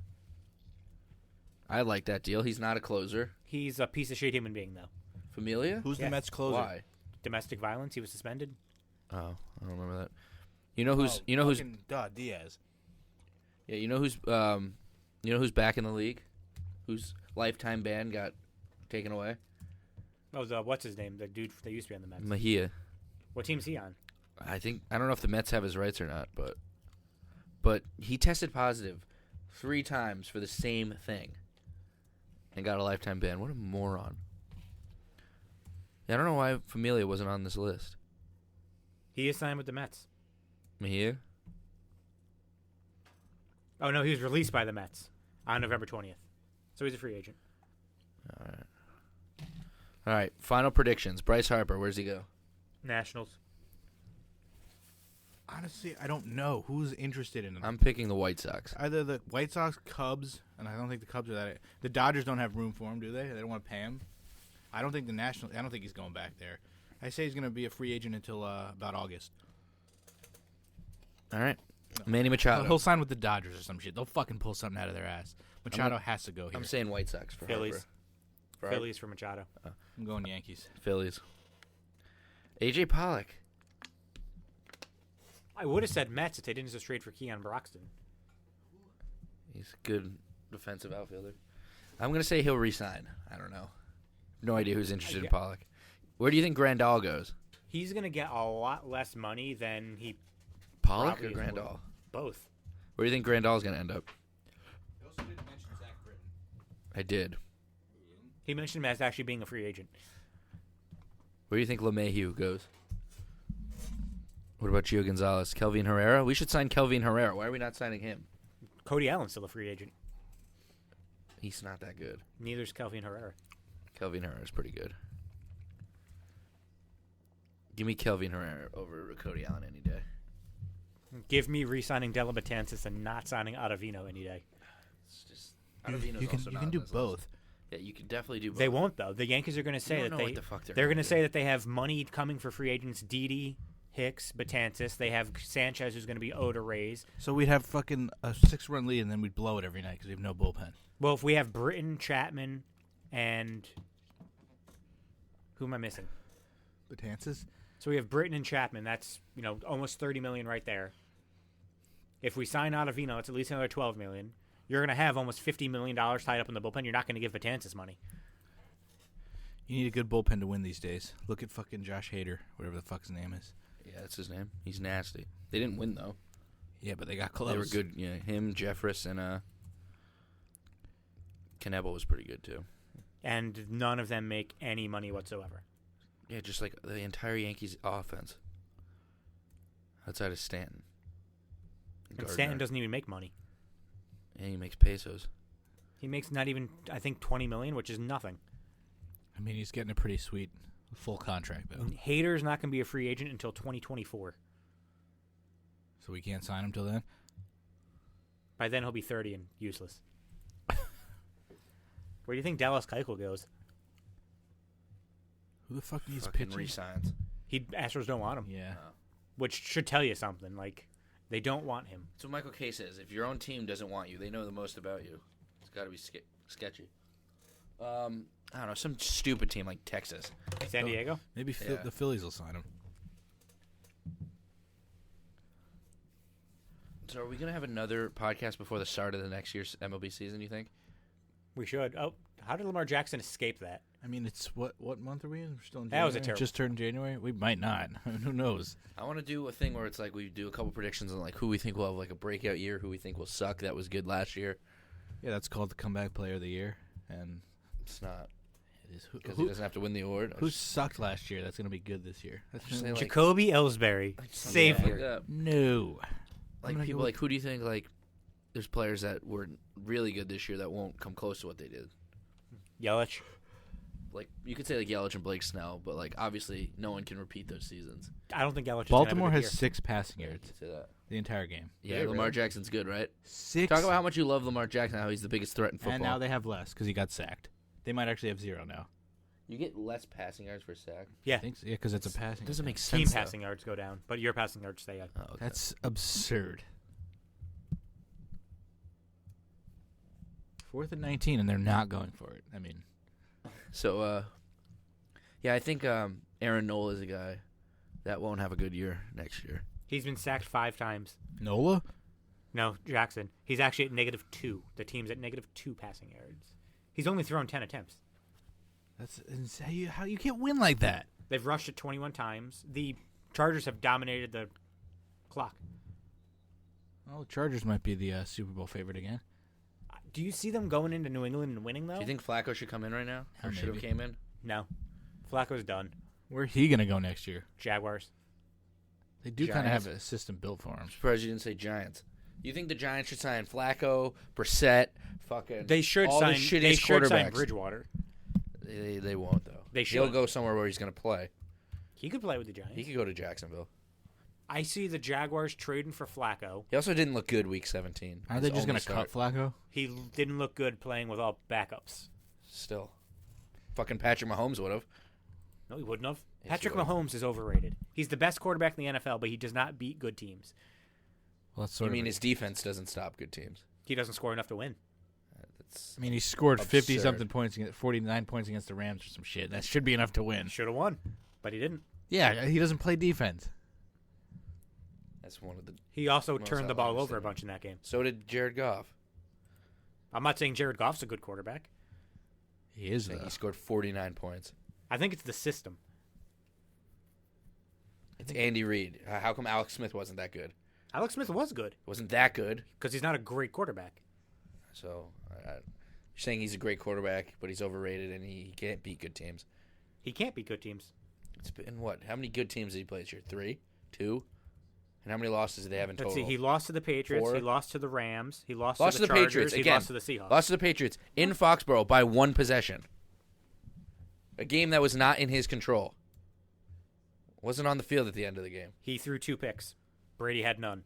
I like that deal. He's not a closer. He's a piece of shit human being, though. Familia? Who's Yeah. the Mets closer? Why? Domestic violence. He was suspended. Oh, I don't remember that. You know who's? You know who's? Diaz. Yeah, you know who's? You know who's back in the league? Whose lifetime ban got taken away? Oh, what's his name? The dude that used to be on the Mets. Mejia. What team's he on? I don't know if the Mets have his rights or not, but he tested positive 3 times for the same thing and got a lifetime ban. What a moron. Yeah, I don't know why Familia wasn't on this list. He is signed with the Mets. Mejia? Oh no, he was released by the Mets on November 20th, so he's a free agent. All right, final predictions. Bryce Harper, where's he go? Nationals. Honestly, I don't know who's interested in him. I'm picking the White Sox. Either the White Sox, Cubs, and I don't think the Cubs are that. The Dodgers don't have room for him, do they? They don't want to pay him. I don't think the National. I don't think he's going back there. I say he's going to be a free agent until about August. All right. Manny Machado. He'll sign with the Dodgers or some shit. They'll fucking pull something out of their ass. Machado has to go here. I'm saying White Sox for Phillies. Harper. For Harper. Phillies for Machado. I'm going Yankees. Phillies. AJ Pollock. I would have said Mets if they didn't just trade for Keon Broxton. He's a good defensive outfielder. I'm going to say he'll resign. I don't know. No idea who's interested in Pollock. Where do you think Grandal goes? He's going to get a lot less money than he Pollock probably or is Grandal? worth. Both. Where do you think Grandal's going to end up? You also didn't mention Zach Britton. I did. He mentioned him as actually being a free agent. Where do you think LeMahieu goes? What about Gio Gonzalez? Kelvin Herrera? We should sign Kelvin Herrera. Why are we not signing him? Cody Allen's still a free agent. He's not that good. Neither's Kelvin Herrera. Kelvin Herrera's pretty good. Give me Kelvin Herrera over Cody Allen any day. Give me re-signing Della Betances and not signing Ottavino any day. It's just Ottavino's You can also you not can on do this list. both. Yeah, you can definitely do both. They won't though. The Yankees are going to You say don't that know what the fuck they're going to do. say that they have money coming for free agents. Didi, Hicks, Betances. They have Sanchez, who's going to be owed a raise. So we'd have fucking a 6-run lead, and then we'd blow it every night because we have no bullpen. Well, if we have Britton, Chapman, and who am I missing? Betances? So we have Britton and Chapman. That's almost $30 million right there. If we sign Ottavino, it's at least another $12 million. You're going to have almost $50 million tied up in the bullpen. You're not going to give Betances money. You need a good bullpen to win these days. Look at fucking Josh Hader, whatever the fuck his name is. Yeah, that's his name. He's nasty. They didn't win though. Yeah, but they got close. They were good. Yeah, him, Jeffress, and Knebel was pretty good too. And none of them make any money whatsoever. Yeah, just like the entire Yankees offense. Outside of Stanton. And Gardner. Stanton doesn't even make money. And he makes pesos. He makes not even, I think, $20 million, which is nothing. I mean, he's getting a pretty sweet full contract, though. And Hader's not going to be a free agent until 2024. So we can't sign him till then? By then, he'll be 30 and useless. Where do you think Dallas Keuchel goes? Who the fuck needs Fucking pitching? resigns. Astros don't want him, Yeah. which should tell you something. Like, they don't want him. So Michael Kay says, if your own team doesn't want you, they know the most about you. It's got to be sketchy. I don't know, some stupid team like Texas. San Diego? Maybe Yeah. the Phillies will sign him. So are we gonna have another podcast before the start of the next year's MLB season? You think? We should. Oh, how did Lamar Jackson escape that? I mean, it's what month are we in? We're still in That January. was a terrible- Just turned January. We might not. Who knows? I want to do a thing where it's like we do a couple predictions on like who we think will have like a breakout year, who we think will suck that was good last year. Yeah, that's called the comeback player of the year, and It's not it is because he doesn't have to win the award. who sucked last year. That's gonna be good this year. That's just saying, like- Jacoby Ellsbury, Something savior. like that. no. Like gonna people go like who do you think like there's players that were really good this year that won't come close to what they did? Yelich. Like you could say like Yelich and Blake Snell, but like obviously no one can repeat those seasons. I don't think Yelich. Is Baltimore gonna have a has good 6 passing You yards could say that. the entire game. Yeah, Yeah, Lamar really. Jackson's good, right? 6. Talk about how much you love Lamar Jackson, how he's the biggest threat in football. and now they have less because he got sacked. They might actually have 0 now. you get less passing yards per sack. year. I think so. Yeah, because it's a passing. It doesn't make Yeah, sense. team though. passing yards go down, but your passing yards stay up. Oh, okay. That's absurd. 4th and 19, and they're not going for it. I mean, So, yeah, I think Aaron Nola is a guy that won't have a good year next year. He's been sacked 5 times. Nola. No, Jackson. He's actually at -2. The team's at -2 passing yards. He's only thrown 10 attempts. That's insane. How you can't win like that? They've rushed it 21 times. The Chargers have dominated the clock. Well, the Chargers might be the Super Bowl favorite again. Do you see them going into New England and winning, though? Do you think Flacco should come in right now? Or Yeah, should have maybe. came in? No. Flacco's done. Where's he gonna go next year? Jaguars. They do kind of have Giants. a system built for him. I'm surprised you didn't say Giants. You think the Giants should sign Flacco, Brissett, fucking They should all sign. the shittiest They should sign quarterbacks? Bridgewater. They won't though. They He'll should. go somewhere where he's going to play. He could play with the Giants. He could go to Jacksonville. I see the Jaguars trading for Flacco. He also didn't look good week 17. Are His they just only gonna start. cut Flacco? He didn't look good playing with all backups. Still, fucking Patrick Mahomes would have. No, he wouldn't have. Yes, Patrick he would. Mahomes is overrated. He's the best quarterback in the NFL, but he does not beat good teams. Well, that's I sort mean, of. his defense doesn't stop good teams. He doesn't score enough to win. That's I mean, he scored absurd. 50 something points, 49 points against the Rams or some shit. That should be enough to win. Should have won, but he didn't. Yeah, he doesn't play defense. that's one of the. He also Most turned the ball outliers over a there. bunch in that game. So did Jared Goff. I'm not saying Jared Goff's a good quarterback. He is I think though. he scored 49 points. I think it's the system. It's Andy Reid. How come Alex Smith wasn't that good? Alex Smith was good Wasn't that good? because he's not a great quarterback. So you're saying he's a great quarterback, but he's overrated and he can't beat good teams. He can't beat good teams. It's been what? How many good teams did he play this year? 3, 2, and how many losses did they have in Let's total? see. He lost to the Patriots. 4. He lost to the Rams. He lost, Lost to the to the Chargers. Patriots he again. lost to the Seahawks. Lost to the Patriots in Foxborough by 1 possession. A game that was not in his control. Wasn't on the field at the end of the game, He threw 2 picks. Brady had none.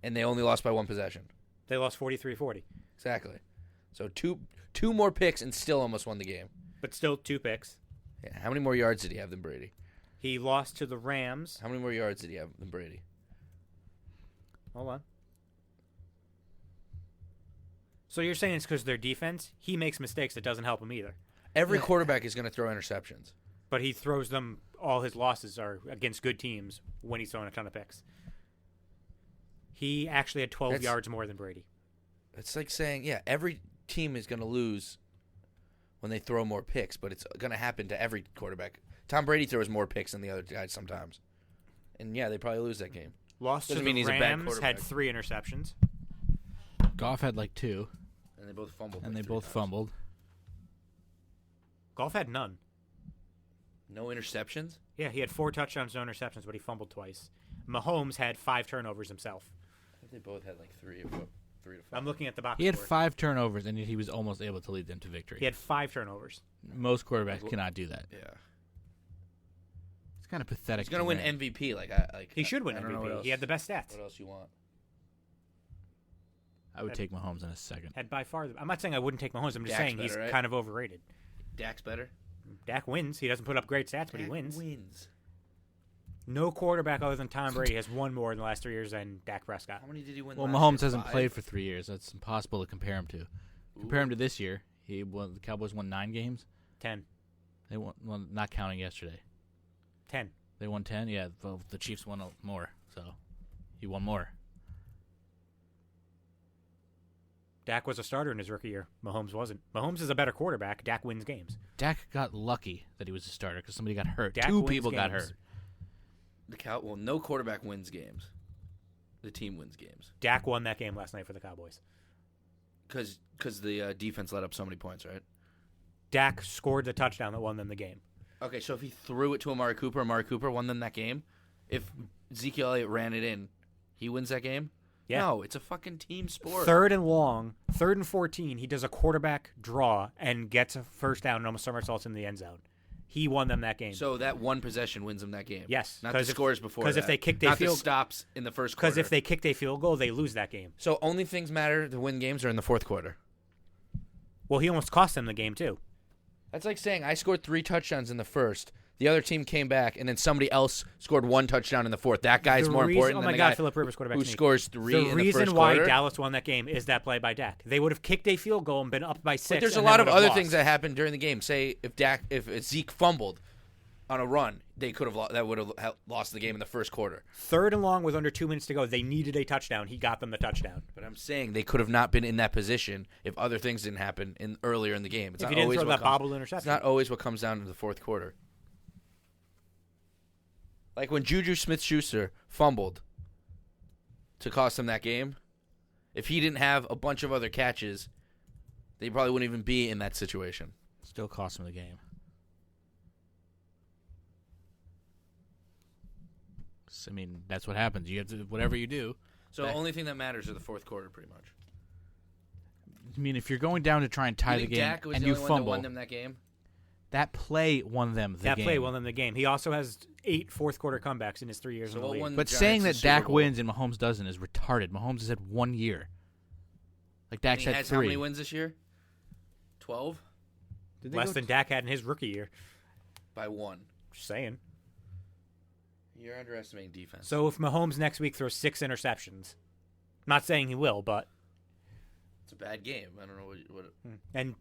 and they only lost by 1 possession. They lost 43-40, Exactly. So two more picks and still almost won the game. but still 2 picks. Yeah. How many more yards did he have than Brady? He lost to the Rams. How many more yards did he have than Brady? Hold on. So you're saying it's because of their defense? He makes mistakes. It doesn't help him either. Every quarterback is going to throw interceptions. But he throws them. All his losses are against good teams when he's throwing a ton of picks. He actually had 12 That's- yards more than Brady. It's like saying, yeah, every team is going to lose when they throw more picks, but it's going to happen to every quarterback. Tom Brady throws more picks than the other guys sometimes. And, yeah, they probably lose that game. Lost Doesn't to mean the he's a bad Rams, quarterback. had 3 interceptions. Goff had like 2, And they both fumbled. and like they 3 both times. fumbled. Golf had none. No interceptions? Yeah, he had 4 touchdowns, no interceptions, but he fumbled twice. Mahomes had 5 turnovers himself. I think they both had like 3 to 4. I'm looking at the box He had score. 5 turnovers, and he was almost able to lead them to victory. He had 5 turnovers. Most quarterbacks cannot do that. Yeah. It's kind of pathetic. He's going to win win. MVP. He should win I don't know what MVP. else. He had the best stats. What else you want? I would take Mahomes in a second. Had by far. I'm not saying I wouldn't take Mahomes. I'm just Dak's saying he's better, right? kind of overrated. Dak's better? Dak wins. He doesn't put up great stats, but he Dak wins. wins. No quarterback other than Tom Brady has won more in the last 3 years than Dak Prescott. How many did he win Well, last Mahomes year? hasn't 5? played for 3 years. That's impossible to compare him to. Compare him to this year. The Cowboys won 9 games. 10. They won, well, not counting yesterday. 10. They won 10. Yeah, well, the Chiefs won more, so he won more. Dak was a starter in his rookie year. Mahomes wasn't. Mahomes is a better quarterback. Dak wins games. Dak got lucky that he was a starter because somebody got hurt. Dak Two wins people got games. hurt. Well, no quarterback wins games. The team wins games Dak won that game last night for the Cowboys. because the defense let up so many points, right? Dak scored the touchdown that won them the game. Okay, so if he threw it to Amari Cooper won them that game. If Ezekiel Elliott ran it in, he wins that game. Yeah. No, it's a fucking team sport. 3rd and long, 3rd and 14, he does a quarterback draw and gets a first down and almost somersaults in the end zone. He won them that game. So that one possession wins them that game. Yes, not the scores before. Because if they kicked a not field, the stops in the first quarter. because if they kicked a field goal, they lose that game. So only things matter to win games are in the fourth quarter. Well, he almost cost them the game too. That's like saying I scored 3 touchdowns in the first. The other team came back, and then somebody else scored 1 touchdown in the fourth. That guy's The more reason- important oh than my the God, guy Philip Rivers quarterback who sneak. scores 3 The in the reason first why quarter. Dallas won that game is that play by Dak. They would have kicked a field goal and been up by 6. But there's a and lot then of would have other lost. things that happened during the game. Say if Zeke fumbled on a run, they could have that would have lost the game in the first quarter. 3rd and long with under 2 minutes to go. They needed a touchdown. He got them the touchdown. But I'm saying they could have not been in that position if other things didn't happen earlier in the game. It's If not he didn't always throw what that comes- bobbled It's interception. not always what comes down to the fourth quarter. Like when Juju Smith-Schuster fumbled to cost them that game, if he didn't have a bunch of other catches, they probably wouldn't even be in that situation. Still cost him the game. I mean, that's what happens. You have to whatever you do. So the only thing that matters is the fourth quarter, pretty much. I mean, if you're going down to try and tie You the think game Dak was and the you only one that fumble, won them that game? that play won them the that game. play won them the game. He also has 8 fourth quarter comebacks in his 3 years So in the what league. won- But Giants saying the that Super Dak Bowl. wins and Mahomes doesn't is retarded. Mahomes has had 1 year. Like And Dak's he had has 3. how many wins this year? 12? Did they Less go than Dak had in his rookie year. By 1. Just saying. You're underestimating defense. So if Mahomes next week throws 6 interceptions, not saying he will, but It's a bad game. I don't know what and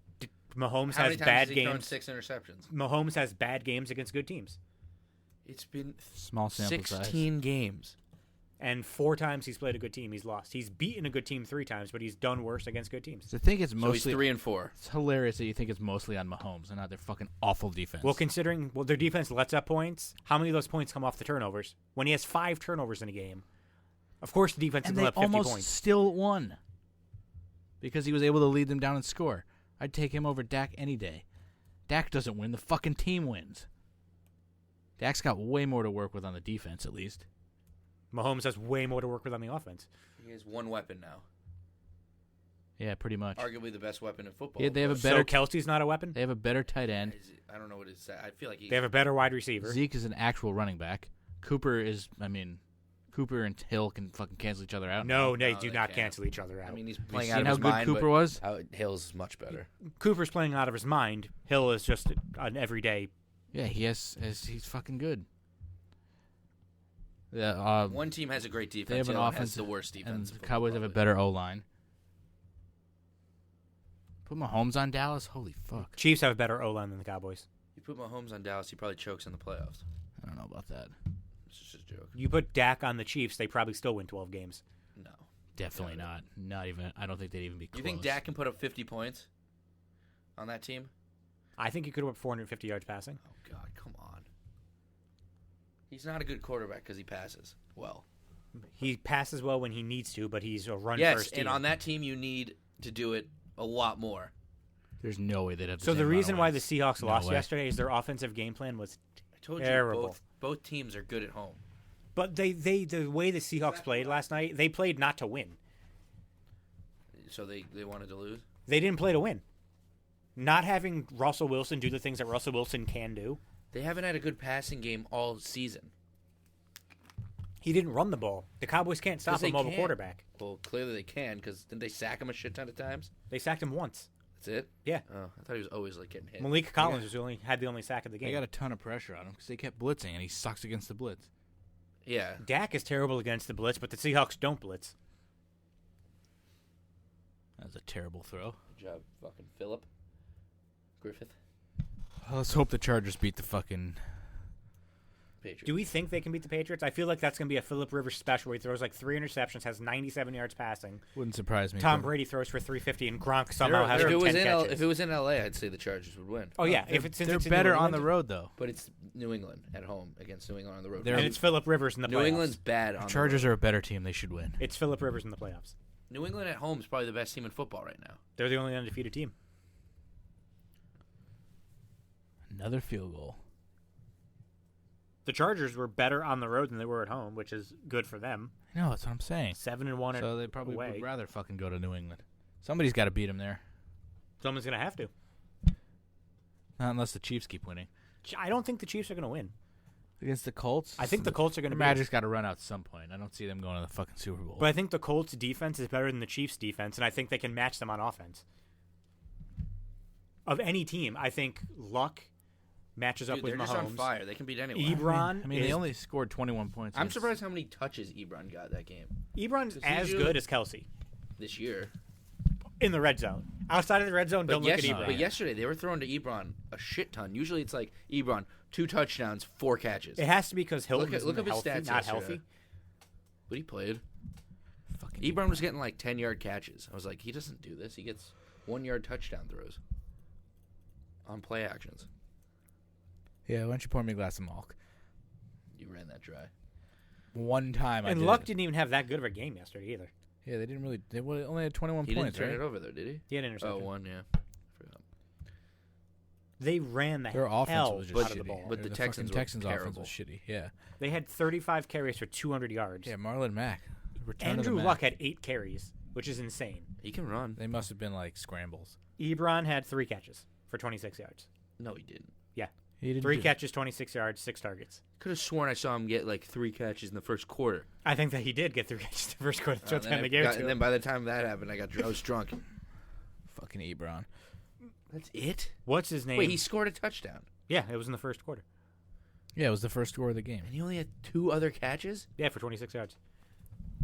Mahomes how many has times bad has he thrown games. 6 interceptions? Mahomes has bad games against good teams, It's been Small sample size. 16 games. and 4 times he's played a good team, he's lost. He's beaten a good team 3 times, but he's done worse against good teams. I think it's So he's mostly 3-4. It's hilarious that you think it's mostly on Mahomes and not their fucking awful defense. Well, considering their defense lets up points, how many of those points come off the turnovers? When he has 5 turnovers in a game, of course the defense and will they let up 50 almost points. still won because he was able to lead them down and score. I'd take him over Dak any day. Dak doesn't win; the fucking team wins. Dak's got way more to work with on the defense, at least. Mahomes has way more to work with on the offense. He has 1 weapon now. Yeah, pretty much. Arguably the best weapon in football. Yeah, they have a but- better. So Kelsey's not a weapon? They have a better tight end. I don't know what it's. I feel like he. They have a better wide receiver. Zeke is an actual running back. Cooper is. I mean, Cooper and Hill can fucking cancel each other out. No, they No, do they not can't. cancel each other out. I mean, he's Have you playing out seen of how his good mind. Cooper but was? Hill's much better. Cooper's playing out of his mind. Hill is just an everyday. Yeah, he's fucking good. Yeah, One team has a great defense. they have an the other has offense, the worst and defense. the Cowboys have a better O line. Put Mahomes on Dallas. Holy fuck! Chiefs have a better O line than the Cowboys. You put Mahomes on Dallas, he probably chokes in the playoffs. I don't know about that. It's just a joke. You put Dak on the Chiefs, they probably still win 12 games. No. Definitely not. Not even. I don't think they'd even be close. You think Dak can put up 50 points on that team? I think he could have put 450 yards passing. Oh, God, come on. He's not a good quarterback because he passes well. He passes well when he needs to, but he's a run Yes, first team. and on that team, you need to do it a lot more. There's no way they'd have. So the reason why the Seahawks No lost way. yesterday is their offensive game plan was I told terrible. you, both teams are good at home. But the way the Seahawks played last night, they played not to win. So they wanted to lose? They didn't play to win. Not having Russell Wilson do the things that Russell Wilson can do. They haven't had a good passing game all season. He didn't run the ball. The Cowboys can't stop 'Cause they a mobile can't. quarterback. Well, clearly they can because didn't they sack him a shit ton of times? They sacked him once. That's it? Yeah. Oh, I thought he was always like getting hit. Malik Collins had the only sack of the They game. got a ton of pressure on him because they kept blitzing, and he sucks against the blitz. Yeah. Dak is terrible against the blitz, but the Seahawks don't blitz. That was a terrible throw. Good job, fucking Philip Griffith. Let's hope the Chargers beat the fucking Patriots. Do we think they can beat the Patriots? I feel like that's going to be a Phillip Rivers special where he throws like 3 interceptions, has 97 yards passing. Wouldn't surprise me. Tom Brady throws for 350, and Gronk somehow has if 10 it was catches. if it was in LA, I'd say the Chargers would win. Oh yeah, They're, if it's since they're it's in better New on the England, road though. But it's New England at home against New England on the road. They're- and it's Phillip Rivers in the New playoffs. England's bad on Chargers the road. are a better team. They should win. It's Phillip Rivers in the playoffs. New England at home is probably the best team in football right now. They're the only undefeated team. Another field goal. The Chargers were better on the road than they were at home, which is good for them. No, that's what I'm saying. 7-1 So they probably away. would rather fucking go to New England. Somebody's got to beat them there. Someone's going to have to. Not unless the Chiefs keep winning. I don't think the Chiefs are going to win. Against the Colts? I think the Colts are going The to Magic's got to run out at some point. I don't see them going to the fucking Super Bowl. But I think the Colts' defense is better than the Chiefs' defense, and I think they can match them on offense. Of any team, I think Luck matches up Dude, with they're Mahomes. just on fire. They can beat anyone. Ebron, I mean, they only scored 21 points. I'm against- surprised how many touches Ebron got that game Ebron's He's as usually- good as Kelsey this year. in the red zone. Outside of the red zone, don't look at Ebron. But yesterday they were throwing to Ebron a shit ton. Usually it's like Ebron 2 touchdowns, 4 catches. It has to be because Hilton's look up his healthy, stats not yesterday. healthy. But he played. Fucking Ebron was getting like 10-yard catches. I was like, he doesn't do this. He gets 1-yard touchdown throws on play actions. Yeah, why don't you pour me a glass of milk? You ran that dry. One time I And did. Luck didn't even have that good of a game yesterday either. Yeah, they didn't really. They only had 21 He points, didn't turn right? it over though, did he? He had an interception. Oh, 1, yeah. Forgot. They ran the Their offense hell was just out shitty. of the ball. But the the Texans fucking were Texans offense terrible. was shitty. Yeah. They had 35 carries for 200 yards. Yeah, Marlon Mack. Return of the Andrew Mack. Luck had 8 carries, which is insane. He can run. They must have been like scrambles. Ebron had 3 catches for 26 yards. No, he didn't. He didn't 3 do- catches, 26 yards, 6 targets. Could have sworn I saw him get like 3 catches in the first quarter. I think that he did get 3 catches the first quarter. That's what And then they gave it to and him. then by the time that happened, I was drunk. Fucking Ebron. That's it? What's his name? Wait, he scored a touchdown. Yeah, it was in the first quarter. Yeah, it was the first score of the game. And he only had 2 other catches? Yeah, for 26 yards.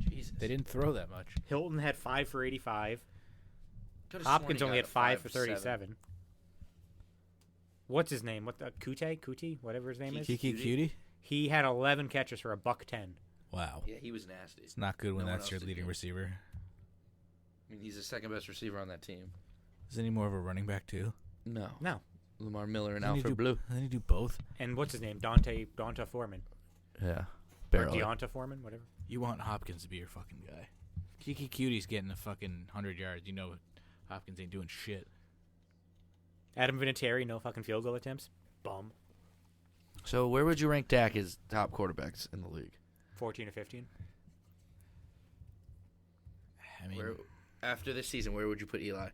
Jesus. They didn't throw that much. Hilton had 5 for 85. Could've sworn Hopkins he only got had a 5 for 7. 37. What's his name? What the Kuti, whatever his name is. Kiki Cutie? He had 11 catches for $110. Wow. Yeah, he was nasty. It's not good when No one that's your else did leading good. receiver. I mean, he's the second best receiver on that team. Isn't he more of a running back too? No. No. Lamar Miller and Doesn't he Alfred do- Blue. Doesn't he do both? And what's his name? Donta Foreman. Yeah. Or Barely. Deonta Foreman, whatever. You want Hopkins to be your fucking guy. Kiki Cutie's getting a fucking 100 yards. You know Hopkins ain't doing shit. Adam Vinatieri, no fucking field goal attempts. Bum. So where would you rank Dak as top quarterbacks in the league? 14 or 15. I mean, Where, after this season, where would you put Eli?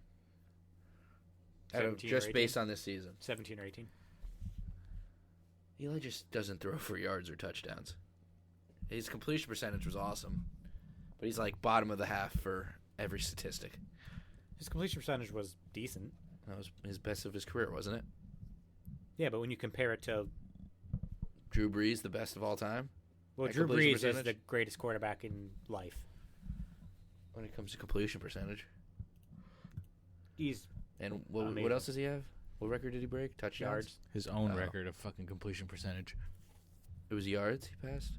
Out of 17 or just 18? based on this season. 17 or 18. Eli just doesn't throw for yards or touchdowns. His completion percentage was awesome. But he's like bottom of the half for every statistic. His completion percentage was decent. That was his best of his career, wasn't it? Yeah, but when you compare it to... Drew Brees, the best of all time? Well, That Drew completion Brees is percentage? the greatest quarterback in life. When it comes to completion percentage. He's And what Amazing. else does he have? What record did he break? Touchdowns? yards. his own Oh. record of fucking completion percentage. It was yards he passed?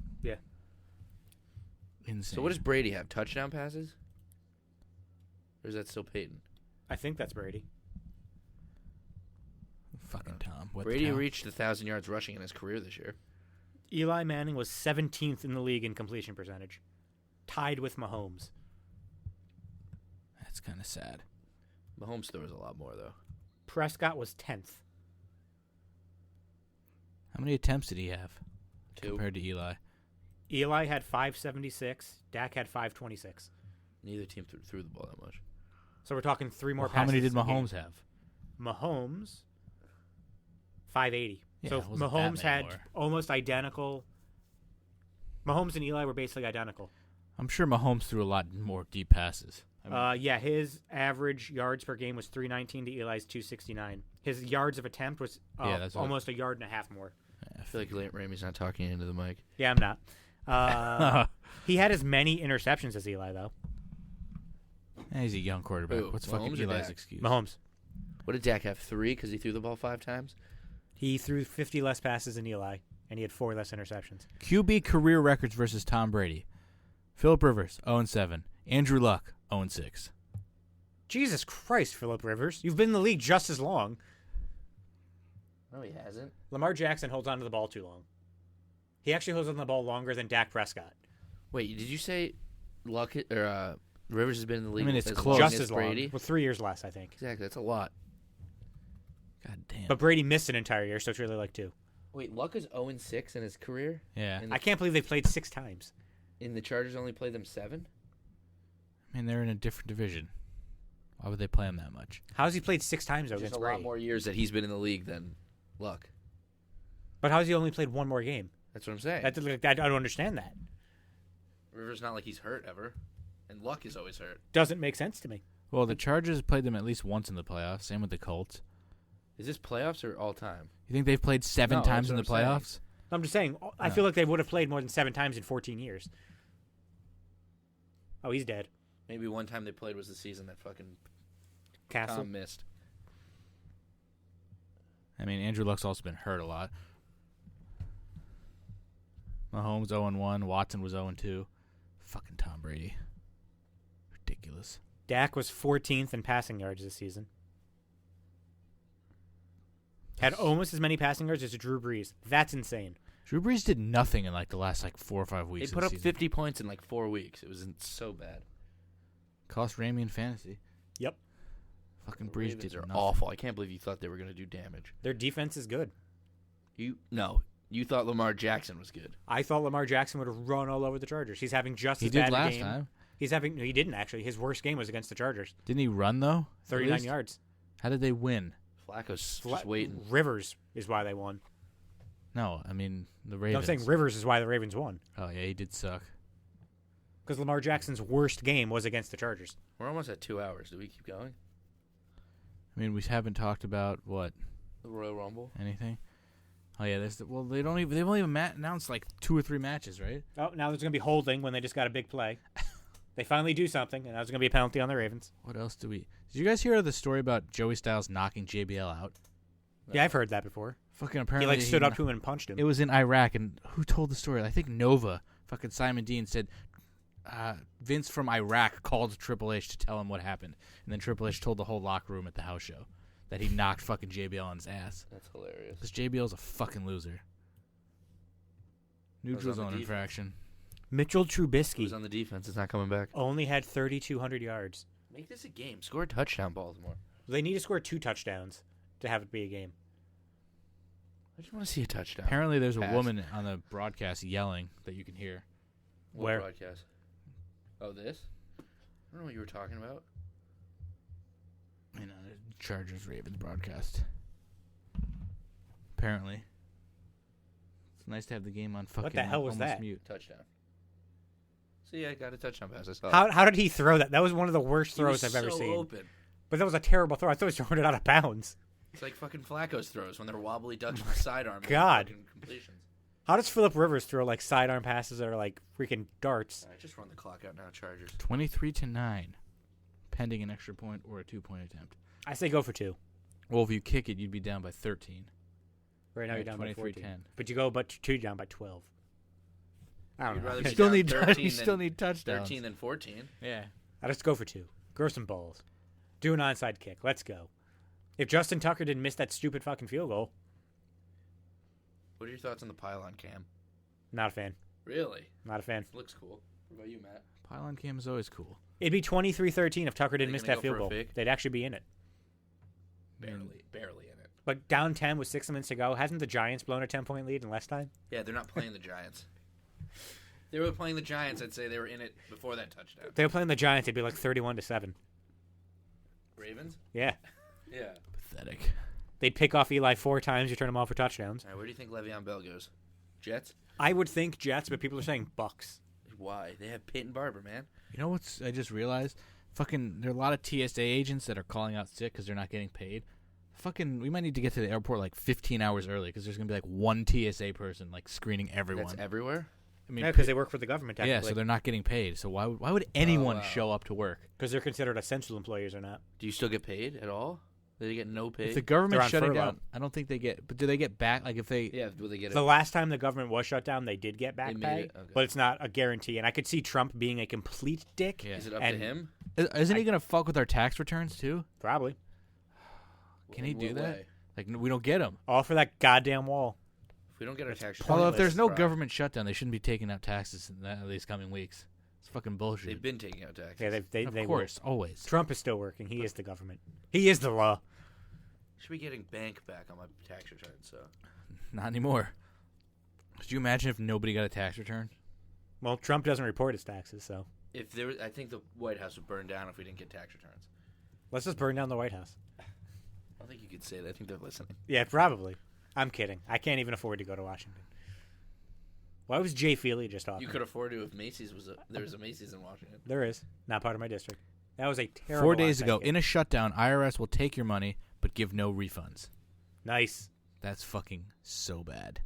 Insane. So what does Brady have? Touchdown passes? Or is that still Peyton? I think that's Brady. Fucking Tom? What Brady the reached 1,000 yards rushing in his career this year. Eli Manning was 17th in the league in completion percentage. Tied with Mahomes. That's kind of sad. Mahomes throws a lot more, though. Prescott was 10th. How many attempts did he have 2. compared to Eli? Eli had 576. Dak had 526. Neither team threw the ball that much. So we're talking 3 more Well, how many passes did a game. Mahomes have? Mahomes, 580. Yeah, So it wasn't that Mahomes many had more. almost identical. Mahomes and Eli were basically identical. I'm sure Mahomes threw a lot more deep passes. I mean, Yeah, his average yards per game was 319 to Eli's 269. His yards of attempt was Yeah, that's what- almost a yard and a half more. I feel like Ramey's not talking into the mic. Yeah, I'm not. He had as many interceptions as Eli, though. he's a young quarterback. Who, What's Mahomes fucking or Eli's Dak? excuse? Mahomes. What did Dak have? 3 because he threw the ball 5 times? He threw 50 less passes than Eli, and he had 4 less interceptions. QB career records versus Tom Brady. Phillip Rivers, 0-7. Andrew Luck, 0-6. Jesus Christ, Phillip Rivers. You've been in the league just as long. No, he hasn't. Lamar Jackson holds on to the ball too long. He actually holds on to the ball longer than Dak Prescott. Wait, did you say Luck or Rivers has been in the league? I mean, it's as close. long Just as Brady? long. Well, 3 years less, I think. Exactly, that's a lot. God damn. But Brady missed an entire year, so it's really like 2. Wait, Luck is 0-6 in his career. yeah. And I can't believe they played 6 times. And the Chargers only played them 7. I mean, they're in a different division. Why would they play him that much? How's he played 6 times though There's against a Brady? lot more years that he's been in the league than Luck. But how's he only played 1 more game? That's what I'm saying. I don't understand that. Rivers not like he's hurt ever, and Luck is always hurt. Doesn't make sense to me. Well, the Chargers played them at least once in the playoffs. Same with the Colts. Is this playoffs or all time? You think they've played 7 No, times that's in the what I'm saying. playoffs? I'm just saying, I No. feel like they would have played more than 7 times in 14 years. Oh, he's dead. Maybe one time they played was the season that fucking Castle. Tom missed. I mean, Andrew Luck's also been hurt a lot. Mahomes 0-1. Watson was 0-2. Fucking Tom Brady. Ridiculous. Dak was 14th in passing yards this season. Had almost as many passing yards as Drew Brees. That's insane. Drew Brees did nothing in like the last 4 or 5 They weeks. put of up the season. 50 points in 4 weeks. It was so bad. Cost Ramey in fantasy. Yep. Fucking The Brees Ravens did are nothing. awful. I can't believe you thought they were going to do damage. Their defense is good. You thought Lamar Jackson was good. I thought Lamar Jackson would run all over the Chargers. He's having just He as did bad a last game. time. No, he didn't actually. His worst game was against the Chargers. Didn't he run though? At 39 least? yards. How did they win? Flacco's just waiting. Rivers is why they won. No, I mean the No, Ravens. I'm saying Rivers is why the Ravens won. Oh yeah, he did suck. Because Lamar Jackson's worst game was against the Chargers. We're almost at 2 hours. Do we keep going? I mean, we haven't talked about what The Royal Rumble? anything. Oh yeah, they've only even announced 2 or 3 matches, right? Oh, now there's going to be holding when they just got a big play. They finally do something, and now there's going to be a penalty on the Ravens. What else do we? Did you guys hear the story about Joey Styles knocking JBL out? Yeah, I've heard that before. Fucking He apparently stood up to him and punched him. It was in Iraq, and who told the story? I think Nova. Fucking Simon Dean said Vince from Iraq called Triple H to tell him what happened, and then Triple H told the whole locker room at the house show that he knocked fucking JBL on his ass. That's hilarious. Because JBL's a fucking loser. Neutral on the zone defense. infraction. Mitchell Who's Trubisky on the defense? It's not coming back. only had 3,200 yards. Make this a game. Score a touchdown, Baltimore. They need to score 2 touchdowns to have it be a game. I just want to see a touchdown. Apparently, there's a Pass. woman on the broadcast yelling that you can hear. What Where? broadcast? Oh, this? I don't know what you were talking about. You know, the Chargers Ravens broadcast. Apparently, it's nice to have the game on fucking. the hell was almost that? Mute. Touchdown. See, I got a touchdown pass. I saw it. How did he throw that? That was one of the worst He was throws I've ever so seen. open. But that was a terrible throw. I thought he was throwing it out of bounds. It's like fucking Flacco's throws when they're wobbly ducks with sidearm. God. And completions. How does Phillip Rivers throw sidearm passes that are freaking darts? All right, just run the clock out now, Chargers. 23-9, pending an extra point or a 2-point attempt. I say go for 2. Well, if you kick it, you'd be down by 13. Right now Right, you're down by 14. 23-10. But you go 2 down by 12. I don't You'd know. rather You be still down need 13 you still than- need touchdowns. 13 and 14. Yeah. I just go for 2. Grow some balls. Do an onside kick. Let's go. If Justin Tucker didn't miss that stupid fucking field goal, What are your thoughts on the pylon cam? not a fan. Really? Not a fan. Looks cool. What about you, Matt? Pylon cam is always cool. It'd be 23-13 if Tucker Are they didn't miss gonna that go field for a goal. fake? They'd actually be in it. Barely in it. But down 10 with 6 minutes to go, hasn't the Giants blown a 10-point lead in less time? Yeah, they're not playing the Giants. If they were playing the Giants, I'd say they were in it before that touchdown. If they were playing the Giants, it'd be 31-7. Ravens? Yeah. Yeah. Pathetic. They'd pick off Eli 4 times, you turn them off for touchdowns. All right, where do you think Le'Veon Bell goes? Jets? I would think Jets, but people are saying Bucks. Why? They have Peyton Barber, man. You know what's? I just realized, there are a lot of TSA agents that are calling out sick because they're not getting paid. We might need to get to the airport 15 hours early because there's gonna be one TSA person screening everyone. That's everywhere? I mean, Yeah, because they work for the government, yeah, technically. so they're not getting paid. So why would anyone wow. show up to work? Because they're considered essential employees or not. Do you still get paid at all? They get no pay. If the government They're on shut it furlough. down, I don't think they get. But do they get back? Like if they, yeah, will they get The it? last time the government was shut down, they did get back They made pay, it? Okay. but it's not a guarantee. And I could see Trump being a complete dick. yeah. Is it up to and- him? Isn't he gonna fuck with our tax returns too? Probably. Can he In do what that? way? Like we don't get them. All for that goddamn wall. If we don't get our tax Although if pointless, there's no right. government shutdown, they shouldn't be taking out taxes in these coming weeks. It's fucking bullshit. They've been taking out taxes. Yeah, they of will. course, always. Trump is still working. He is the government. He is the law. Should be getting bank back on my tax return. So Not anymore. Could you imagine if nobody got a tax return? Well, Trump doesn't report his taxes, so if there, was, I think the White House would burn down if we didn't get tax returns. let's just burn down the White House. I don't think you could say that. I think they're listening. Yeah, probably. I'm kidding. I can't even afford to go to Washington. Why was Jay Feely just talking? You could afford to if Macy's was there was a Macy's in Washington. There is. Not part of my district. That was a terrible 4 days onside ago, kick. in a shutdown, IRS will take your money but give no refunds. Nice. That's fucking so bad.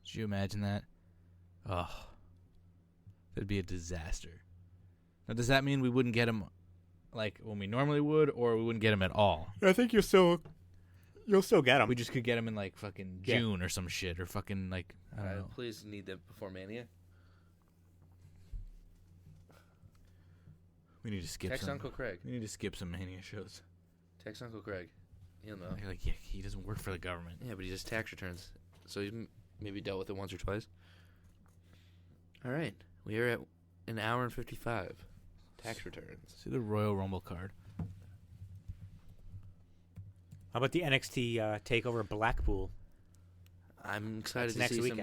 Could you imagine that? Oh, that'd be a disaster. Now, does that mean we wouldn't get them like when we normally would, or we wouldn't get them at all? I think you'll still get them. We just could get them in like fucking Yeah. June or some shit, or fucking like I don't know. Please need them before Mania. We need to skip Text some. Uncle Craig. We need to skip some Mania shows. Text Uncle Craig. He'll know. You're like, yeah, he doesn't work for the government. Yeah, but he does tax returns, so he's maybe dealt with it once or twice. All right, we are at an hour and 55. Tax returns. See the Royal Rumble card. How about the NXT takeover Blackpool? I'm excited That's to next see week,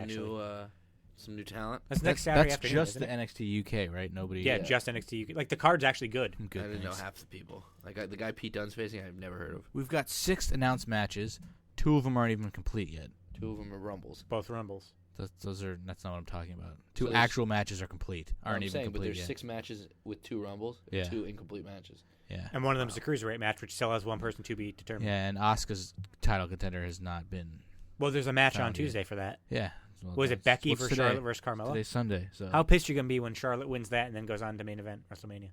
some new talent. That's next Saturday That's afternoon. just isn't the it? NXT UK, right? Nobody. Yeah, just NXT. Like the card's actually good. I'm good. I didn't know thanks. half the people. Like the guy Pete Dunne's facing, I've never heard of. We've got 6 announced matches. 2 of them aren't even complete yet. 2 of them are Rumbles. Both Rumbles. That's not what I'm talking about. 2 there's- actual matches are complete. Aren't I'm even saying, but complete there's yet. 6 matches with 2 Rumbles, Yeah. and 2 incomplete matches. Yeah. And one of them is a cruiserweight match, which still has one person to be determined. Yeah, and Asuka's title contender has not been. Well, there's a match on Found yet. Tuesday for that. Yeah. Well, Was it that's- Becky what's versus today? Charlotte versus Carmella? Today's Sunday. So How pissed you gonna be when Charlotte wins that and then goes on to main event WrestleMania?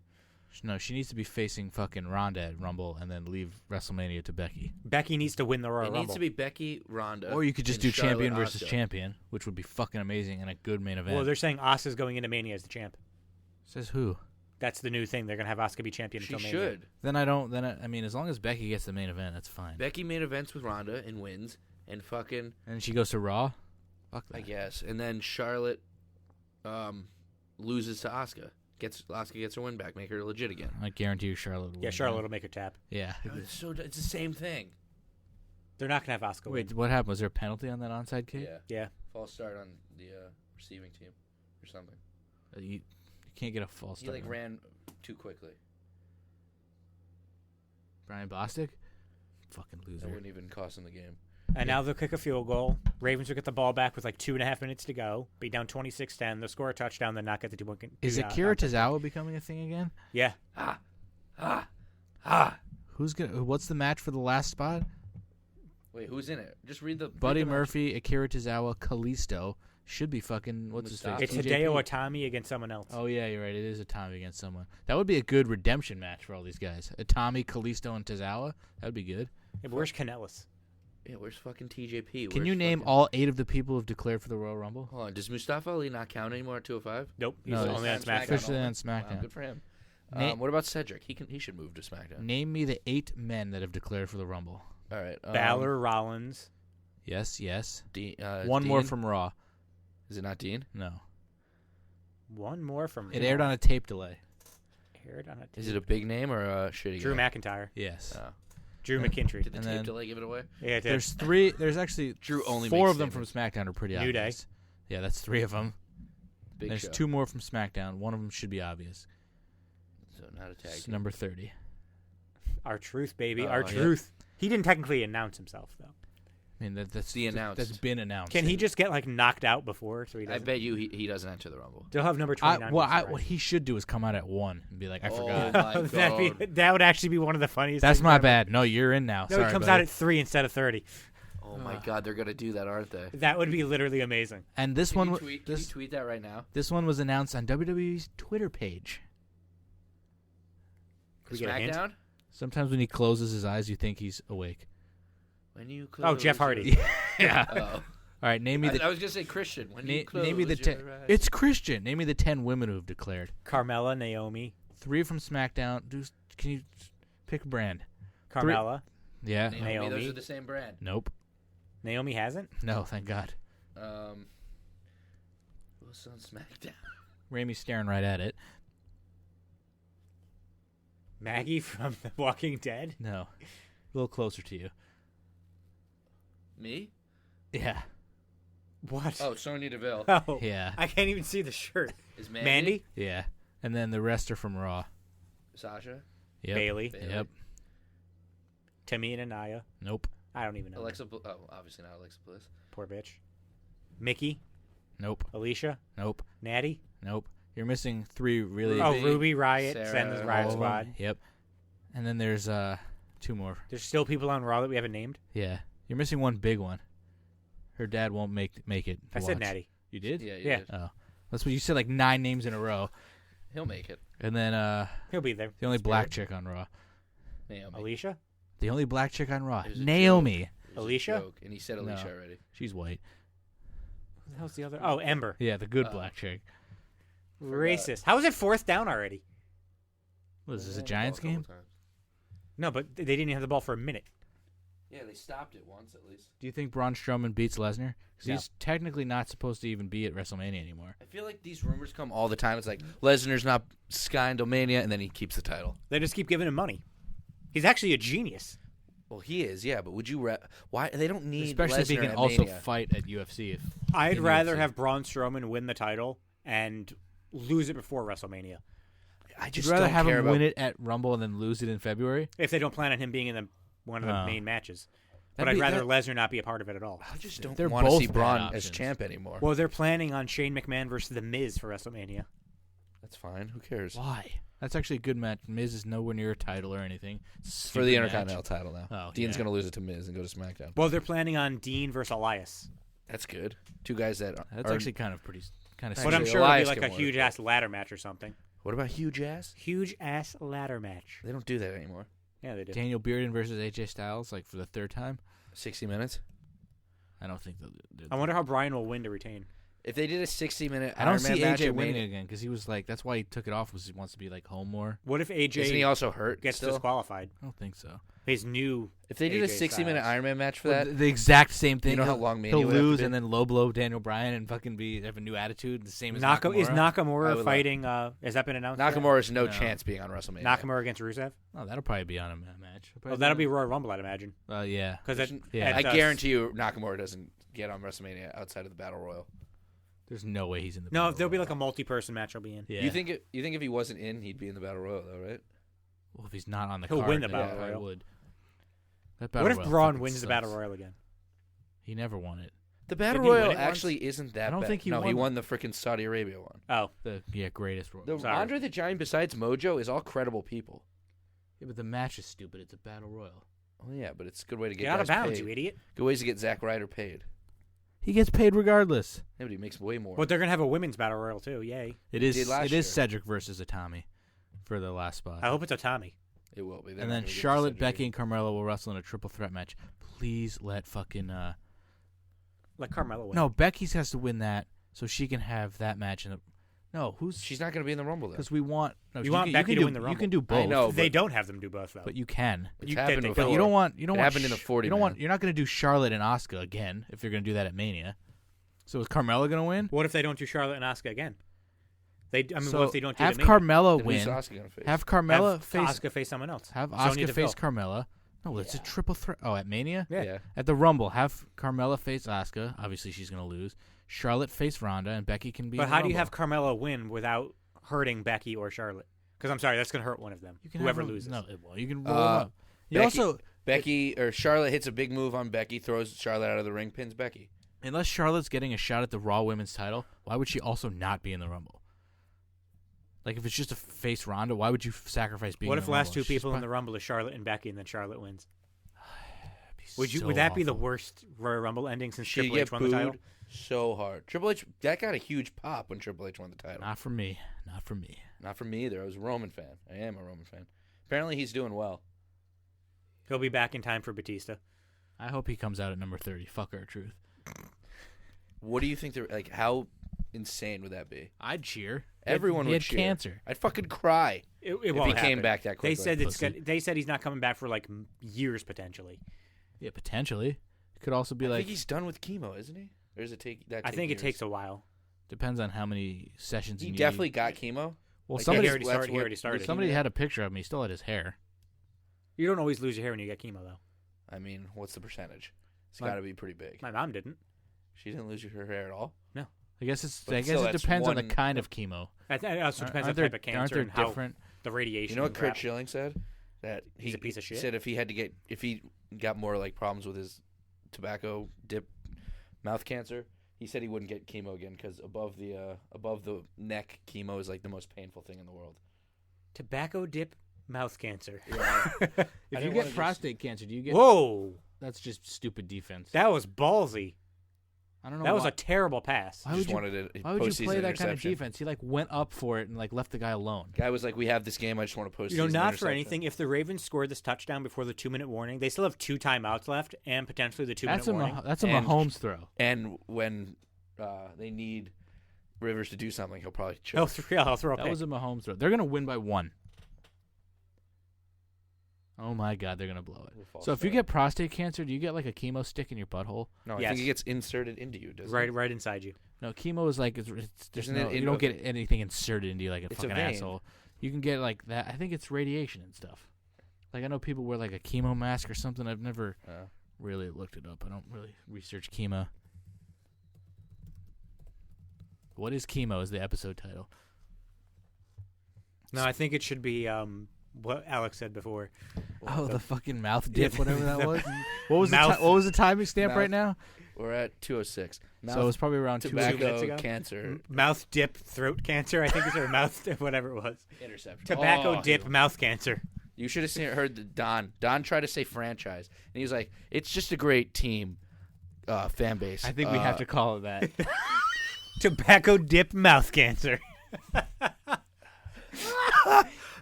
no, she needs to be facing fucking Ronda at Rumble and then leave WrestleMania to Becky. Becky needs to win the Royal It Rumble. needs to be Becky, Ronda. Or you could just and do champion Charlotte, versus Asuka. champion, which would be fucking amazing and a good main event. Well, they're saying Asuka's going into Mania as the champ. Says who? That's the new thing. They're gonna have Asuka be champion She until Mania. should. Then I mean, as long as Becky gets the main event, that's fine. Becky main events with Ronda and wins, and fucking And she goes to Raw. Fuck that. I guess, and then Charlotte loses to Asuka. Asuka gets her win back, make her legit again. I guarantee you, Charlotte. Will Yeah, win. Charlotte will make her tap. Yeah. It's the same thing. They're not gonna have Asuka Wait, win. what happened? Was there a penalty on that onside kick? Yeah, Yeah. false start on the receiving team or something. You can't get a false He start. like ran too quickly. Brian Bostic? Fucking That loser. wouldn't even cost him the game. And now they'll kick a field goal. Ravens will get the ball back with like 2.5 minutes to go. Be down 26-10. They'll score a touchdown, then not get the 2-point. Is Akira Tozawa becoming a thing again? Yeah. Who's gonna? What's the match for the last spot? Wait, who's in it? Just read the. Buddy read the match. Murphy, Akira Tozawa, Kalisto. Should be fucking what's his face? Mustafa. It's TJP? Hideo Itami against someone else. Oh yeah, you're right. It is Atami against someone. That would be a good redemption match for all these guys. Atami, Kalisto, and Tozawa. That'd be good. Yeah, but where's Kanellis? Yeah, where's fucking TJP? Can Where's you name fucking- all 8 of the people who've declared for the Royal Rumble? Hold on, does Mustafa Ali not count anymore at 205? Nope. He's No, only on he's SmackDown. Officially only. on SmackDown. Wow, good for him. Na- What about Cedric? He should move to SmackDown. Name me the 8 men that have declared for the Rumble. All right. Balor, Rollins. Yes, yes. One More from Raw. Is it not Dean? No. One more from. It aired on a tape delay. Aired on a Is it a big name or a shitty Drew guy? McIntyre. Yes. Oh. Drew Yeah. McKinstry. Did the And tape then- delay give it away? Yeah, it did. There's 3. There's actually Drew only 4 makes of them from statements. SmackDown are pretty New Day. obvious. Yeah, that's 3 of them. Big There's show. 2 more from SmackDown. One of them should be obvious. So not a tag. It's team. number 30. Our Truth, baby. Oh, Our yeah. Truth. He didn't technically announce himself, though. I mean, that's The announced. That's been announced. Can he just get like knocked out before? So he I doesn't. bet you he doesn't enter the Rumble. They'll have number 29. What he should do is come out at 1 and be like, I Oh, forgot. my That'd God. that would actually be one of the funniest. That's things my ever. bad. No, you're in now. No, Sorry, he comes buddy. out at 3 instead of 30. Oh my God, they're gonna do that, aren't they? That would be literally amazing. And this Can one, you wa- tweet? Can you this tweet that right now? this one was announced on WWE's Twitter page. Can we get a hint? SmackDown. Sometimes when he closes his eyes, you think he's awake. When you Oh, close Jeff Hardy. Yeah. Oh. All right, name me the. I was gonna say Christian. When you close name me the your 10. eyes. It's Christian. Name me the 10 women who have declared. Carmella, Naomi, 3 from SmackDown. Can you pick a brand? Carmella. Yeah. Naomi. Those Naomi. are the same brand. Nope. Naomi hasn't. No, thank God. Who's on SmackDown? Ramey's staring right at it. Maggie from The Walking Dead. No. A little closer to you. Me? Yeah. What? Oh, Sonya Deville. Oh, Yeah. I can't even see the shirt. Is Mandy? Mandy? Yeah. And then the rest are from Raw. Sasha? Yep. Bailey. Bailey. Yep. Tamina, Naya. Nope. I don't even know. Alexa. Oh, obviously not Alexa Bliss. Poor bitch. Mickey. Nope. Alicia. Nope. Natty. Nope. You're missing 3 really. Oh, Ruby, Ruby Riot. Sarah, Sends all Riot of 'em. Squad. Yep. And then there's 2 more. There's still people on Raw that we haven't named. Yeah. You're missing one big one. Her dad won't make it. I to said watch. Natty. You did? Yeah, you Yeah. did. Oh. That's what you said, like 9 names in a row. He'll make it. And then He'll be there. the only black Spirit. chick on Raw. Naomi. Alicia. The only black chick on Raw. It was a Naomi. It was a Alicia? joke, and he said Alicia No. already. She's white. Who the hell's the other? Oh, Ember. Yeah, the good Oh. black chick. Racist. How is it 4th down already? What is this, a They Giants had the ball game? couple times. No, but they didn't even have the ball for a minute. Yeah, they stopped it once at least. Do you think Braun Strowman beats Lesnar? Because No. he's technically not supposed to even be at WrestleMania anymore. I feel like these rumors come all the time. It's like Lesnar's not Skyndomania, and then he keeps the title. They just keep giving him money. He's actually a genius. Well, he is, yeah. But would you? Why they don't need Especially if he Lesnar can at also Mania. fight at UFC. If I'd in rather UFC. have Braun Strowman win the title and lose it before WrestleMania. I You'd just rather don't have care him about. win it at Rumble and then lose it in February? If they don't plan on him being in one of the Oh. main matches. But That'd I'd be- rather that- Lesnar not be a part of it at all. I just don't They're want to both see bad Braun as options. champ anymore. Well, they're planning on Shane McMahon versus The Miz for WrestleMania. That's fine. Who cares? Why? That's actually a good match. Miz is nowhere near a title or anything. It's a For the stupid Intercontinental match. title now. Oh, Dean's yeah. gonna lose it to Miz and go to SmackDown. Well, they're planning on Dean versus Elias. That's good. 2 guys that That's are actually kind of pretty. Kind of. But I'm Actually, sure it'll Elias be like can a work, huge but- ass ladder match or something. What about huge ass? Huge ass ladder match. They don't do that anymore. Yeah, they do. Daniel Bearden versus AJ Styles, like for the 3rd time. 60 minutes. I don't think they'll. I wonder how Brian will win to retain. If they did a 60-minute I don't Iron see Man match AJ at winning Mania- again because he was like. That's why he took it off. Was he wants to be like home more. What if Isn't he AJ also hurt? gets still? disqualified? I don't think so. His new If they did a AJ 60-minute Styles. Iron Man match for Well, that, the exact same thing. you know how He'll- long Mania he'll would have to lose be? and then low blow Daniel Bryan and fucking have a new attitude, the same as Nakamura. Is I Nakamura would fighting? Has that been announced? yet? Nakamura has no No. chance being on WrestleMania. Nakamura against Rusev. Oh, that'll probably be on a match. Oh, that'll be Royal Rumble, I'd imagine. Yeah. Because Yeah. I guarantee you Nakamura doesn't get on WrestleMania outside of the Battle Royal. There's no way he's in the. No, Battle there'll be Royal. like a multi-person match. I'll be in. Yeah. You think if he wasn't in, he'd be in the Battle Royal though, right? Well, if he's not on the He'll card, win the then Battle yeah, I Royal. would. That What Battle if Royal Braun fucking wins the Battle sucks. Royal again? He never won it. The Battle Didn't he win Royal it once? actually isn't that I don't bad. think he no, he won won the freaking Saudi Arabia one. Oh, The greatest Royal. The Sorry. Andre the Giant, besides Mojo, is all credible people. Yeah, but the match is stupid. It's a Battle Royal. Oh yeah, but it's a good way to get get out of guys bounds, paid. you idiot! Good ways to get Zack Ryder paid. He gets paid regardless. Yeah, but he makes way more. But they're gonna have a women's Battle Royal too. Yay! It He is. did last It is year. Cedric versus Atami for the last spot. I hope it's Otami. It will be. They're And not then gonna get to Charlotte, Cedric Becky, again. and Carmella will wrestle in a triple threat match. Please let fucking Let Carmella win. no. Becky has to win that so she can have that match in the. No, who's She's not going to be in the Rumble though. because we want. No, You want Becky to win the You Rumble. can do both. I know, they but don't have them do both though. but you can. it's you- happened they- before. but You don't want. You It don't want. happened in the 40 You don't want. man. You're not going to do Charlotte and Asuka again if you're going to do that at Mania. So is Carmella going to win? What if they don't do Charlotte and Asuka again? I mean, So what if they don't do have the main- Carmella Then who's win. Asuka gonna face? Have Carmella have face. Asuka face someone else? Have Sonya Asuka face Deville. Carmella. No, it's a triple threat. Oh, at Mania. Yeah. yeah. At the Rumble, have Carmella face Asuka. Obviously, she's going to lose. Charlotte face Ronda, and Becky can be. But in how the do you Rumble. have Carmella win without hurting Becky or Charlotte? Because I'm sorry, that's going to hurt one of them. You can Whoever have them- loses. No, well, you can roll them Uh, up. You Becky- also, Becky or Charlotte hits a big move on Becky, throws Charlotte out of the ring, pins Becky. unless Charlotte's getting a shot at the Raw Women's title, why would she also not be in the Rumble? Like, if it's just a face Ronda, why would you sacrifice being What in if the last Rumble? two She's people in prob- the Rumble is Charlotte and Becky, and then Charlotte wins? That'd be Would you? so Would that be the awful. worst Royal Rumble ending since She'd Triple get H won the booed title? so hard. Triple H, that got a huge pop when Triple H won the title. Not for me. Not for me. Not for me either. I was a Roman fan. I am a Roman fan. Apparently, he's doing well. He'll be back in time for Batista. I hope he comes out at number 30. Fuck R-Truth. What do you think they're like? How insane would that be? I'd cheer. Everyone he would had cheer. cancer. I'd fucking cry It if won't he came happen. back that quickly. They said Pussy. they said he's not coming back for like years potentially. Yeah, potentially. It could also be I like think he's done with chemo, isn't he? Or does it take that? I think years? it takes a while. depends on how many sessions He you need. definitely got chemo. Well, like, somebody he already that's started. He what- already started. somebody had a picture of him. He still had his hair. You don't always lose your hair when you get chemo, though. I mean, what's the percentage? It's My- got to be pretty big. My mom didn't. She didn't lose her hair at all. I guess it's. But I guess still, it that's depends on the one- kind of chemo. It also depends on Aren't the there- type of aren't cancer there and how different? the radiation. You know what and Kurt crap. Schilling said? That He's a piece of shit? Said if he got more like problems with his tobacco dip mouth cancer, he said he wouldn't get chemo again because above the neck chemo is like the most painful thing in the world. Tobacco dip mouth cancer. Yeah. If I you didn't get wanna prostate cancer, do you get? Whoa, That's just stupid defense. that was ballsy. I don't know. That was why, a terrible pass. Why Just would you? wanted a Why would you postseason play that kind of interception. defense? He like went up for it and like left the guy alone. Guy was like, "We have this game. I just want to post." Not for anything. If the Ravens scored this touchdown before the 2-minute warning, they still have 2 timeouts left and potentially the 2-minute That's a warning. that's a And- Mahomes throw. And when they need Rivers to do something, he'll probably He'll choke. throw a That pick. was a Mahomes throw. They're gonna win by 1. Oh my God, they're gonna blow it. So if you get prostate cancer, do you get like a chemo stick in your butthole? No, I Yes. think it gets inserted into you. Doesn't right, it? right inside you. No, chemo is like it's there's Isn't it no, you in don't a- get anything inserted into you like a It's a fucking vein. asshole. You can get like that. I think it's radiation and stuff. Like I know people wear like a chemo mask or something. I've never really looked it up. I don't really research chemo. What is chemo? Is the episode title? No, I think it should be what Alex said before. Oh, the fucking mouth dip, whatever that the was. What was mouth- what was the timing stamp mouth- right now? We're at 2:06. So it was probably around 2 minutes tobacco ago? cancer Mouth dip throat cancer, I think it's or mouth dip, whatever it was. interception. Tobacco Oh, dip mouth cancer. You should have heard the Don. Don tried to say franchise, and he was like, "It's just a great team, fan base." I think we have to call it that. Tobacco dip mouth cancer.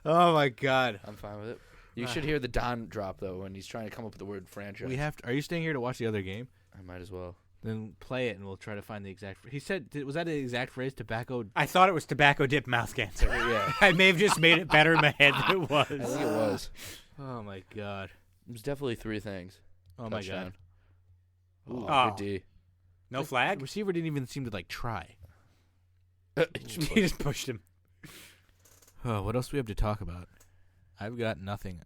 Oh my God. I'm fine with it. You should hear the Don drop though when he's trying to come up with the word franchise. We have to, are you staying here to watch the other game? I might as well. Then play it and we'll try to find the exact. He said, was that the exact phrase? Tobacco. I thought it was tobacco dip mouth cancer. Yeah, I may have just made it better in my head than it was. I think it was. Oh my God. It was definitely 3 things. Oh my Touchdown. God. Ooh, Oh. good D. No The flag? receiver didn't even seem to like try. He just pushed him. Oh, what else do we have to talk about? I've got nothing.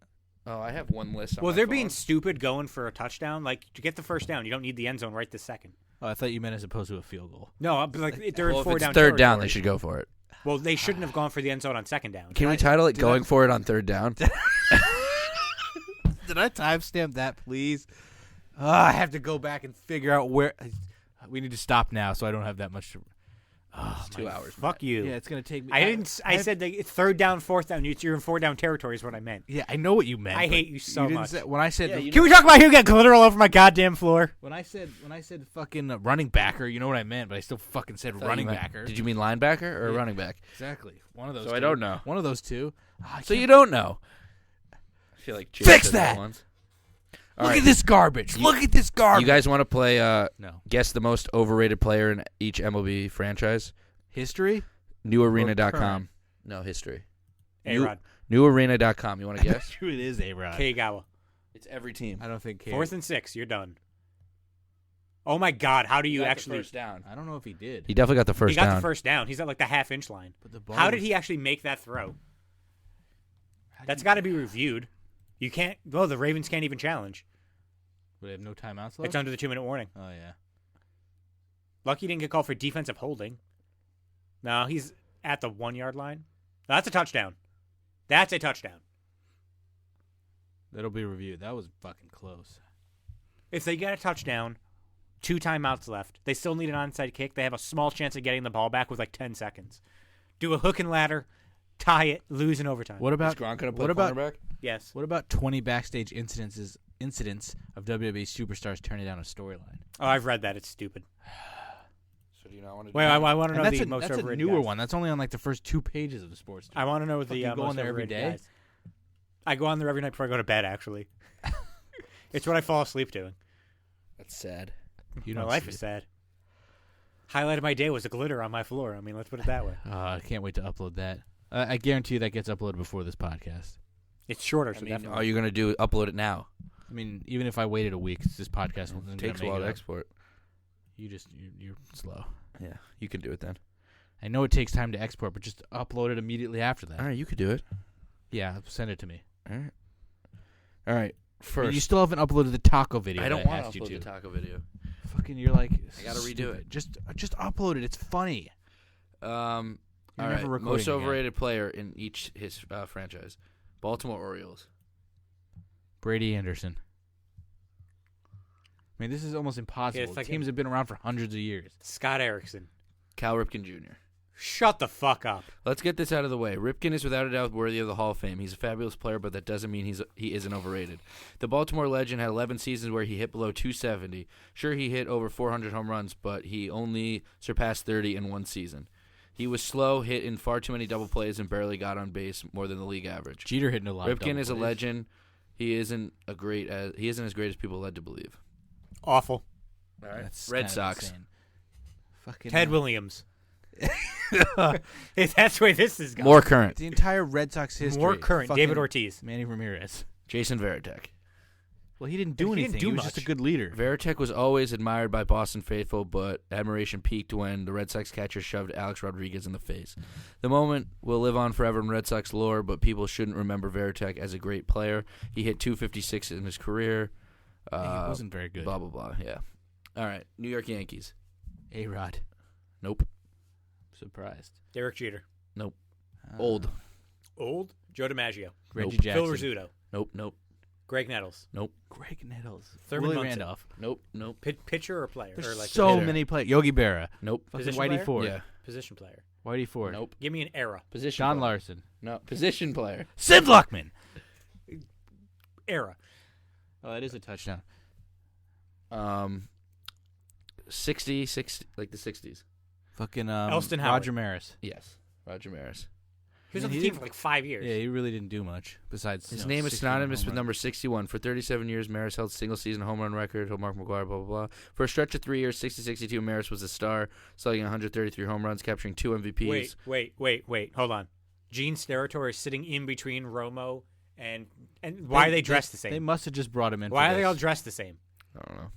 Oh, I have one list. On Well, my they're phone. being stupid going for a touchdown. Like, to get the first down, you don't need the end zone right this second. Oh, I thought you meant as opposed to a field goal. No, but like they're Well, in 4 if it's down. third down, territory. they should go for it. Well, they shouldn't have gone for the end zone on second down. Can we title it did "Going I- for it on third down"? Did I timestamp that, please? I have to go back and figure out where. We need to stop now, so I don't have that much to. Oh, It's 2 hours. Fuck you. Yeah, it's gonna take me. I didn't. I said that it's third down, fourth down. You're in 4 down territory is what I meant. Yeah, I know what you meant. I but hate you so didn't much. say- when I said Yeah, the- you Can we talk about who got glitter all over my goddamn floor? when I said fucking running backer, you know what I meant, but I still fucking said Thought you running meant- backer. Did you mean linebacker or Yeah. running back? Exactly. One of those. So two. I don't know. One of those two. Ah, I So can't- you don't know. I feel like Jay Fix said that! Once. Look All right. at this garbage. Look at this garbage. You guys want to play no guess the most overrated player in each MLB franchise? history. Newarena.com. current? No, history. A-Rod. Newarena.com. You want to guess? True, it is A-Rod. Kagawa. It's every team. I don't think. 4th and 6. You're done. Oh my God! How do you actually? first down? I don't know if he did. He definitely got the He first got down. the first down. He's at like the half-inch line. But the ball How did was- he actually make that throw? how did That's he- got to be reviewed. You can't. Well, the Ravens can't even challenge. Would they have no timeouts left? It's under the 2-minute warning. Oh yeah. Lucky he didn't get called for defensive holding. No, he's at the 1-yard line. No, that's a touchdown. That's a touchdown. That'll be reviewed. That was fucking close. If they get a touchdown, 2 timeouts left. They still need an onside kick. They have a small chance of getting the ball back with like 10 seconds. Do a hook and ladder, tie it, lose in overtime. What Is about Gronk going to play what about cornerback? Yes. what about 20 backstage incidents of WWE superstars turning down a storyline? Oh, I've read that. It's stupid. So do you not want to Wait, I want to And know that's the a, most that's a overrated newer guys. one. That's only on like the first 2 pages of the sports. I want to know Fuck, the you go most on there every overrated day? guys. I go on there every night before I go to bed, actually. It's what I fall asleep doing. That's sad. You My don't life sleep. is sad. Highlight of my day was the glitter on my floor. I mean, let's put it that way. I can't wait to upload that. I guarantee you that gets uploaded before this podcast. It's shorter, so I mean, definitely. are you gonna upload it now? I mean, even if I waited a week, this podcast wasn't It gonna takes a make while it to up. export. You're slow. Yeah, you can do it then. I know it takes time to export, but just upload it immediately after that. All right, you could do it. Yeah, send it to me. All right. All right. I First, mean, you still haven't uploaded the taco video. I don't that I want asked to you upload the taco video. Fucking, you're like. I gotta redo stupid. it. Just upload it. It's funny. All You're right. never recording Most again. overrated player in each his franchise: Baltimore Orioles. Brady Anderson. I mean, this is almost impossible. it's like Teams have been around for hundreds of years. Scott Erickson. Cal Ripken Jr. Shut the fuck up. Let's get this out of the way. Ripken is without a doubt worthy of the Hall of Fame. He's a fabulous player, but that doesn't mean he isn't overrated. The Baltimore legend had 11 seasons where he hit below 270. Sure, he hit over 400 home runs, but he only surpassed 30 in one season. He was slow, hit in far too many double plays, and barely got on base more than the league average. Jeter hitting a lot. of Ripken double is a plays. legend. He isn't as great as people led to believe. Awful. All right. That's Red kind of Sox. insane. Fucking Ted Williams. That's the way this is going. More current. The entire Red Sox history. More current. Fucking David Ortiz. Manny Ramirez. Jason Varitek. Well, he didn't do He anything. didn't do he was just a much. good leader. Varitek was always admired by Boston faithful, but admiration peaked when the Red Sox catcher shoved Alex Rodriguez in the face. The moment will live on forever in Red Sox lore, but people shouldn't remember Varitek as a great player. He hit .256 in his career. He wasn't very good. Blah, blah, blah. Yeah. All right. New York Yankees. A-Rod. Nope. Surprised. Derek Jeter. Old. Old. Joe DiMaggio. Reggie Nope. Jackson. Phil Rizzuto. Nope. Nope. Greg Nettles. Greg Nettles. Thurman Willie Munson. Randolph. Nope. Nope. Pitcher or player? There's or like so hitter. many players. Yogi Berra. Nope. Fucking Position Whitey player? Ford. Yeah. position player. Whitey Ford. Nope. Give me an era. Position John player. Larson. No. Position player. Sid Luckman. Era. Oh, that is a touchdown. 60, like the 60s. Fucking Elston Howard. Roger Maris. Yes. Roger Maris. He was I on mean, the he team for like 5 years. Yeah, he really didn't do much besides. His you know, name is 16 synonymous home with runs. number 61. For 37 years, Maris held single-season home run record. Mark McGuire, blah, blah, blah. For a stretch of 3 years, 60-62, Maris was a star, slugging 133 home runs, capturing 2 MVPs. Wait. Hold on. Gene Steratore is sitting in between Romo and why are they dressed the They same? must have just brought him in. Why for are they this. all dressed the same? I don't know.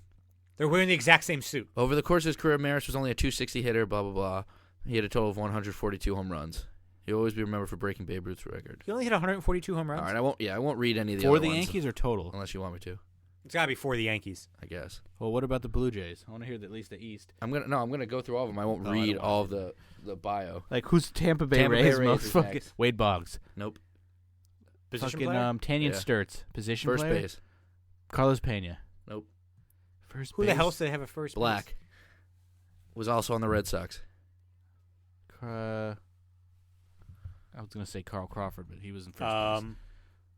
They're wearing the exact same suit. Over the course of his career, Maris was only a 260 hitter, blah, blah, blah. He had a total of 142 home runs. He'll always be remembered for breaking Babe Ruth's record. He only hit 142 home runs. All right, I won't read any of the for other the ones, Yankees or total? unless you want me to, It's got to be for the Yankees. I guess. Well, what about the Blue Jays? I want to hear at least the East. I'm gonna go through all of them. I won't No, I read don't all of the bio. Like who's Tampa Bay Tampa Bay Rays? Rays most is fucking next. Wade Boggs. Nope. Position Fucking player? Tanyan Yeah. Sturts. Position First player. base. Carlos Pena. Nope. First Who base. the hell did they have at first base? Black. Was also on the Red Sox. I was gonna say Carl Crawford, but he was in first base. Um,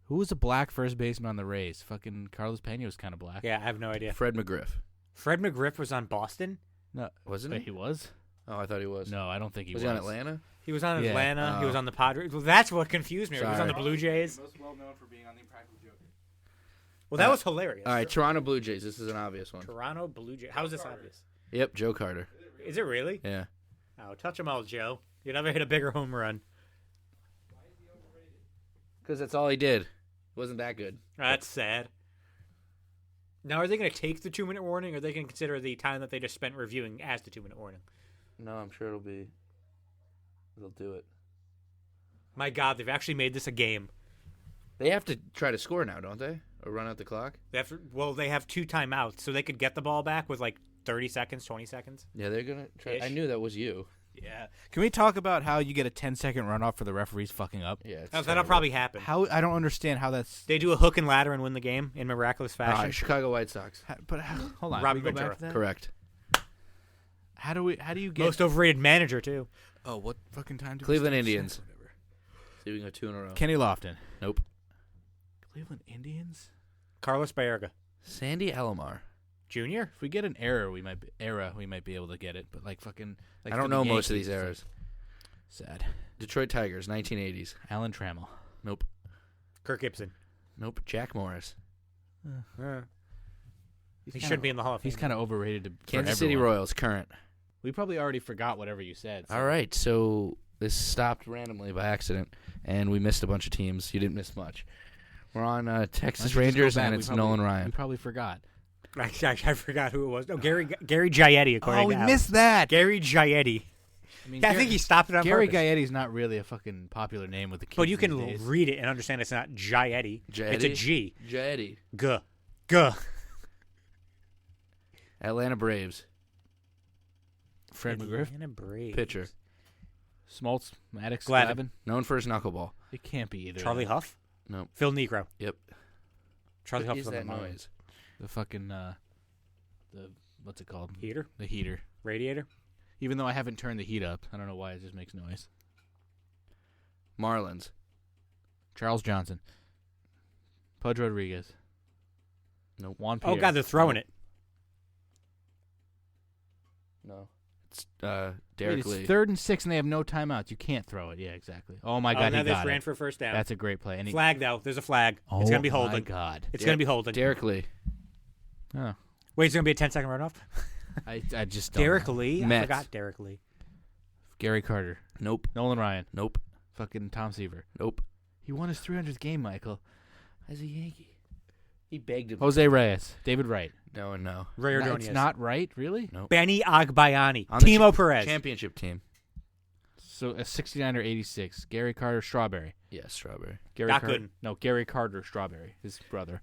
Who was a black first baseman on the Rays? Fucking Carlos Pena was kind of black. yeah, I have no idea. Fred McGriff. Fred McGriff was on Boston. No, Wasn't wait, he? he was. Oh, I thought he was. No, I don't think he was was. he on Atlanta? He was on Yeah. Atlanta. He was Oh. on the Padres. Well, that's what confused me. He was on the Sorry. Blue Jays. Most well known for being on the Impractical Joker. Well, that was hilarious. All right, Toronto Blue Jays. This is an obvious one. Toronto Blue Jays. How is this obvious? Yep, Joe Carter. Is it really? Yeah. Oh, touch 'em all, Joe. You never hit a bigger home run. Because that's all he did. Wasn't that good. That's sad. Now, are they going to take the 2-minute warning, or are they going to consider the time that they just spent reviewing as the 2-minute warning? No, I'm sure they'll do it. My God, they've actually made this a game. They have to try to score now, don't they? Or run out the clock? They have 2 timeouts, so they could get the ball back with like 30 seconds, 20 seconds. Yeah, they're going to try. I Ish. knew that was you. Yeah. Can we talk about how you get a 10-second runoff for the referees fucking up? Yeah. It's That'll terrible. probably happen. How I don't understand how that's. They do a hook and ladder and win the game in miraculous All fashion. right, Chicago White Sox. Hold on. Robbie can we go back Ventura. to that? Correct. How do you get? Most overrated manager, too. Oh, what fucking time? Did we Cleveland start? Indians. See if we can go 2 in a row. Kenny Lofton. Nope. Cleveland Indians. Carlos Baerga. Sandy Alomar. Junior? If we get an error, we might be able to get it. But like fucking. Like I for don't the know most of Yankees, these it's like eras. sad. Detroit Tigers, 1980s. Alan Trammell. Nope. Kirk Gibson. Nope. Jack Morris. He should be in the Hall of Fame. He's kind of overrated. Kansas City Royals, current. We probably already forgot whatever you said. So. All right, so this stopped randomly by accident, and we missed a bunch of teams. You didn't miss much. We're on Why Texas don't you just go Rangers, back? and We it's probably- Nolan We Ryan. probably forgot. I forgot who it was. No, Gary Gaetti, according to Alex. that. Gary Gaetti. I mean, Yeah, I think he stopped it on Gary purpose. Gaetti's not really a fucking popular name with the kids. But you these can days. read it and understand it's not Gaetti. It's a G. Jetty. G. Atlanta Braves. Fred McGriff, Atlanta Braves. Pitcher. Smoltz, Maddox, Glavine. Glavine. Known for his knuckleball. It can't be either. Charlie of them. Huff. Nope. Phil Negro. Yep. Charlie What Huff is was on that the Marlins. noise? The fucking the what's it called? Heater. The heater. Radiator. Even though I haven't turned the heat up, I don't know why it just makes noise. Marlins. Charles Johnson, Pudge Rodriguez. Nope. Juan Oh Pierre. God, they're throwing it. No. It's Wait, Derek it's Lee. 3rd and 6, and they have no timeouts. You can't throw it. Yeah, exactly. Oh my God, now he they got ran it. for a first down. That's a great play. And he, Flag though. There's a flag. oh It's gonna be my holding. God. It's gonna be holding. Derek Lee. Oh, Wait, it's gonna be a 10-second runoff. I just don't Derek know. Lee. I Mets. forgot Derek Lee. Gary Carter, Nope. Nolan Ryan, Nope. fucking Tom Seaver. Nope. He won his 300th game, Michael, as a Yankee. He begged him. Jose Reyes, David Wright. No and no. Ray No, Ordonez. it's not right, really. Nope. Benny Agbayani. On the Timo Perez. Championship team. So a 69 or 86. Gary Carter, Strawberry. Yes, Strawberry. Gary Not Carter. good. No, Gary Carter, Strawberry, his brother.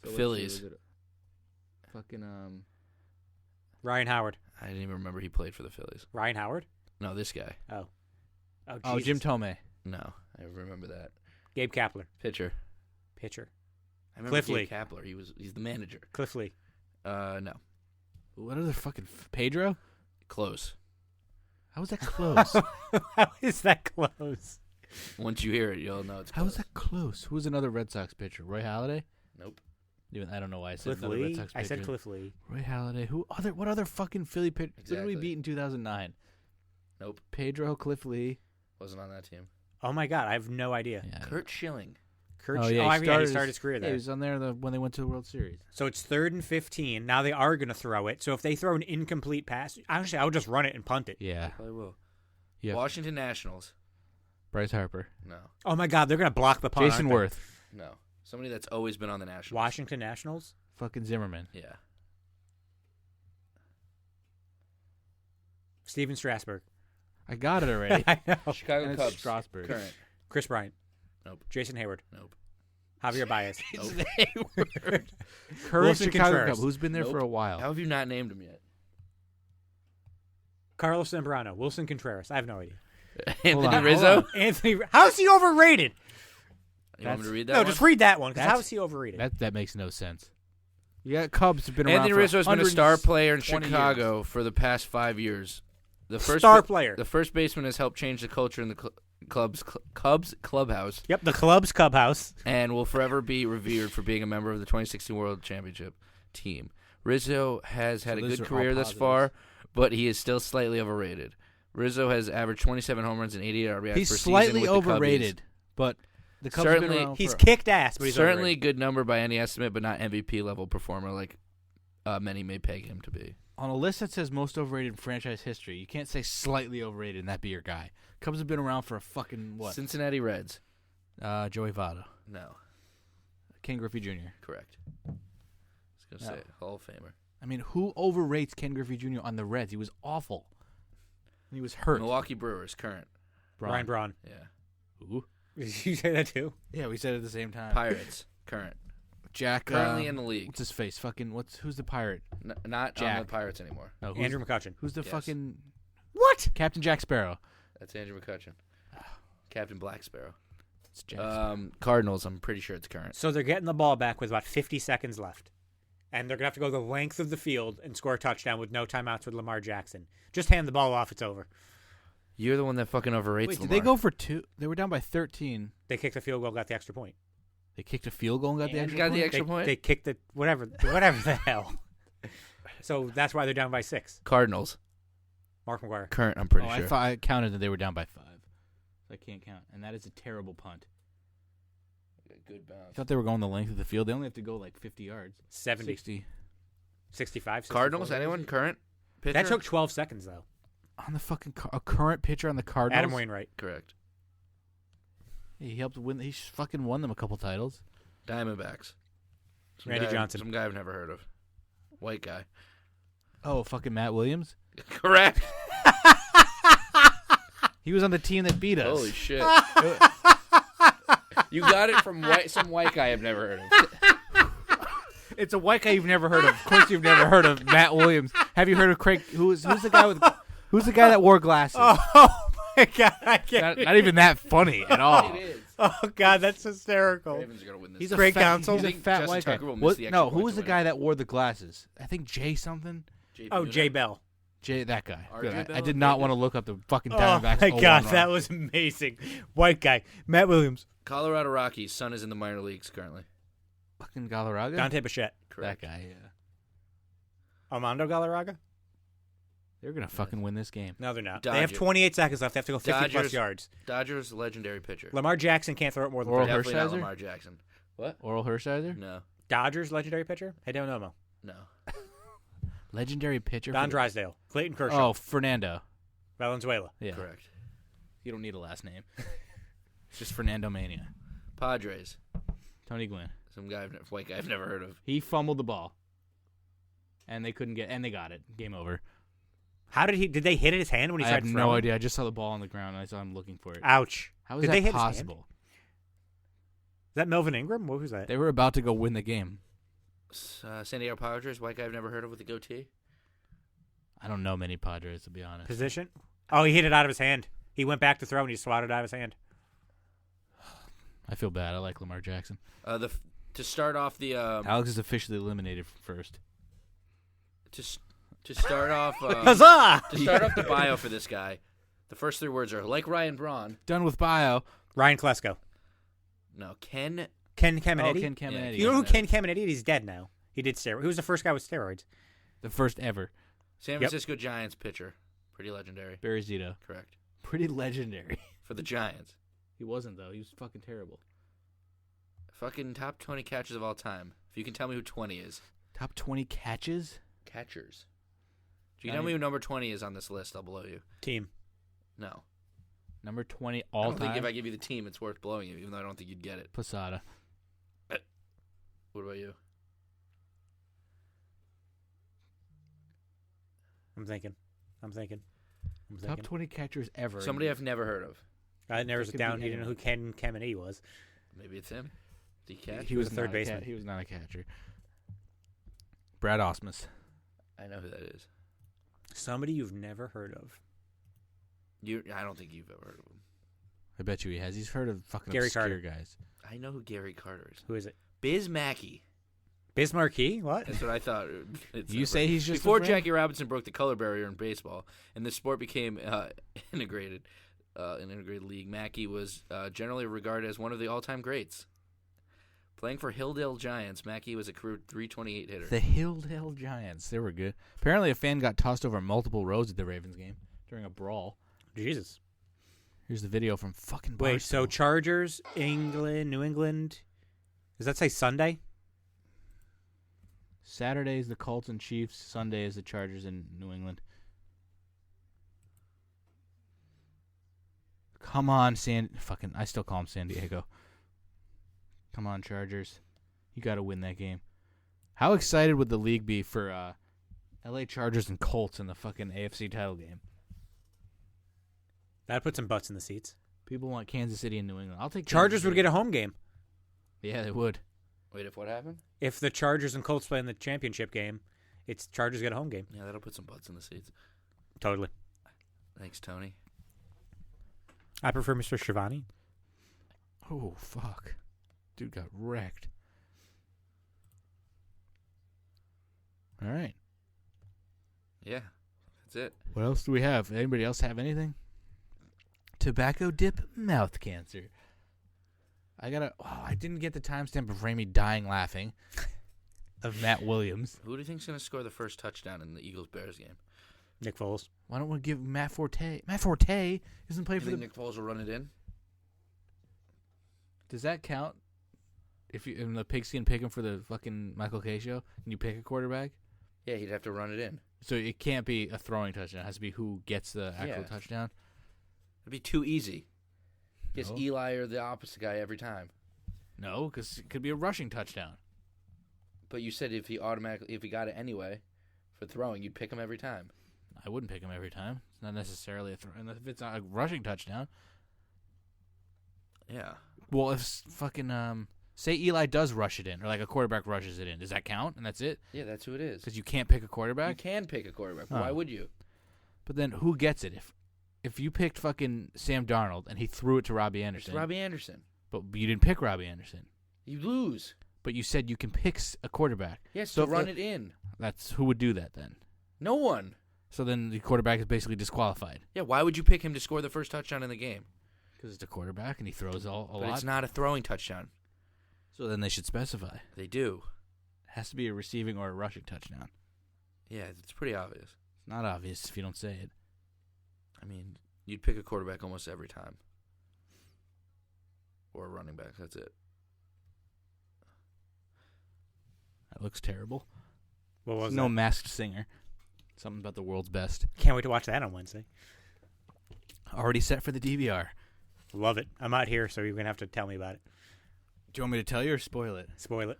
So let's see, Phillies. was it fucking Ryan Howard. I didn't even remember he played for the Phillies. Ryan Howard. No, this guy. Oh, Oh, Jesus. Jim Tomei. No, I remember that. Gabe Kapler. Pitcher. Pitcher. I remember Cliff Gabe Lee. Kapler. He's the manager. Cliff Lee. No. What other fucking Pedro? Close. How was that close? How is that close? Once you hear it, you'll know it's How close. was that close? Who was another Red Sox pitcher? Roy Halladay? Nope. Even I don't know why I said Cliff another Red Lee. Sox I pitcher. said Cliff Lee. Roy Halladay. What other fucking Philly pitcher? Who did we Exactly. beat in 2009? Nope. Pedro, Cliff Lee. Wasn't on that team. Oh my God, I have no idea. Yeah. Kurt Schilling. Kurt. Oh, yeah, he started his career Yeah, there. he was on there when they went to the World Series. So it's 3rd and 15. Now they are going to throw it. So if they throw an incomplete pass, honestly, I would just run it and punt it. Yeah. Probably will. Yeah. Washington Nationals. Bryce Harper. No. Oh my God, they're going to block the punt. Jason aren't they? Worth. No. Somebody that's always been on the Nationals. Washington Nationals. Fucking Zimmerman. Yeah. Steven Strasburg. I got it already. I know. Chicago And it's Cubs. Strasburg. Current. Chris Bryant. Nope. Jason Hayward. Nope. Javier Baez. Nope. Current Wilson Chicago Contreras. Cub, who's been there for Nope. a while. How have you not named him yet? Carlos Zambrano. Wilson Contreras. I have no idea. Anthony on, Rizzo? hold Anthony. How is he overrated? You want me to read that No, one? just read that one. Because That's- how is he overrated? That makes no sense. You got Cubs have been around Anthony for Rizzo has been a star player in 120 Chicago for the past 5 years. The first Star player. The first baseman has helped change the culture in the Cubs clubhouse Yep, the club's clubhouse. and will forever be revered for being a member of the 2016 World Championship team. Rizzo has had So a those good are all career thus positives. far, but he is still slightly overrated. Rizzo has averaged 27 home runs and 88 RBIs He's per slightly season with the Cubbies. overrated, but the Cubs have Certainly- been around He's for kicked ass, but he's Certainly a overrated. good number by any estimate, but not MVP level performer like many may peg him to be. on a list that says most overrated in franchise history. You can't say slightly overrated and that be your guy. Cubs have been around for a fucking what? Cincinnati Reds. Joey Votto, No, Ken Griffey Jr. correct. I was gonna say Hall of Famer. I mean, who overrates Ken Griffey Jr. on the Reds? He was awful. And he was hurt. Milwaukee Brewers, current. Ryan Braun. Yeah. Ooh. Did you say that too? Yeah, we said it at the same time. Pirates, current. Jack. Currently in the league. What's his face? Fucking. Who's the pirate? Not on Jack. the Pirates anymore. No, who's, Andrew McCutcheon. Who's the Yes. fucking What? Captain Jack Sparrow? That's Andrew McCutcheon. Captain Black Sparrow. It's Jack. Sparrow. Cardinals, I'm pretty sure it's current. So they're getting the ball back with about 50 seconds left. And they're going to have to go the length of the field and score a touchdown with no timeouts with Lamar Jackson. Just hand the ball off. It's over. You're the one that fucking overrates Wait, did Lamar. they go for two? They were down by 13. They kicked the field goal, got the extra point. They kicked a field goal and got the And extra got point? the extra point? They kicked the whatever the hell. So that's why they're down by 6. Cardinals, Mark McGuire. current, I'm pretty Oh, sure. I thought I counted that they were down by 5. I can't count, and that is a terrible punt. Good I bounce. thought they were going the length of the field. They only have to go like 50 yards. 70, 60. 65, 64. Cardinals, anyone? Current pitcher? That took 12 seconds, though. On the fucking a current pitcher on the Cardinals. Adam Wainwright. Correct. He helped win. He fucking won them a couple titles. Diamondbacks. Randy Johnson. Some guy I've never heard of. White guy. Oh, fucking Matt Williams. Correct. He was on the team that beat us. Holy shit. You got it from some white guy I've never heard of. It's a white guy you've never heard of. Of course, you've never heard of Matt Williams. Have you heard of Craig? Who's the guy with? Who's the guy that wore glasses? Oh, my God. I can't. Not even that funny at all. It is. Oh, God, that's hysterical. Ravens are going to win this. He's a Great fat, counsel. He's a You think fat Justin white guy. Tucker will miss What- the extra no, who point was to the win guy it? that wore the glasses? I think Jay something. JP Oh, Noonan? Jay Bell. Jay, that guy. RJ Good. I Bell? did not want to look up the fucking Oh, Diamondbacks. my 0-1 God, run. that was amazing. White guy. Matt Williams. Colorado Rockies. Son is in the minor leagues currently. fucking Galarraga. Dante Bichette. That Correct. guy. Yeah. Armando Galarraga? They're gonna fucking win this game. No, they're not. They have Dodgers. 28 seconds left. They have to go 50 plus Dodgers. yards. Dodgers legendary pitcher. Lamar Jackson can't throw it more than Oral 30. Definitely not Hershiser? Lamar Jackson. What? Oral Hershiser. No. Dodgers legendary pitcher? Hey, don't know. No. Legendary pitcher. Don for Drysdale. Clayton the- Kershaw. Oh, Fernando. Valenzuela. Yeah. Correct. You don't need a last name. It's just Fernando Mania. Padres. Tony Gwynn. Some guy, white guy I've never heard of. He fumbled the ball, and they couldn't get. And they got it. Game over. How did they hit his hand when he I tried have throwing? no idea. I just saw the ball on the ground, and I saw him looking for it. Ouch. How is Did that they hit his hand? possible? Is that Melvin Ingram? What was that? They were about to go win the game. San Diego Padres. White guy I've never heard of with a goatee. I don't know many Padres, to be honest. Position? Oh, he hit it out of his hand. He went back to throw and he swatted it out of his hand. I feel bad. I like Lamar Jackson. To start off the Alex is officially eliminated first. to start off Huzzah! to start off the bio for this guy, the first three words are like Ryan Braun. Done with bio. Ryan Klesko. No, Ken. Ken Caminetti. Oh, Ken Caminetti. You know who Ken Caminetti is? He's dead now. He did steroids. Who was the first guy with steroids? The first ever. San Yep. Francisco Giants pitcher. Pretty legendary. Barry Zito. Correct. Pretty legendary. For the Giants. He wasn't, though. He was fucking terrible. Fucking top 20 catchers of all time. If you can tell me who 20 is. Top 20 catches? Catchers. If you can tell me who number 20 is on this list, I'll blow you. Team. No. Number 20 I all don't think if time? I give you the team, it's worth blowing you, even though I don't think you'd get it. Posada. What about you? I'm thinking. Top 20 catchers ever. Somebody I've never heard of. I narrows That it could down. be He didn't know who Ken Caminetti was. Maybe it's him. Did he catch? He was the third not a baseman. He was not a catcher. Brad Osmus. I know who that is. Somebody you've never heard of. I don't think you've ever heard of him. I bet you he has. He's heard of fucking Gary obscure Carter. guys. I know who Gary Carter is. Who is it? Biz Mackey. Biz Marquis? What? That's what I thought. You say he's just a before friend? Jackie Robinson broke the color barrier in baseball, and the sport became integrated, an integrated league. Mackey was generally regarded as one of the all-time greats. Playing for Hilldale Giants, Mackey was a career .328 hitter. The Hilldale Giants. They were good. Apparently, a fan got tossed over multiple rows at the Ravens game during a brawl. Jesus. Here's the video from fucking Wait, so Barstool. Chargers, England, New England. Does that say Sunday? Saturday is the Colts and Chiefs. Sunday is the Chargers in New England. Come on, I still call them San Diego. Come on, Chargers. You got to win that game. How excited would the league be for LA Chargers and Colts in the fucking AFC title game? That'd put some butts in the seats. People want Kansas City and New England. I'll take Chargers Kansas would City. get a home game. Yeah, they would. Wait, if what happened? If the Chargers and Colts play in the championship game, it's Chargers get a home game. Yeah, that'll put some butts in the seats. Totally. Thanks, Tony. I prefer Mr. Shivani. Oh, fuck. Dude got wrecked. All right. Yeah, that's it. What else do we have? Anybody else have anything? Tobacco dip mouth cancer. I didn't get the timestamp of Ramey dying laughing of Matt Williams. Who do you think's going to score the first touchdown in the Eagles-Bears game? Nick Foles. Why don't we give Matt Forte? Matt Forte isn't playing You for think the. Nick Foles will run it in? Does that count? if you in the pigskin pick him for the fucking Michael K show, and you pick a quarterback, Yeah, he'd have to run it in. so it can't be a throwing touchdown. It has to be who gets the actual Yeah. touchdown. It'd be too easy. Guess No. Eli or the opposite guy every time. No, because it could be a rushing touchdown. But you said if he got it anyway for throwing, you'd pick him every time. I wouldn't pick him every time. It's not necessarily a throw. And if it's not a rushing touchdown, Yeah. well, if fucking say Eli does rush it in, or like a quarterback rushes it in, does that count? And that's it? Yeah, that's who it is. Because you can't pick a You quarterback. can pick a quarterback. Oh. Why would you? But then who gets it? If you picked fucking Sam Darnold and he threw it to Robbie It's Anderson, Robbie Anderson. but you didn't pick Robbie Anderson, You lose. but you said you can pick a quarterback. Yes, So so if run the- it in. That's who would do that then. No one. So then the quarterback is basically disqualified Yeah, why would you pick him to score the first touchdown in the game? because it's a quarterback and he throws a But lot. it's not a throwing touchdown. So then they should specify. They do. It has to be a receiving or a rushing touchdown. Yeah, it's pretty obvious. It's not obvious if you don't say it. I mean, you'd pick a quarterback almost every time. Or a running back, that's it. That looks terrible. What was No that? Masked Singer. Something about the world's best. Can't wait to watch that on Wednesday. Already set for the DVR. Love it. I'm out here, so you're going to have to tell me about it. Do you want me to tell you or spoil it? Spoil it.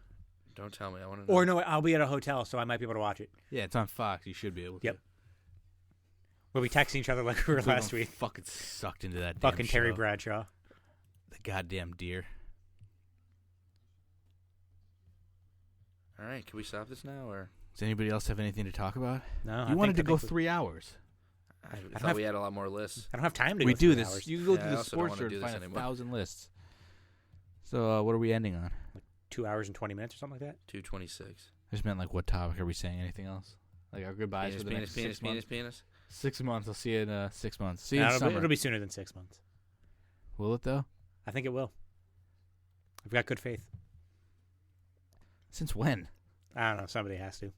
Don't tell me. I want to know. Or no, I'll be at a hotel, so I might be able to watch it. Yeah, it's on Fox. You should be able to. Yep. We'll be texting each other like we were We're last gonna week. Fucking sucked into that. Fucking damn Terry show. Bradshaw. The goddamn deer. All right, can we stop this now? Or Does anybody else have anything to talk about? No, You wanted to go 3 hours. I don't thought have- we had a lot more lists. I don't have time to We go do 3 this. hours. You can go Yeah, to I the also don't sports wanna store do and this find anymore. 1,000 lists. So what are we ending on? 2 hours and 20 minutes or something like that? 226. I just meant like what topic are we saying? Anything else? Like our goodbyes Penis, for the penis, next penis, 6 months. penis. 6 months. I'll see you in 6 months. See you No, in summer. it'll be sooner than 6 months. Will it though? I think it will. I've got good faith. Since when? I don't know. Somebody has to.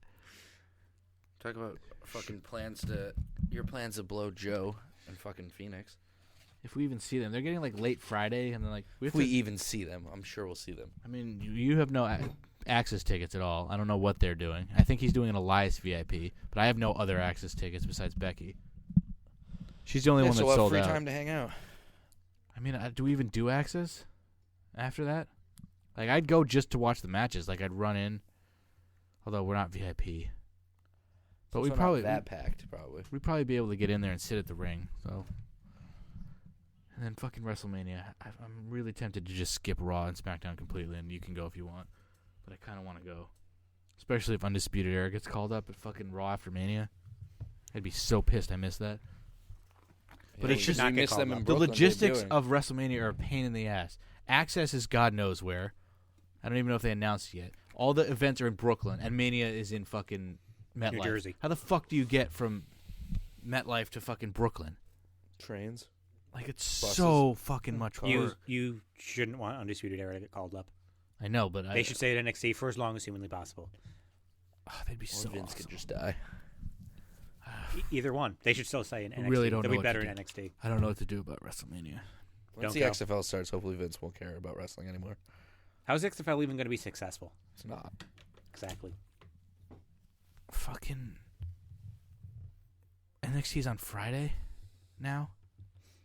Talk about fucking your plans to blow Joe in fucking Phoenix. If we even see them, they're getting like late Friday, and then like we have If we to. even see them, I'm sure we'll see them. I mean, you have no access tickets at all. I don't know what they're doing. I think he's doing an Elias VIP, but I have no other access tickets besides Becky. She's the only one so that we'll have sold free out. time to hang out. I mean, do we even do access after that? Like, I'd go just to watch the matches. Like, I'd run in, although we're not VIP. But It's we also probably not that packed, probably. we'd probably be able to get in there and sit at the ring. So, and then fucking WrestleMania. I'm really tempted to just skip Raw and SmackDown completely, and you can go if you want. But I kind of want to go, especially if Undisputed Era gets called up at fucking Raw after Mania. I'd be so pissed I missed that. But Yeah, it's we just not get miss them called in up. The Brooklyn, logistics they're doing. of WrestleMania are a pain in the ass. Access is God knows where. I don't even know if they announced yet. All the events are in Brooklyn, and Mania is in fucking MetLife. Jersey. How the fuck do you get from MetLife to fucking Brooklyn? trains. Like, it's Buses. so fucking much Car. work. You shouldn't want Undisputed Era to get called up. I know, but They should stay at NXT for as long as humanly possible. they'd be Or so Vince awesome. could just die. Either one. They should still stay in NXT. really don't They'll know be what better to in do. NXT. I don't know what to do about WrestleMania. Once Don't the go. XFL starts, hopefully Vince won't care about wrestling anymore. How's XFL even going to be successful? It's not. Exactly. Fucking NXT's on Friday now.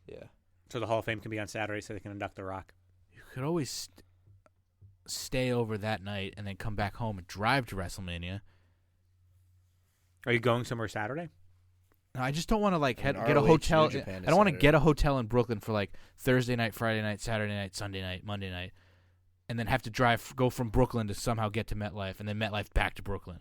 Yeah. So the Hall of Fame can be on Saturday so they can induct The Rock. You could always stay over that night and then come back home and drive to WrestleMania. Are you going somewhere Saturday? No, I just don't want to like And get a ROH hotel. New Japan I is don't want to Saturday. get a hotel in Brooklyn for like Thursday night, Friday night, Saturday night, Sunday night, Monday night, and then have to go from Brooklyn to somehow get to MetLife, and then MetLife back to Brooklyn.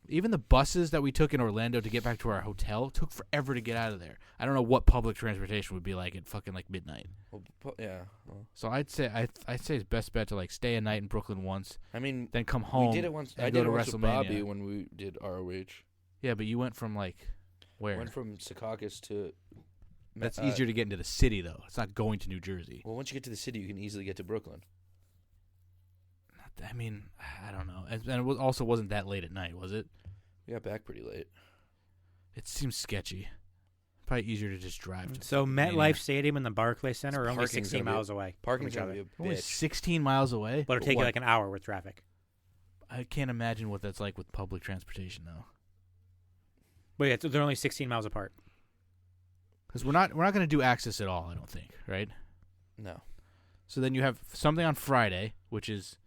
Even the buses that we took in Orlando to get back to our hotel took forever to get out of there. I don't know what public transportation would be like at fucking like midnight. Well, yeah. Well, So I'd say it's best bet to like stay a night in Brooklyn once, I mean, then come home. we did it once. and I go did to it once with WrestleMania. Bobby when we did ROH. Yeah, but you went from like where? Went from Secaucus to. That's easier to get into the city though. It's not going to New Jersey. Well, once you get to the city, you can easily get to Brooklyn. I mean, I don't know. And it also wasn't that late at night, was it? We got back pretty late. It seems sketchy. Probably easier to just drive. To So Mania. MetLife Stadium and the Barclays Center are only Parking's 16 gonna be- miles away. Parking's each gonna other. be a Only bitch. 16 miles away. But it'll take you What? like an hour with traffic. I can't imagine what that's like with public transportation though. But yeah, they're only 16 miles apart. Because we're not going to do Access at all. I don't think, right? No. So then you have something on Friday, which is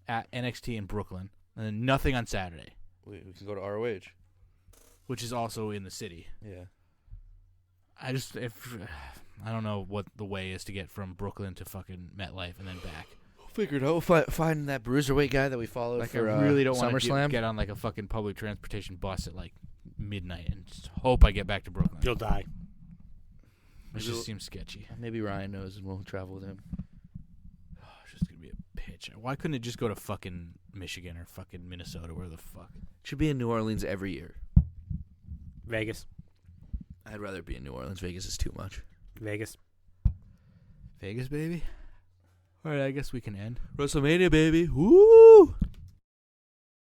at NXT in Brooklyn, and then nothing on Saturday, We can go to ROH. which is also in the city. Yeah. I don't know what the way is to get from Brooklyn to fucking MetLife and then back. Figured out. We'll find that bruiserweight guy that we followed Like for I really don't want to SummerSlam. get on like a fucking public transportation bus at like midnight and just hope I get back to Brooklyn. You'll die. It Maybe just we'll- seems sketchy. Maybe Ryan knows and we'll travel with him. It's just gonna be a pitch. Why couldn't it just go to fucking Michigan or fucking Minnesota? Where the fuck? Should be in New Orleans every year. Vegas. I'd rather be in New Orleans. Vegas is too much. Vegas. Vegas, baby. All right, I guess we can end. WrestleMania, baby. Woo!